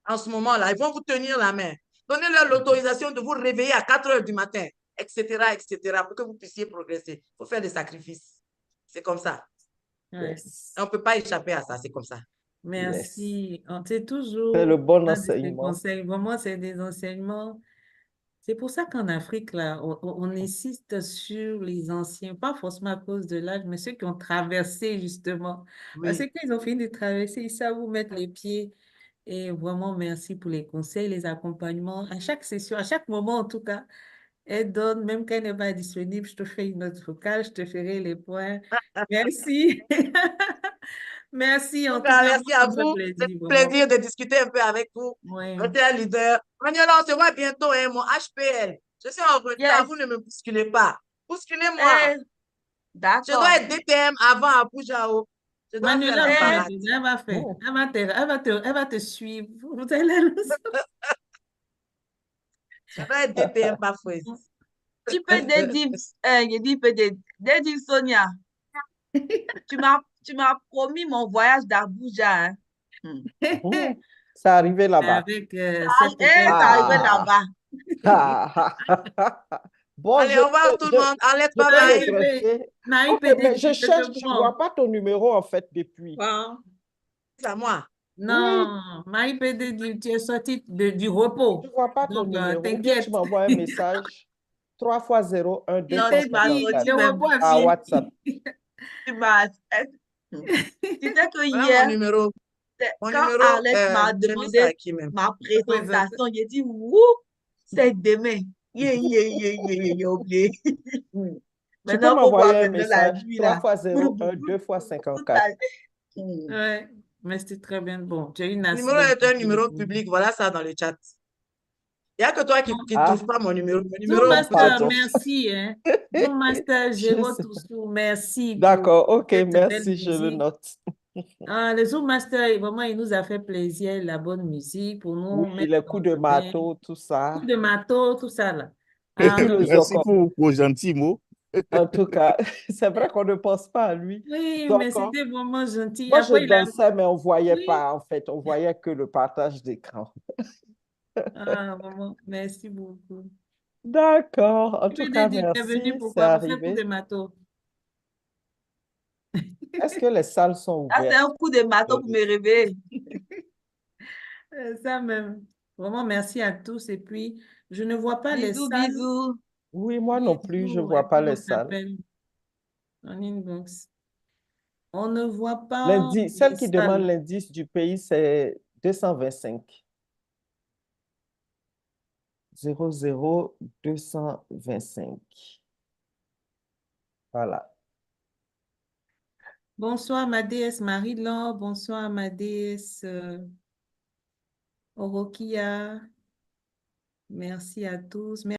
En ce moment-là, ils vont vous tenir la main. Donnez-leur l'autorisation de vous réveiller à 4 heures du matin, etc., pour que vous puissiez progresser. Il faut faire des sacrifices. C'est comme ça. Yes. On ne peut pas échapper à ça, c'est comme ça. Merci. On sait toujours. C'est le bon un de ces enseignement. conseils. Vraiment, c'est des enseignements. C'est pour ça qu'en Afrique, là, on insiste sur les anciens, pas forcément à cause de l'âge, mais ceux qui ont traversé, justement. Parce que quand ils ont fini de traverser, ils savent où mettre les pieds. Et vraiment, merci pour les conseils, les accompagnements. À chaque session, à chaque moment, en tout cas, elle donne, même quand elle n'est pas disponible, je te fais une note vocale, je te ferai les points. Merci. Merci, en tout cas, Merci à ça me fait vous. plaisir, C'est un vraiment. plaisir de discuter un peu avec vous. Ouais. Restez un leader. Manuela, on se voit bientôt, hein, mon HPL. Je suis en retard, vous ne me bousculez pas. Bousculez-moi. Je dois être DTM avant Abuja. Je dois faire Manuela, la va parade. mettre, elle va faire. Elle va te suivre. Vous allez Je dois être DTM par fouet. Tu peux dire, je dis peut-être, dire Sonia, tu m'as promis mon voyage d'Abuja. Hein. C'est arrivé là-bas. Avec C'est arrivé là-bas. Bon, allez, au revoir tout le monde. Allez, bye bye. Ok, mais je cherche, je ne vois pas ton numéro en fait depuis. C'est à moi. Non, MyPD, tu es sorti du repos. Je ne vois pas ton numéro. Ou bien tu m'envoies un message 3 x 0 1 2 à WhatsApp. Tu sais que hier, quand Alex m'a demandé ma présentation, j'ai dit, wouh, c'est demain. J'ai oublié. Tu peux m'envoyer un message 3 x 0 1 2 x 54. Ouais, mais c'était très bien. Bon, tu as une Le numéro est un numéro public. Voilà ça dans le chat. Il n'y a que toi qui ne trouves pas mon numéro. Mon numéro, Master, merci. Hein. Zoom Master, Géo Toussou, merci. D'accord, ok, merci, je le note. Le Zoom Master, vraiment, il nous a fait plaisir, la bonne musique pour nous. Oui, les coups de marteau, tout ça. Coups de marteau, tout ça, là. Merci pour vos gentils mots. En tout cas, c'est vrai qu'on ne pense pas à lui. Oui, mais c'était vraiment gentil. Moi, après, je dansais, mais on ne voyait pas, en fait. On voyait que le partage d'écran. Vraiment, merci beaucoup. D'accord. En tout cas, merci. Venu C'est pour arrivé. faire coup de marteau. Est-ce que les salles sont ouvertes? C'est un coup de marteau pour me réveiller. Ça même. Vraiment, merci à tous. Et puis, je ne vois pas les salles. Bisous. Oui, moi non plus, je ne vois pas les salles. En inbox. On ne voit pas. L'indice, celle qui demande l'indice du pays, c'est 225. 00225. Voilà. Bonsoir, ma déesse Marie-Laure. Bonsoir, ma déesse Orokia. Merci à tous.